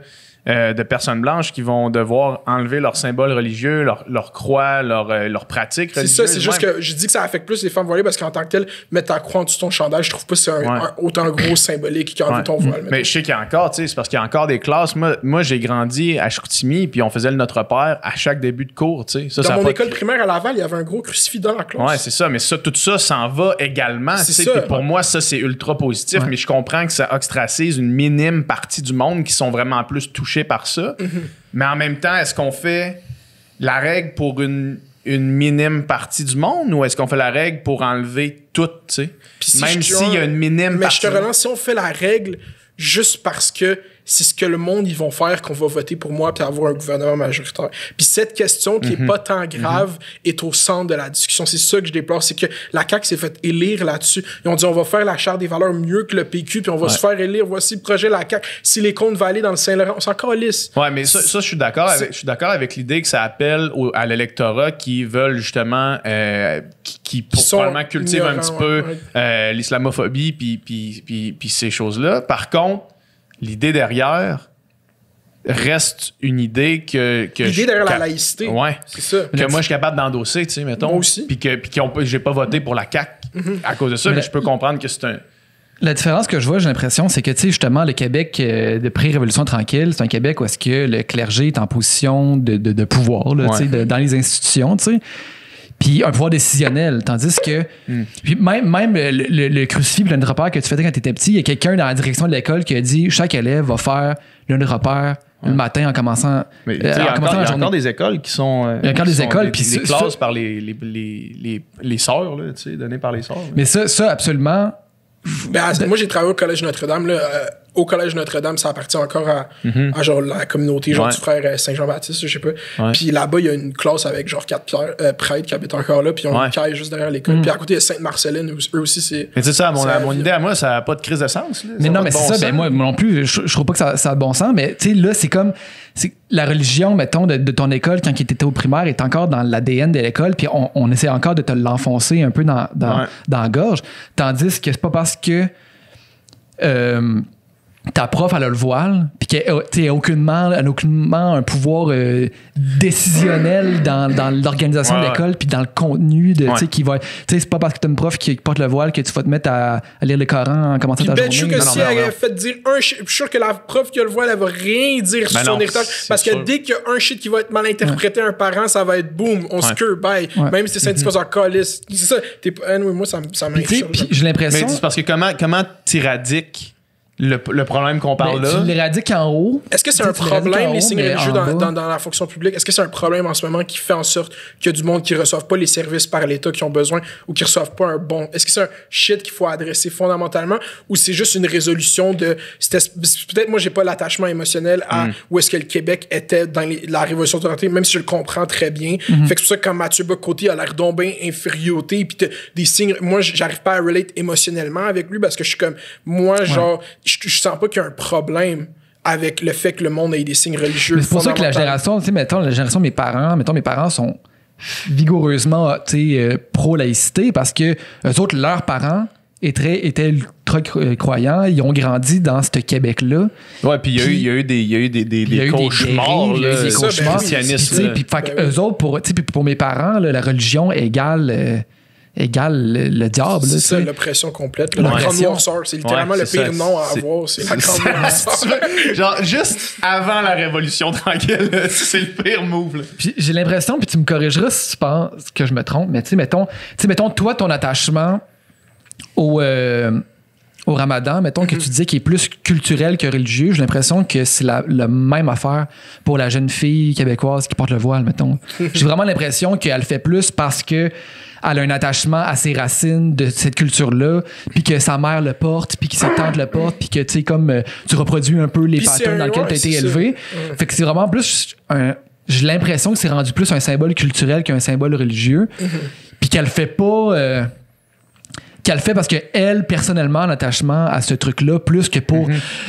personnes blanches qui vont devoir enlever leurs symboles religieux, leur croix, leur pratique religieuse. C'est ça, c'est juste que je dis que ça affecte plus les femmes voilées parce qu'en tant que tel, mettre ta croix en dessous de ton chandail, je trouve pas que c'est autant gros symbolique qu'enlever ton voile. Mais je sais qu'il y a encore, tu sais, c'est parce qu'il y a encore des classes. Moi j'ai grandi à Chicoutimi, puis on faisait le Notre Père à chaque début de cours, tu sais. Dans mon école primaire à Laval, il y avait un gros crucifix dans la classe. Ouais, c'est ça, mais tout ça s'en va également. Puis pour moi, ça, c'est ultra positif, mais je comprends que ça ostracise une minime partie du monde qui sont vraiment plus touchés par ça. Mais en même temps, est-ce qu'on fait la règle pour une une minime partie du monde ou est-ce qu'on fait la règle pour enlever tout, tu sais? Même s'il y a une minime mais partie. je te relance, si on fait la règle juste parce que c'est ce que le monde ils vont faire qu'on va voter pour moi puis avoir un gouvernement majoritaire. Puis cette question qui est pas tant grave est au centre de la discussion. C'est ça que je déplore, c'est que la CAQ s'est fait élire là-dessus. Ils ont dit on va faire la charte des valeurs mieux que le PQ puis on va se faire élire. Voici le projet de la CAQ. Si les comptes vont aller dans le Saint-Laurent, on s'en calisse. Ouais, mais ça je suis d'accord avec. Je suis d'accord avec l'idée que ça appelle à l'électorat qui veulent justement qui probablement cultivent un petit peu l'islamophobie puis ces choses-là. Par contre, l'idée derrière reste une idée que l'idée derrière la laïcité. Ouais. C'est ça. Que moi, je suis capable d'endosser, tu sais, mettons. Moi aussi. Puis j'ai pas voté pour la CAQ à cause de ça, mais je peux comprendre que c'est un... La différence que je vois, j'ai l'impression, c'est que, tu sais, justement, le Québec de pré-Révolution tranquille, c'est un Québec où est-ce que le clergé est en position de pouvoir, là, tu sais, dans les institutions, tu sais. Puis un pouvoir décisionnel, tandis que puis même le crucifix le repère que tu faisais quand tu étais petit, il y a quelqu'un dans la direction de l'école qui a dit chaque élève va faire le repère le matin en commençant Mais, il y a encore des écoles qui sont il y a encore des écoles puis des classes par les sœurs là, tu sais, données par les sœurs. Mais ça absolument. Moi j'ai travaillé au Collège Notre-Dame là, au Collège Notre-Dame, ça appartient encore à genre la communauté genre du frère Saint-Jean-Baptiste, je sais pas. Puis là-bas, il y a une classe avec genre 4 prêtres qui habitent encore là, puis ils ont une caille juste derrière l'école. Puis à côté, il y a Sainte-Marceline, eux aussi, c'est... Mais c'est ça, à mon idée à moi, ça n'a pas de crise de sens. Là. Mais non, mais c'est ça, ben moi non plus, je trouve pas que ça a de bon sens, mais tu sais, là, c'est comme... la religion, mettons, de ton école, quand tu étais au primaire, est encore dans l'ADN de l'école, puis on essaie encore de te l'enfoncer un peu dans la gorge. Tandis que c'est pas parce que... ta prof, elle a le voile, puis qu'elle n'a aucunement un pouvoir décisionnel dans l'organisation de l'école, puis dans le contenu de, qui va. Tu sais, c'est pas parce que t'as une prof qui porte le voile que tu vas te mettre à lire le Coran en commençant ta journée. Je suis sûr que si elle a fait dire un shit, je suis sûr que la prof qui a le voile, elle va rien dire sur son héritage, parce que dès qu'il y a un shit qui va être mal interprété à un parent, ça va être boum, on se cure, bye. Même si c'est syndicat en calice. C'est ça. Moi, ça m'inquiète. Puis j'ai l'impression. Mais c'est parce que comment t'éradiques le problème qu'on parle là. Tu l'éradiques en haut. Est-ce que c'est un problème, les signes religieux dans la fonction publique? Est-ce que c'est un problème en ce moment qui fait en sorte qu'il y a du monde qui ne reçoivent pas les services par l'État qu'ils ont besoin ou qui ne reçoivent pas un bon... Est-ce que c'est un shit qu'il faut adresser fondamentalement ou c'est juste une résolution de... Peut-être moi, j'ai pas l'attachement émotionnel à où est-ce que le Québec était dans la Révolution de même si je le comprends très bien. Fait que c'est pour ça que quand Mathieu Bock-Côté a l'air donc bien infériorité puis des signes... Moi, j'arrive pas à relate émotionnellement avec lui parce que je suis comme... Moi, genre... Je sens pas qu'il y a un problème avec le fait que le monde ait des signes religieux. Mais c'est pour ça que la génération, tu sais, mettons, la génération de mes parents sont vigoureusement pro-laïcité parce que eux autres, leurs parents étaient ultra croyants, ils ont grandi dans ce Québec-là. Ouais, puis il y a eu des cauchemars, des cauchemars christianistes. Puis eux autres, pour mes parents, là, la religion égale le diable. C'est ça, l'oppression complète. La grande noirceur, c'est littéralement le pire nom à avoir. C'est la grande noirceur. Genre, juste avant la Révolution tranquille, c'est le pire move. Là. Puis j'ai l'impression, puis tu me corrigeras si tu penses que je me trompe, mais tu sais, mettons, toi, ton attachement au Ramadan, mettons que tu disais qu'il est plus culturel que religieux, j'ai l'impression que c'est la même affaire pour la jeune fille québécoise qui porte le voile, mettons. J'ai vraiment l'impression qu'elle le fait plus parce que elle a un attachement à ses racines de cette culture-là, puis que sa mère le porte, puis que sa tante le porte, puis que, tu sais, comme tu reproduis un peu les patterns dans lesquels tu as été élevé. Fait que c'est vraiment plus j'ai l'impression que c'est rendu plus un symbole culturel qu'un symbole religieux, puis qu'elle fait pas... qu'elle fait parce qu'elle, personnellement, un attachement à ce truc-là, plus que pour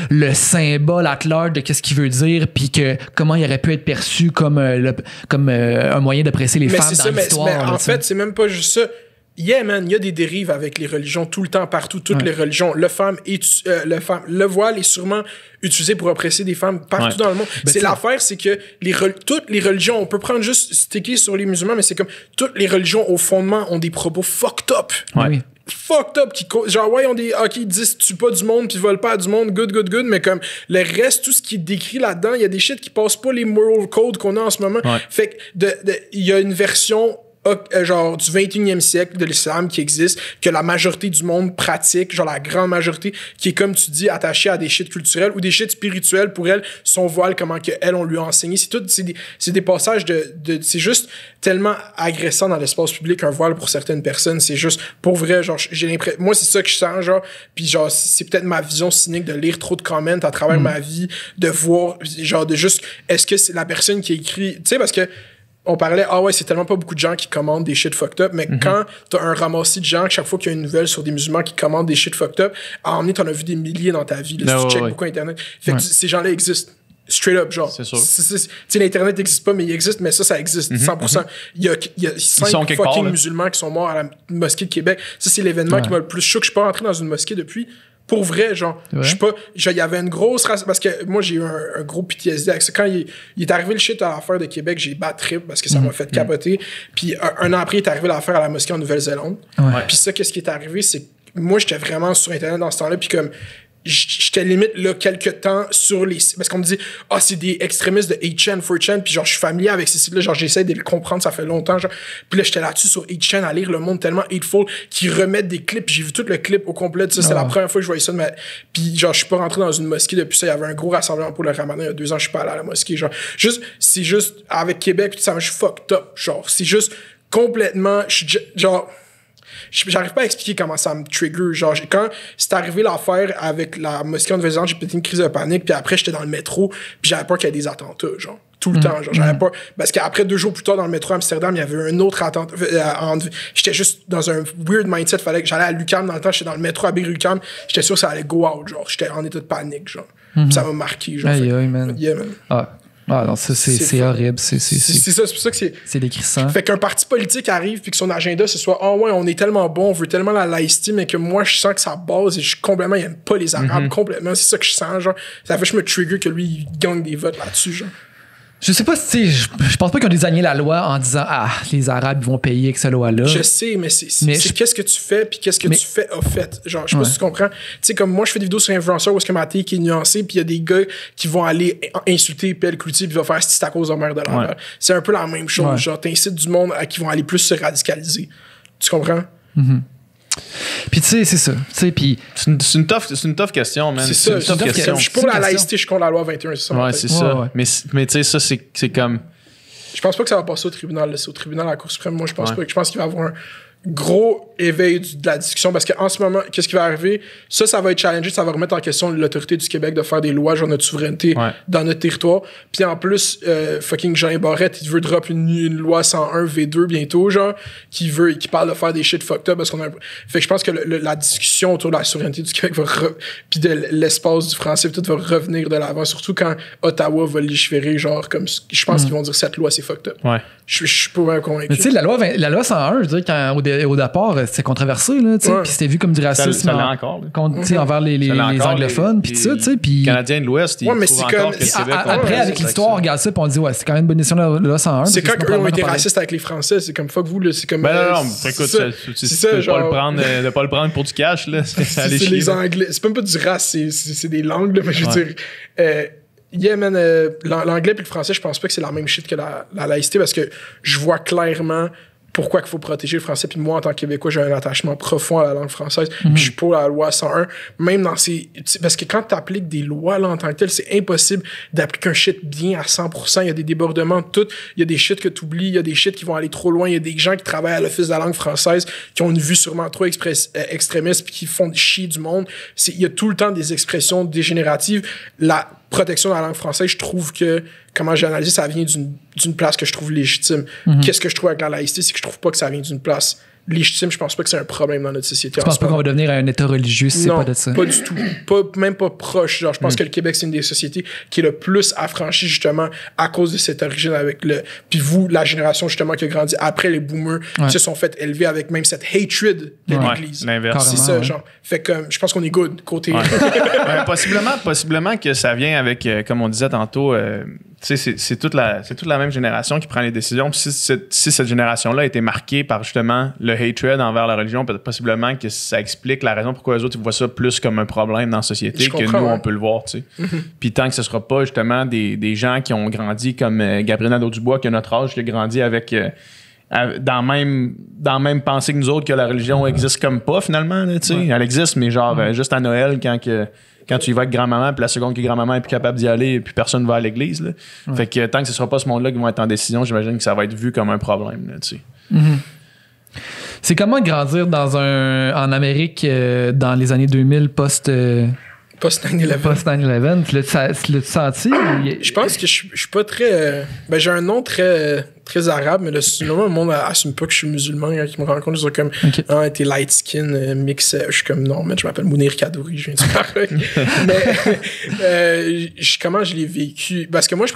le symbole at large de qu'est-ce qu'il veut dire, puis que comment il aurait pu être perçu comme un moyen d'oppresser les femmes dans l'histoire. Mais en fait, c'est même pas juste ça. Yeah, man, il y a des dérives avec les religions tout le temps, partout, toutes les religions. Le voile est sûrement utilisé pour oppresser des femmes partout dans le monde. C'est l'affaire, c'est que toutes les religions, on peut prendre juste sticker sur les musulmans, mais c'est comme toutes les religions au fondement ont des propos fucked up. Oui. Fucked up, genre ouais, ils disent tue pas du monde puis volent pas du monde, good, mais comme le reste, tout ce qui est décrit là-dedans, il y a des shit qui passent pas les moral codes qu'on a en ce moment. Fait que il y a une version genre du 21e siècle de l'islam qui existe, que la majorité du monde pratique, genre la grande majorité, qui est, comme tu dis, attachée à des shit culturels ou des shit spirituels pour elle, son voile, comment que elle, on lui a enseigné. C'est des passages c'est juste tellement agressant dans l'espace public, un voile pour certaines personnes. C'est juste, pour vrai, genre, j'ai l'impression, moi, c'est ça que je sens, genre, puis genre, c'est peut-être ma vision cynique de lire trop de comments à travers ma vie, de voir, genre, de juste, est-ce que c'est la personne qui écrit, tu sais, parce que on parlait, c'est tellement pas beaucoup de gens qui commandent des shit fucked up, mais quand t'as un ramassis de gens, chaque fois qu'il y a une nouvelle sur des musulmans qui commandent des shit fucked up, à un moment donné, t'en as vu des milliers dans ta vie, là, si tu checkes beaucoup Internet. Fait que ces gens-là existent. Straight up, genre. C'est sûr. Tu sais, l'Internet n'existe pas, mais il existe, mais ça existe, 100%. Il y a 5 fucking musulmans qui sont morts à la mosquée de Québec. Ça, c'est l'événement qui m'a le plus choqué. Je suis pas rentré dans une mosquée depuis. Pour vrai, genre, je sais pas, il y avait une grosse race, parce que moi, j'ai eu un gros PTSD avec ça. Quand il est arrivé le shit à l'affaire de Québec, j'ai bad trip parce que ça m'a fait capoter. Puis un an après, il est arrivé l'affaire à la mosquée en Nouvelle-Zélande. Puis ça, qu'est-ce qui est arrivé, c'est que moi, j'étais vraiment sur Internet dans ce temps-là, puis comme, j'étais limite là quelques temps sur les sites parce qu'on me dit c'est des extrémistes de 8chan, 4chan, puis genre je suis familier avec ces sites là, genre j'essaie de les comprendre, ça fait longtemps, genre. Puis là j'étais là-dessus sur 8chan à lire le monde tellement hateful qui remettent des clips, j'ai vu tout le clip au complet, ça c'est la première fois que je voyais ça puis genre je suis pas rentré dans une mosquée depuis ça, il y avait un gros rassemblement pour le Ramadan il y a 2 ans, je suis pas allé à la mosquée, genre c'est juste avec Québec tout ça, je suis fucked up, genre c'est juste complètement, je suis genre j'arrive pas à expliquer comment ça me trigger. Genre, quand c'est arrivé l'affaire avec la mosquée en Nouvelle-Zélande, j'ai pété une crise de panique, puis après, j'étais dans le métro, puis j'avais peur qu'il y ait des attentats, genre. Tout le temps, genre, j'avais pas. Parce qu'après 2 jours plus tard, dans le métro à Amsterdam, il y avait un autre attentat. J'étais juste dans un weird mindset. Fallait que j'allais à l'UQAM dans le temps, j'étais dans le métro à Berry-UQAM. J'étais sûr que ça allait go out, genre. J'étais en état de panique, genre. Ça m'a marqué, genre. Aïe, man. Yeah, man. Non, c'est horrible. C'est ça, c'est pour ça que c'est. C'est décrissant. Fait qu'un parti politique arrive puis que son agenda ce soit on est tellement bon, on veut tellement la laïcité, mais que moi je sens que sa base, il aime pas les Arabes complètement. C'est ça que je sens, genre. Ça fait que je me trigger que lui, il gagne des votes là-dessus, genre. Je sais pas si, je pense pas qu'ils ont désigné la loi en disant les Arabes ils vont payer avec cette loi-là. Je sais, mais c'est qu'est-ce que tu fais puis qu'est-ce que tu fais au fait. Genre, je sais pas si tu comprends. Tu sais, comme moi, je fais des vidéos sur influenceurs où est-ce que ma tête qui est nuancée puis il y a des gars qui vont aller insulter Pelle Cloutier puis vont faire c'est à cause de mère de la C'est un peu la même chose. Genre, t'incites du monde à qui vont aller plus se radicaliser. Tu comprends? Puis tu sais, c'est ça. Puis c'est une tough question, man. C'est ça, une tough question. Je suis pour la laïcité, je suis contre la loi 21, c'est ça. Ouais, c'est ça. Ouais. Mais tu sais, ça, c'est comme. Je pense pas que ça va passer au tribunal. Là. C'est au tribunal à la Cour suprême. Moi, je pense pas. Je pense qu'il va y avoir un gros éveil de la discussion parce qu'en ce moment, qu'est-ce qui va arriver? Ça va être challengé, ça va remettre en question l'autorité du Québec de faire des lois, genre notre souveraineté dans notre territoire. Puis en plus, fucking Jean Barrette, il veut drop une loi 101 V2 bientôt, genre, qui parle de faire des shit fucked up parce qu'on a Fait que je pense que la discussion autour de la souveraineté du Québec puis de l'espace du français, tout va revenir de l'avant, surtout quand Ottawa va légiférer, genre, comme je pense qu'ils vont dire cette loi, c'est fucked up. Ouais. Je suis pas vraiment convaincu. Mais tu sais, la loi 101, je veux dire, quand au départ, c'était controversé, là, tu sais, puis c'était vu comme du racisme ça l'est encore, envers les anglophones, puis tout ça, tu sais. Les Canadiens de l'Ouest, ils mais trouvent c'est encore comme, que le Québec... Après, avec l'histoire, on regarde ça, puis on dit, c'est quand même une bonne décision, la loi 101. C'est quand eux ont été racistes avec les Français, c'est comme fuck vous, là, c'est comme... Ben non, écoute, c'est ça, genre... de pas le prendre pour du cash, là. C'est les Anglais, c'est même pas du race, c'est des langues, là, mais je veux dire... Yeah, man, l'anglais puis le français, je pense pas que c'est la même shit que la laïcité parce que je vois clairement pourquoi il faut protéger le français. Puis moi, en tant que Québécois, j'ai un attachement profond à la langue française. Puis je suis pour la loi 101. Même dans ces... Parce que quand tu appliques des lois là, en tant que telles, c'est impossible d'appliquer un shit bien à 100%. Il y a des débordements de tout. Il y a des shit que tu oublies. Il y a des shit qui vont aller trop loin. Il y a des gens qui travaillent à l'Office de la langue française qui ont une vue sûrement trop extrémiste puis qui font chier du monde. Il y a tout le temps des expressions dégénératives. La protection de la langue française, je trouve que, comment j'ai analysé, ça vient d'une place que je trouve légitime. Qu'est-ce que je trouve avec la laïcité, c'est que je trouve pas que ça vient d'une place légitime. Je pense pas que c'est un problème dans notre société. Je pense pas qu'on va devenir un État religieux si c'est pas de ça. Non, pas du tout. Même pas proche. Genre, je pense que le Québec, c'est une des sociétés qui est le plus affranchie, justement, à cause de cette origine avec le... Puis vous, la génération, justement, qui a grandi après les boomers, qui se sont fait élever avec même cette hatred de l'Église. L'inverse. C'est ça, genre. Fait que je pense qu'on est good, côté... Possiblement que ça vient avec, comme on disait tantôt... tu sais, c'est toute la même génération qui prend les décisions. Puis si cette génération-là a été marquée par justement le hatred envers la religion, peut-être possiblement que ça explique la raison pourquoi les autres ils voient ça plus comme un problème dans la société que nous, on peut le voir, tu sais. Puis tant que ce sera pas justement des gens qui ont grandi comme Gabriel Nadeau-Dubois, qui a notre âge, qui a grandi avec dans la même pensée que nous autres, que la religion existe comme pas, finalement. Là, elle existe, mais genre juste à Noël, quand tu y vas avec grand-maman, puis la seconde que grand-maman est plus capable d'y aller, puis personne va à l'église. Là. Fait que tant que ce sera pas ce monde-là qui vont être en décision, j'imagine que ça va être vu comme un problème. Là, C'est comment grandir en Amérique dans les années 2000 post 9/11. Post 9/11. Tu l'as senti? Je pense que je suis pas très... j'ai un nom très arabe, mais le monde assume pas que je suis musulman. Quand ils me rencontrent, ils sont comme « t'es light skin, mix. » Je suis comme « Non, mais je m'appelle Mounir Kadouri, je viens du Maroc. » Mais comment je l'ai vécu? Parce que moi, je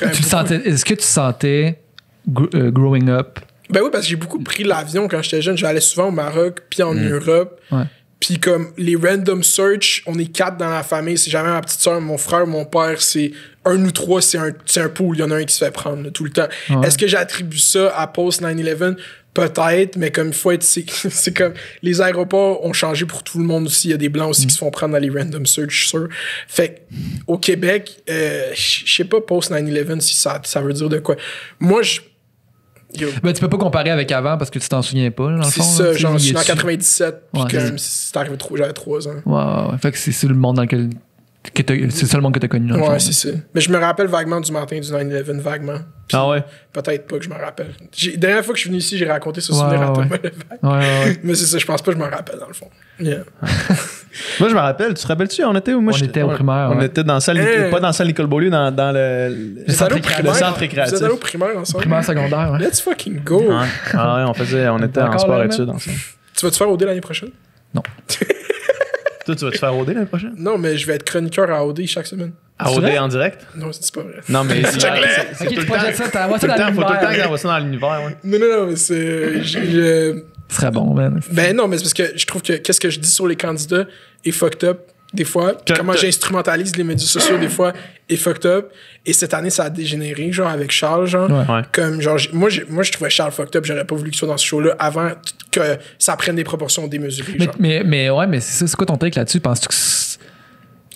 Est-ce que tu sentais growing up? Ben oui, parce que j'ai beaucoup pris l'avion quand j'étais jeune. J'allais souvent au Maroc, puis en Europe. Ouais. Puis comme les random search, on est 4 dans la famille. C'est jamais ma petite soeur, mon frère, mon père. C'est 1 ou 3, c'est un pool. Il y en a un qui se fait prendre là, tout le temps. Ouais. Est-ce que j'attribue ça à post 9/11? Peut-être, mais comme il faut être... C'est comme... Les aéroports ont changé pour tout le monde aussi. Il y a des Blancs aussi qui se font prendre dans les random search, je suis sûr. Fait au Québec, je sais pas post 9/11 si ça veut dire de quoi. Moi, Ben, tu peux pas comparer avec avant parce que tu t'en souviens pas, dans le fond. C'est ça, là, genre, je suis en 97, puis comme c'est arrivé j'avais 3 ans. Ouais. Fait que c'est le monde dans lequel... c'est ça le monde que t'as connu, dans le fond. Ouais, c'est ça. Mais je me rappelle vaguement du matin du 9/11, vaguement. Puis ouais? Peut-être pas que je me rappelle. La dernière fois que je suis venu ici, j'ai raconté ce souvenir à Thomas Levac. Ouais. Mais c'est ça, je pense pas que je me rappelle, dans le fond. Yeah. Moi, je me rappelle. Tu te rappelles-tu? On était où? Moi, on était au primaire. On était dans la salle... Pas dans la salle Nicole-Beaulieu, dans le centre récréatif. Vous êtes allé au primaire ensemble? Primaire, secondaire, ouais. Let's fucking go! On était en sport-études ensemble. Tu vas-tu faire OD l'année prochaine? Non. Toi, tu vas te faire OD l'année prochaine? Non, mais je vais être chroniqueur à OD chaque semaine. À OD en direct? Non, c'est pas vrai. Non, mais c'est Ok, tu projettes ça, t'envoies ça dans l'univers. Faut tout le temps qu'on voit ça dans l'univers, ouais. Non, mais c'est... Ce serait bon, man. Ben non, mais c'est parce que je trouve que qu'est-ce que je dis sur les candidats est fucked up des fois. Comment j'instrumentalise les médias sociaux des fois est fucked up. Et cette année, ça a dégénéré, genre, avec Charles, genre. Ouais. Comme, genre, moi, je trouvais Charles fucked up. J'aurais pas voulu qu'il soit dans ce show-là avant que ça prenne des proportions démesurées, genre. Mais c'est quoi ton take là-dessus? Penses-tu que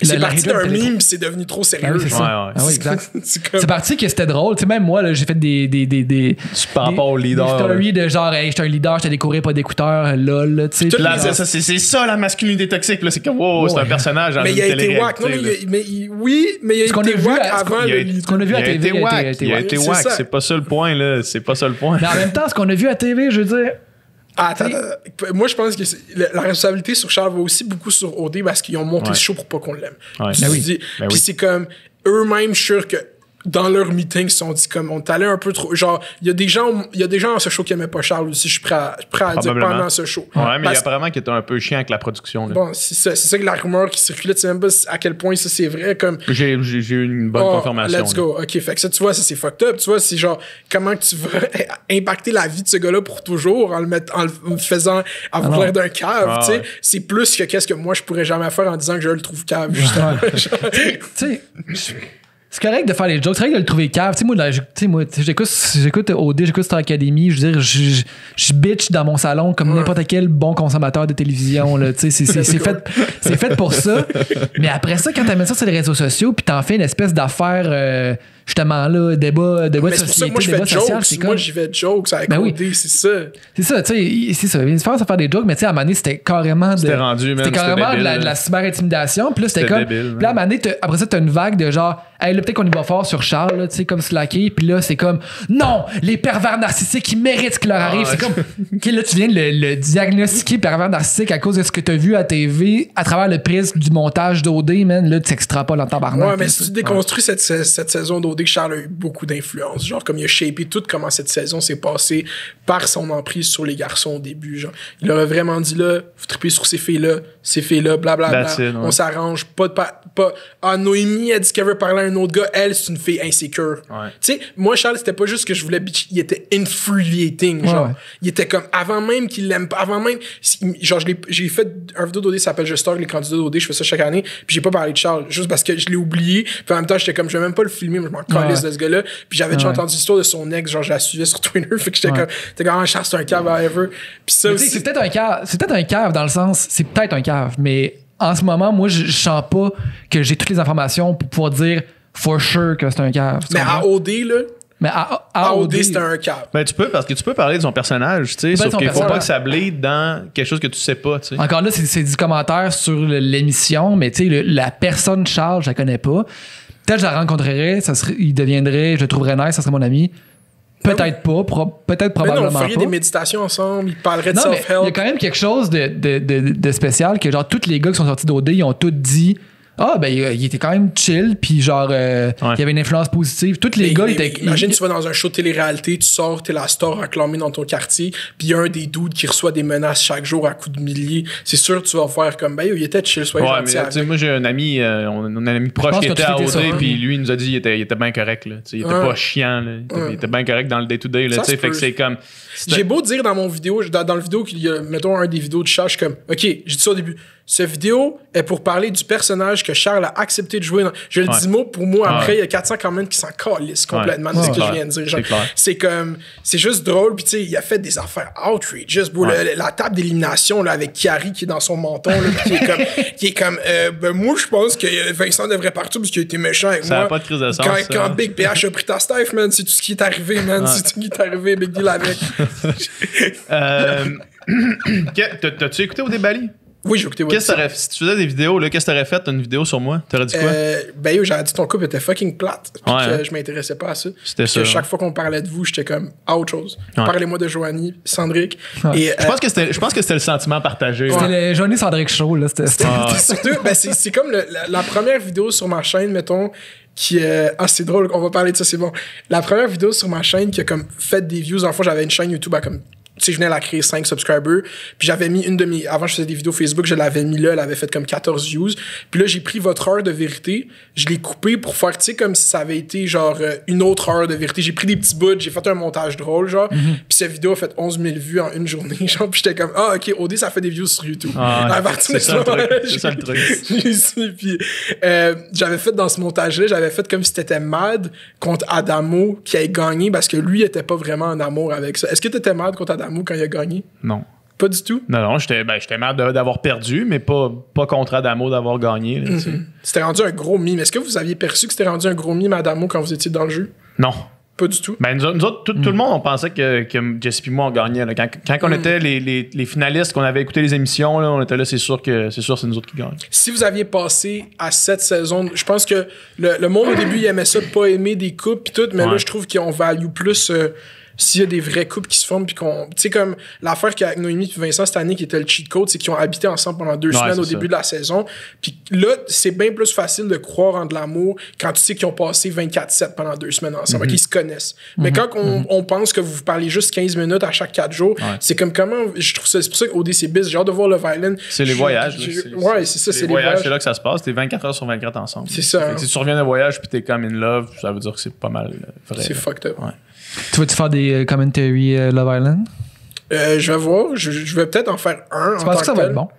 c'est parti d'un meme, c'est devenu trop sérieux. C'est ça. Ouais. Oui, exact. C'est parti que c'était drôle. Tu sais, même moi, là, j'ai fait des par rapport au leader. Des stories de genre, hey, j'étais un leader, j'étais découvert pas d'écouteurs, lol. Tu sais. Là, c'est ça la masculinité toxique. Là, c'est comme, wow, c'est un personnage. Mais il a été wack. Non, mais il a été wack avant le leader. Ce qu'on a vu à TV, il a été wack. C'est pas ça le point, là. C'est pas ça le point. Mais en même temps, ce qu'on a vu à TV, je veux dire. Attends, moi je pense que la responsabilité sur Charles va aussi beaucoup sur OD parce qu'ils ont monté ce show pour pas qu'on l'aime. Ouais. Puis c'est comme eux-mêmes, je suis sûr que dans leur meeting, ils se sont dit comme on est allé un peu trop. Genre, il y a des gens dans ce show qui aimaient pas Charles aussi, je suis prêt à dire pendant ce show. Ouais, mais il y a apparemment qu'il était un peu chiant avec la production. Là. Bon, c'est ça que la rumeur qui circulait, tu sais même pas à quel point ça c'est vrai. Comme j'ai eu une bonne confirmation. Let's go. Ok, fait que ça, tu vois, ça c'est fucked up. Tu vois, c'est genre comment que tu vas impacter la vie de ce gars-là pour toujours en le faisant avoir l'air d'un cave. Tu sais, c'est plus que qu'est-ce que moi je pourrais jamais faire en disant que je le trouve cave. Justement. Tu sais. C'est correct de faire les jokes, c'est correct de le trouver cave. Tu sais, moi, j'écoute OD, j'écoute Star Academy, je veux dire, je bitch dans mon salon comme n'importe quel bon consommateur de télévision. Là, c'est fait pour ça. Mais après ça, quand t'amènes ça sur les réseaux sociaux, puis t'en fais une espèce d'affaire, justement, là, débat de société, débat social, c'est comme... Moi, j'y vais de jokes avec OD, c'est ça. C'est ça, tu sais, c'est ça. Il se fait faire des jokes, mais tu sais, à un moment donné, c'était carrément C'était carrément de la cyber-intimidation. Puis là, c'était comme... Débile, puis là, à un moment donné, après ça, t'as une vague de genre... Hey, là, peut-être qu'on y va fort sur Charles, tu sais, comme slacké. Puis là, c'est comme, non, les pervers narcissiques, ils méritent ce qui leur arrive. C'est comme, OK, là, tu viens de le diagnostiquer pervers narcissique à cause de ce que t'as vu à TV à travers le prisme du montage d'OD, man. Là, tu extrapoles en tabarnak. Ouais, mais si tu déconstruis cette saison d'OD, Charles a eu beaucoup d'influence. Genre, comme il a shapé tout comment cette saison s'est passée par son emprise sur les garçons au début. Genre, il leur a vraiment dit là, vous tripez sur ces filles-là, blablabla. On s'arrange, Noémie a dit qu'elle veut parler à un autre gars, elle, c'est une fille insécure. Ouais. Tu sais, moi, Charles, c'était pas juste que je voulais bitch, il était infuriating, genre. Ouais. Il était comme, avant même qu'il l'aime pas, avant même, genre, j'ai fait un vidéo d'OD qui s'appelle Je Stalk les candidats d'OD, je fais ça chaque année, puis j'ai pas parlé de Charles, juste parce que je l'ai oublié, puis en même temps, j'étais comme, je vais même pas le filmer, mais je m'en calisse de ce gars-là, puis j'avais déjà entendu l'histoire de son ex, genre, je la suivais sur Twitter, fait que j'étais comme, Charles, c'est un cave, whatever. Puis ça aussi. C'est peut-être un cave dans le sens, c'est peut-être un cave, mais en ce moment, moi, je sens pas que j'ai toutes les informations pour pouvoir dire for sure que c'est un cave. Mais à OD, là, Mais à OD, c'était un cap. Ben, parce que tu peux parler de son personnage, tu sais, sauf qu'il faut pas que ça bleed dans quelque chose que tu sais pas, tu sais. Encore là, c'est du commentaire sur l'émission, mais tu sais, la personne Charles, je la connais pas. Peut-être que je la rencontrerais, il deviendrait, je le trouverais nice, ça serait mon ami. Peut-être pas, peut-être probablement pas. On ferait des méditations ensemble, il parlerait de self-help. Il y a quand même quelque chose de spécial que genre tous les gars qui sont sortis d'OD, ils ont tous dit il était quand même chill, puis genre il y avait une influence positive. Tous les gars étaient. Imagine, tu vas dans un show de télé-réalité, tu sors, t'es la star acclamée dans ton quartier, puis il y a un des dudes qui reçoit des menaces chaque jour à coups de milliers. C'est sûr que tu vas faire comme il était chill, soyez gentil. Mais moi j'ai un ami, on a un ami proche qui était à OD, puis lui il nous a dit il était bien correct, là. Il était pas chiant, là. Il était bien correct dans le day-to-day, là. Fait que c'est comme. J'ai beau dire dans mon vidéo, dans le vidéo qu'il y a, mettons, un des vidéos de Charles, je suis comme, OK, j'ai dit ça au début. Cette vidéo est pour parler du personnage que Charles a accepté de jouer. Je le dis mot pour mot. Après, il y a 400 comments qui s'en calissent complètement de ce que je viens de dire. C'est comme, c'est juste drôle. Puis, tu sais, il a fait des affaires outrageous. La table d'élimination, là, avec Chiari qui est dans son menton, là, qui est comme, moi, je pense que Vincent devrait partir parce qu'il a été méchant avec ça moi. Ça n'a pas de crise de sens. Quand Big PH a pris ta staff, man, c'est tout ce qui est arrivé, man. C'est tout ce qui est arrivé, Big Deal avec. T'as-tu écouté au débali? Oui, j'ai écouté. Si tu faisais des vidéos, qu'est-ce que t'aurais fait une vidéo sur moi? T'aurais dit quoi? J'aurais dit ton couple était fucking plate. Puis que je m'intéressais pas à ça. C'était ça. Chaque fois qu'on parlait de vous, j'étais comme autre chose. Parlez-moi de Joanie, Cendric. Et, je pense que c'était le sentiment partagé. C'était le Joanie Cendric Show, là. Surtout, c'est comme la première vidéo sur ma chaîne, mettons, qui c'est drôle, on va parler de ça, c'est bon. La première vidéo sur ma chaîne qui a comme fait des views. En fait, j'avais une chaîne YouTube à comme. Tu sais, je venais de la créer 5 subscribers. Puis j'avais mis avant, je faisais des vidéos Facebook, je l'avais mis là, elle avait fait comme 14 views. Puis là, j'ai pris votre heure de vérité, je l'ai coupé pour faire, tu sais, comme si ça avait été genre une autre heure de vérité. J'ai pris des petits bouts, j'ai fait un montage drôle, genre. Puis cette vidéo a fait 11 000 vues en une journée, genre. Puis j'étais comme, OK, OD, ça fait des views sur YouTube. C'est ça le truc. Puis j'avais fait dans ce montage-là, j'avais fait comme si t'étais mad contre Adamo qui a gagné parce que lui, il était pas vraiment en amour avec ça. Est-ce que t'étais mad contre Adamo quand il a gagné? Non. Pas du tout? Non, j'étais mal d'avoir perdu, mais pas contre Adamo d'avoir gagné. Là, C'était rendu un gros mime. Est-ce que vous aviez perçu que c'était rendu un gros mime Adamo quand vous étiez dans le jeu? Non. Pas du tout. Ben, nous autres, tout le monde, on pensait que Jesse et moi, on gagnait. Là. Quand on était les finalistes, qu'on avait écouté les émissions, là, on était là, c'est sûr c'est nous autres qui gagnent. Si vous aviez passé à cette saison, je pense que le monde au début, il aimait ça, pas aimer des coupes pis tout, mais là, je trouve qu'on value plus s'il y a des vrais couples qui se forment puis qu'on... Tu sais, comme l'affaire qu'avec Noémie et Vincent cette année qui était le cheat code, c'est qu'ils ont habité ensemble pendant 2 semaines au début de la saison. Puis là, c'est bien plus facile de croire en de l'amour quand tu sais qu'ils ont passé 24/7 pendant 2 semaines ensemble, qu'ils se connaissent. Mais quand on pense que vous parlez juste 15 minutes à chaque 4 jours, c'est comme comment... Je trouve ça... C'est pour ça qu'OD, c'est biz. J'ai hâte de voir Love Island. C'est les voyages. Ouais, c'est ça, c'est les voyages. C'est là que ça se passe. T'es 24 heures sur 24 ensemble. C'est ça. Si tu reviens d'un voyage puis t'es comme in love, ça veut dire que c'est pas mal vrai. C'est fucked up. Ouais. Tu vas-tu faire des commentary Love Island? Je vais voir. Je vais peut-être en faire un. Tu penses que ça va être bon?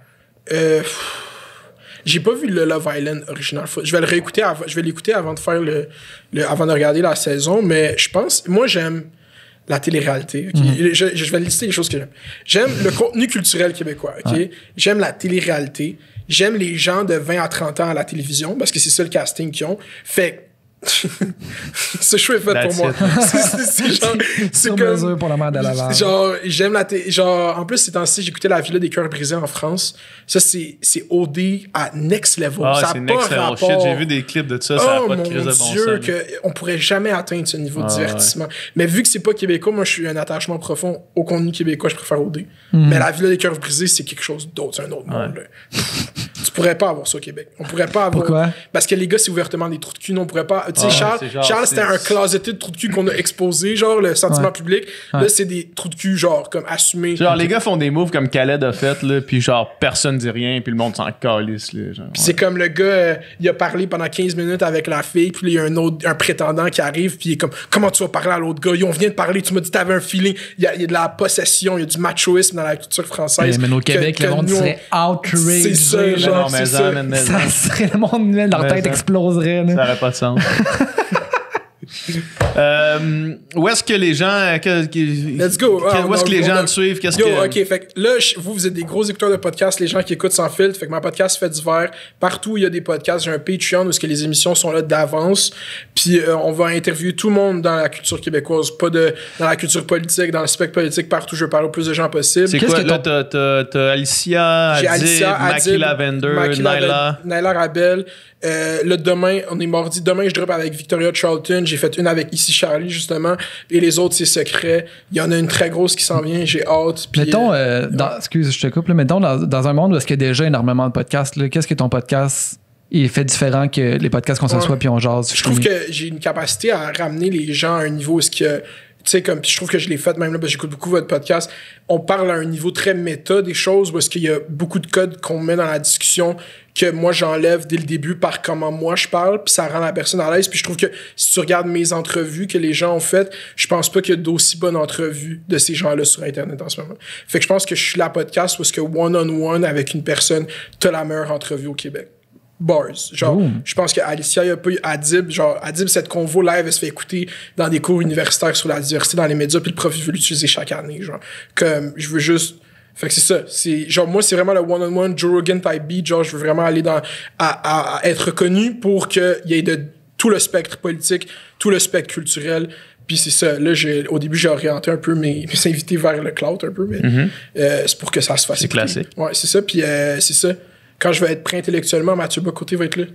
J'ai pas vu le Love Island original. Je vais le réécouter je vais l'écouter avant de faire avant de regarder la saison, mais je pense... Moi, j'aime la télé-réalité. Okay? Je vais lister les choses que j'aime. J'aime le contenu culturel québécois. Okay? J'aime la télé-réalité. J'aime les gens de 20 à 30 ans à la télévision parce que c'est ça le casting qu'ils ont. Fait ce show est fait pour moi. C'est comme mesure pour la mère de Laval. Genre, j'aime genre, en plus, ces temps-ci, j'écoutais La Villa des Cœurs brisés en France. Ça, c'est OD à next level. Ça c'est next level. Shit, j'ai vu des clips de ça. Ça a pas de crise de bon sens. Dieu, on pourrait jamais atteindre ce niveau de divertissement. Mais vu que c'est pas québécois, moi, je suis un attachement profond au contenu québécois, je préfère OD. Mais La Villa des Cœurs brisés, c'est quelque chose d'autre. C'est un autre monde. Tu pourrais pas avoir ça au Québec. On pourrait pas avoir. Pourquoi? Parce que les gars, c'est ouvertement des trous de cul. On pourrait pas. Tu sais, Charles, c'était un closeté de trous de cul qu'on a exposé, genre le sentiment public. Là, c'est des trous de cul, genre, comme assumés. Genre, les gars font des moves comme Khaled a fait, là, puis genre, personne dit rien, puis le monde s'en calisse, là. Genre, c'est comme le gars, il a parlé pendant 15 minutes avec la fille, puis il y a un prétendant qui arrive, puis il est comme, comment tu vas parler à l'autre gars? On vient de parler, tu m'as dit que t'avais un feeling. Il y a de la possession, il y a du machoïsme dans la culture française. Mais au Québec, le monde serait outraged. C'est ça, genre, c'est ça. Ça serait le monde, leur tête exploserait. Ça aurait pas de sens. Où est-ce que les gens... Let's go. Où est-ce que les gens te suivent? OK, fait que là, vous êtes des gros écouteurs de podcasts, les gens qui écoutent sans filtre. Fait que ma podcast fait divers. Partout, il y a des podcasts. J'ai un Patreon où est-ce que les émissions sont là d'avance. Puis on va interviewer tout le monde dans la culture québécoise, pas dans la culture politique, dans le spectre politique, partout. Je veux parler au plus de gens possible. C'est quoi? Là, t'as Alicia, Adib, Maki Lavender, Naila Rabel. Là, demain, on est mardi. Demain, je drop avec Victoria Charlton. J'ai fait une avec Ici Charlie, justement. Et les autres, c'est secret. Il y en a une très grosse qui s'en vient. J'ai hâte. Puis, mettons, excuse, je te coupe, là, mettons, dans un monde où est-ce qu'il y a déjà énormément de podcasts, là, qu'est-ce que ton podcast il fait différent que les podcasts qu'on s'assoit puis on jase? Je trouve que j'ai une capacité à ramener les gens à un niveau où est-ce que... Tu sais, comme, je trouve que je l'ai fait même là, parce que j'écoute beaucoup votre podcast. On parle à un niveau très méta des choses où est-ce qu'il y a beaucoup de codes qu'on met dans la discussion que moi j'enlève dès le début par comment moi je parle, puis ça rend la personne à l'aise. Puis je trouve que si tu regardes mes entrevues que les gens ont faites, je pense pas qu'il y a d'aussi bonnes entrevues de ces gens-là sur Internet en ce moment. Fait que je pense que je suis la podcast où est-ce que one-on-one avec une personne, t'as la meilleure entrevue au Québec. Bars. Genre, je pense qu'Alicia, il y a pas eu Adib. Genre, Adib, cette convo live, elle se fait écouter dans des cours universitaires sur la diversité dans les médias, puis le prof, il veut l'utiliser chaque année. Genre, comme, je veux juste. Fait que c'est ça. C'est, genre, moi, c'est vraiment le one-on-one Joe Rogan type beat. Genre, je veux vraiment aller à être reconnu pour qu'il y ait de tout le spectre politique, tout le spectre culturel. Puis c'est ça. Là, au début, j'ai orienté un peu mes invités vers le cloud, un peu, mais c'est pour que ça se fasse. C'est classique. Ouais, c'est ça. Puis c'est ça. Quand je vais être prêt intellectuellement, Mathieu Bocoté va être là.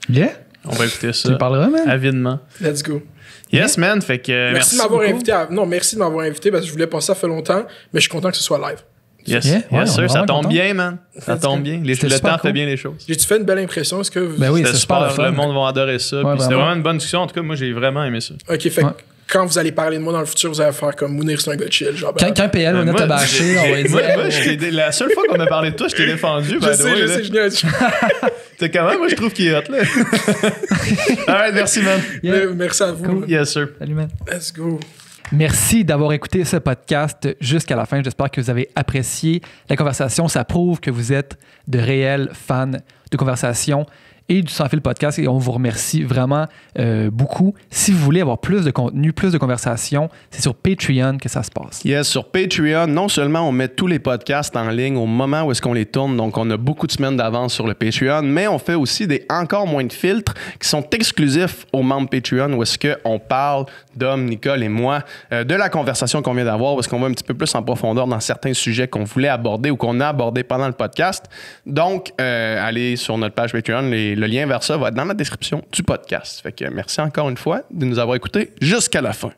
Yeah. On va écouter ça. Tu parleras, man? Avidement. Let's go. Yes, man. Fait que merci de m'avoir invité. Merci de m'avoir invité parce que je voulais pas ça fait longtemps, mais je suis content que ce soit live. Yes, Yeah, ouais, yes sir. Ça tombe content. bien, man. Ça tombe bien. Le temps cool. fait bien les choses. J'ai-tu fait une belle impression? Est-ce que vous... Ben oui, C'était c'est super le super. fun. Le monde va adorer ça. Ouais, Puis c'était vraiment. vraiment une bonne discussion. En tout cas, moi, j'ai vraiment aimé ça. OK, fait que quand vous allez parler de moi dans le futur, vous allez faire comme Mounir, c'est un gars chill. Genre, Quand PL va moi, te bâcher, on va dire. moi, la seule fois qu'on a parlé de toi, je t'ai défendu. je sais, génial. T'es quand même, moi, je trouve qu'il est hot, là. Alright, merci, man. Yeah. Merci à vous. Cool. Yes, sir. Salut, man. Let's go. Merci d'avoir écouté ce podcast jusqu'à la fin. J'espère que vous avez apprécié la conversation. Ça prouve que vous êtes de réels fans de conversation et du Sans Fil Podcast et on vous remercie vraiment beaucoup. Si vous voulez avoir plus de contenu, plus de conversation, c'est sur Patreon que ça se passe. Yes, sur Patreon, non seulement on met tous les podcasts en ligne au moment où est-ce qu'on les tourne, donc on a beaucoup de semaines d'avance sur le Patreon, mais on fait aussi des encore moins de filtres qui sont exclusifs aux membres Patreon où est-ce qu'on parle, Dom, Nicole et moi, de la conversation qu'on vient d'avoir, où est-ce qu'on va un petit peu plus en profondeur dans certains sujets qu'on voulait aborder ou qu'on a abordé pendant le podcast. Donc, allez sur notre page Patreon, le lien vers ça va être dans la description du podcast. Fait que merci encore une fois de nous avoir écoutés jusqu'à la fin.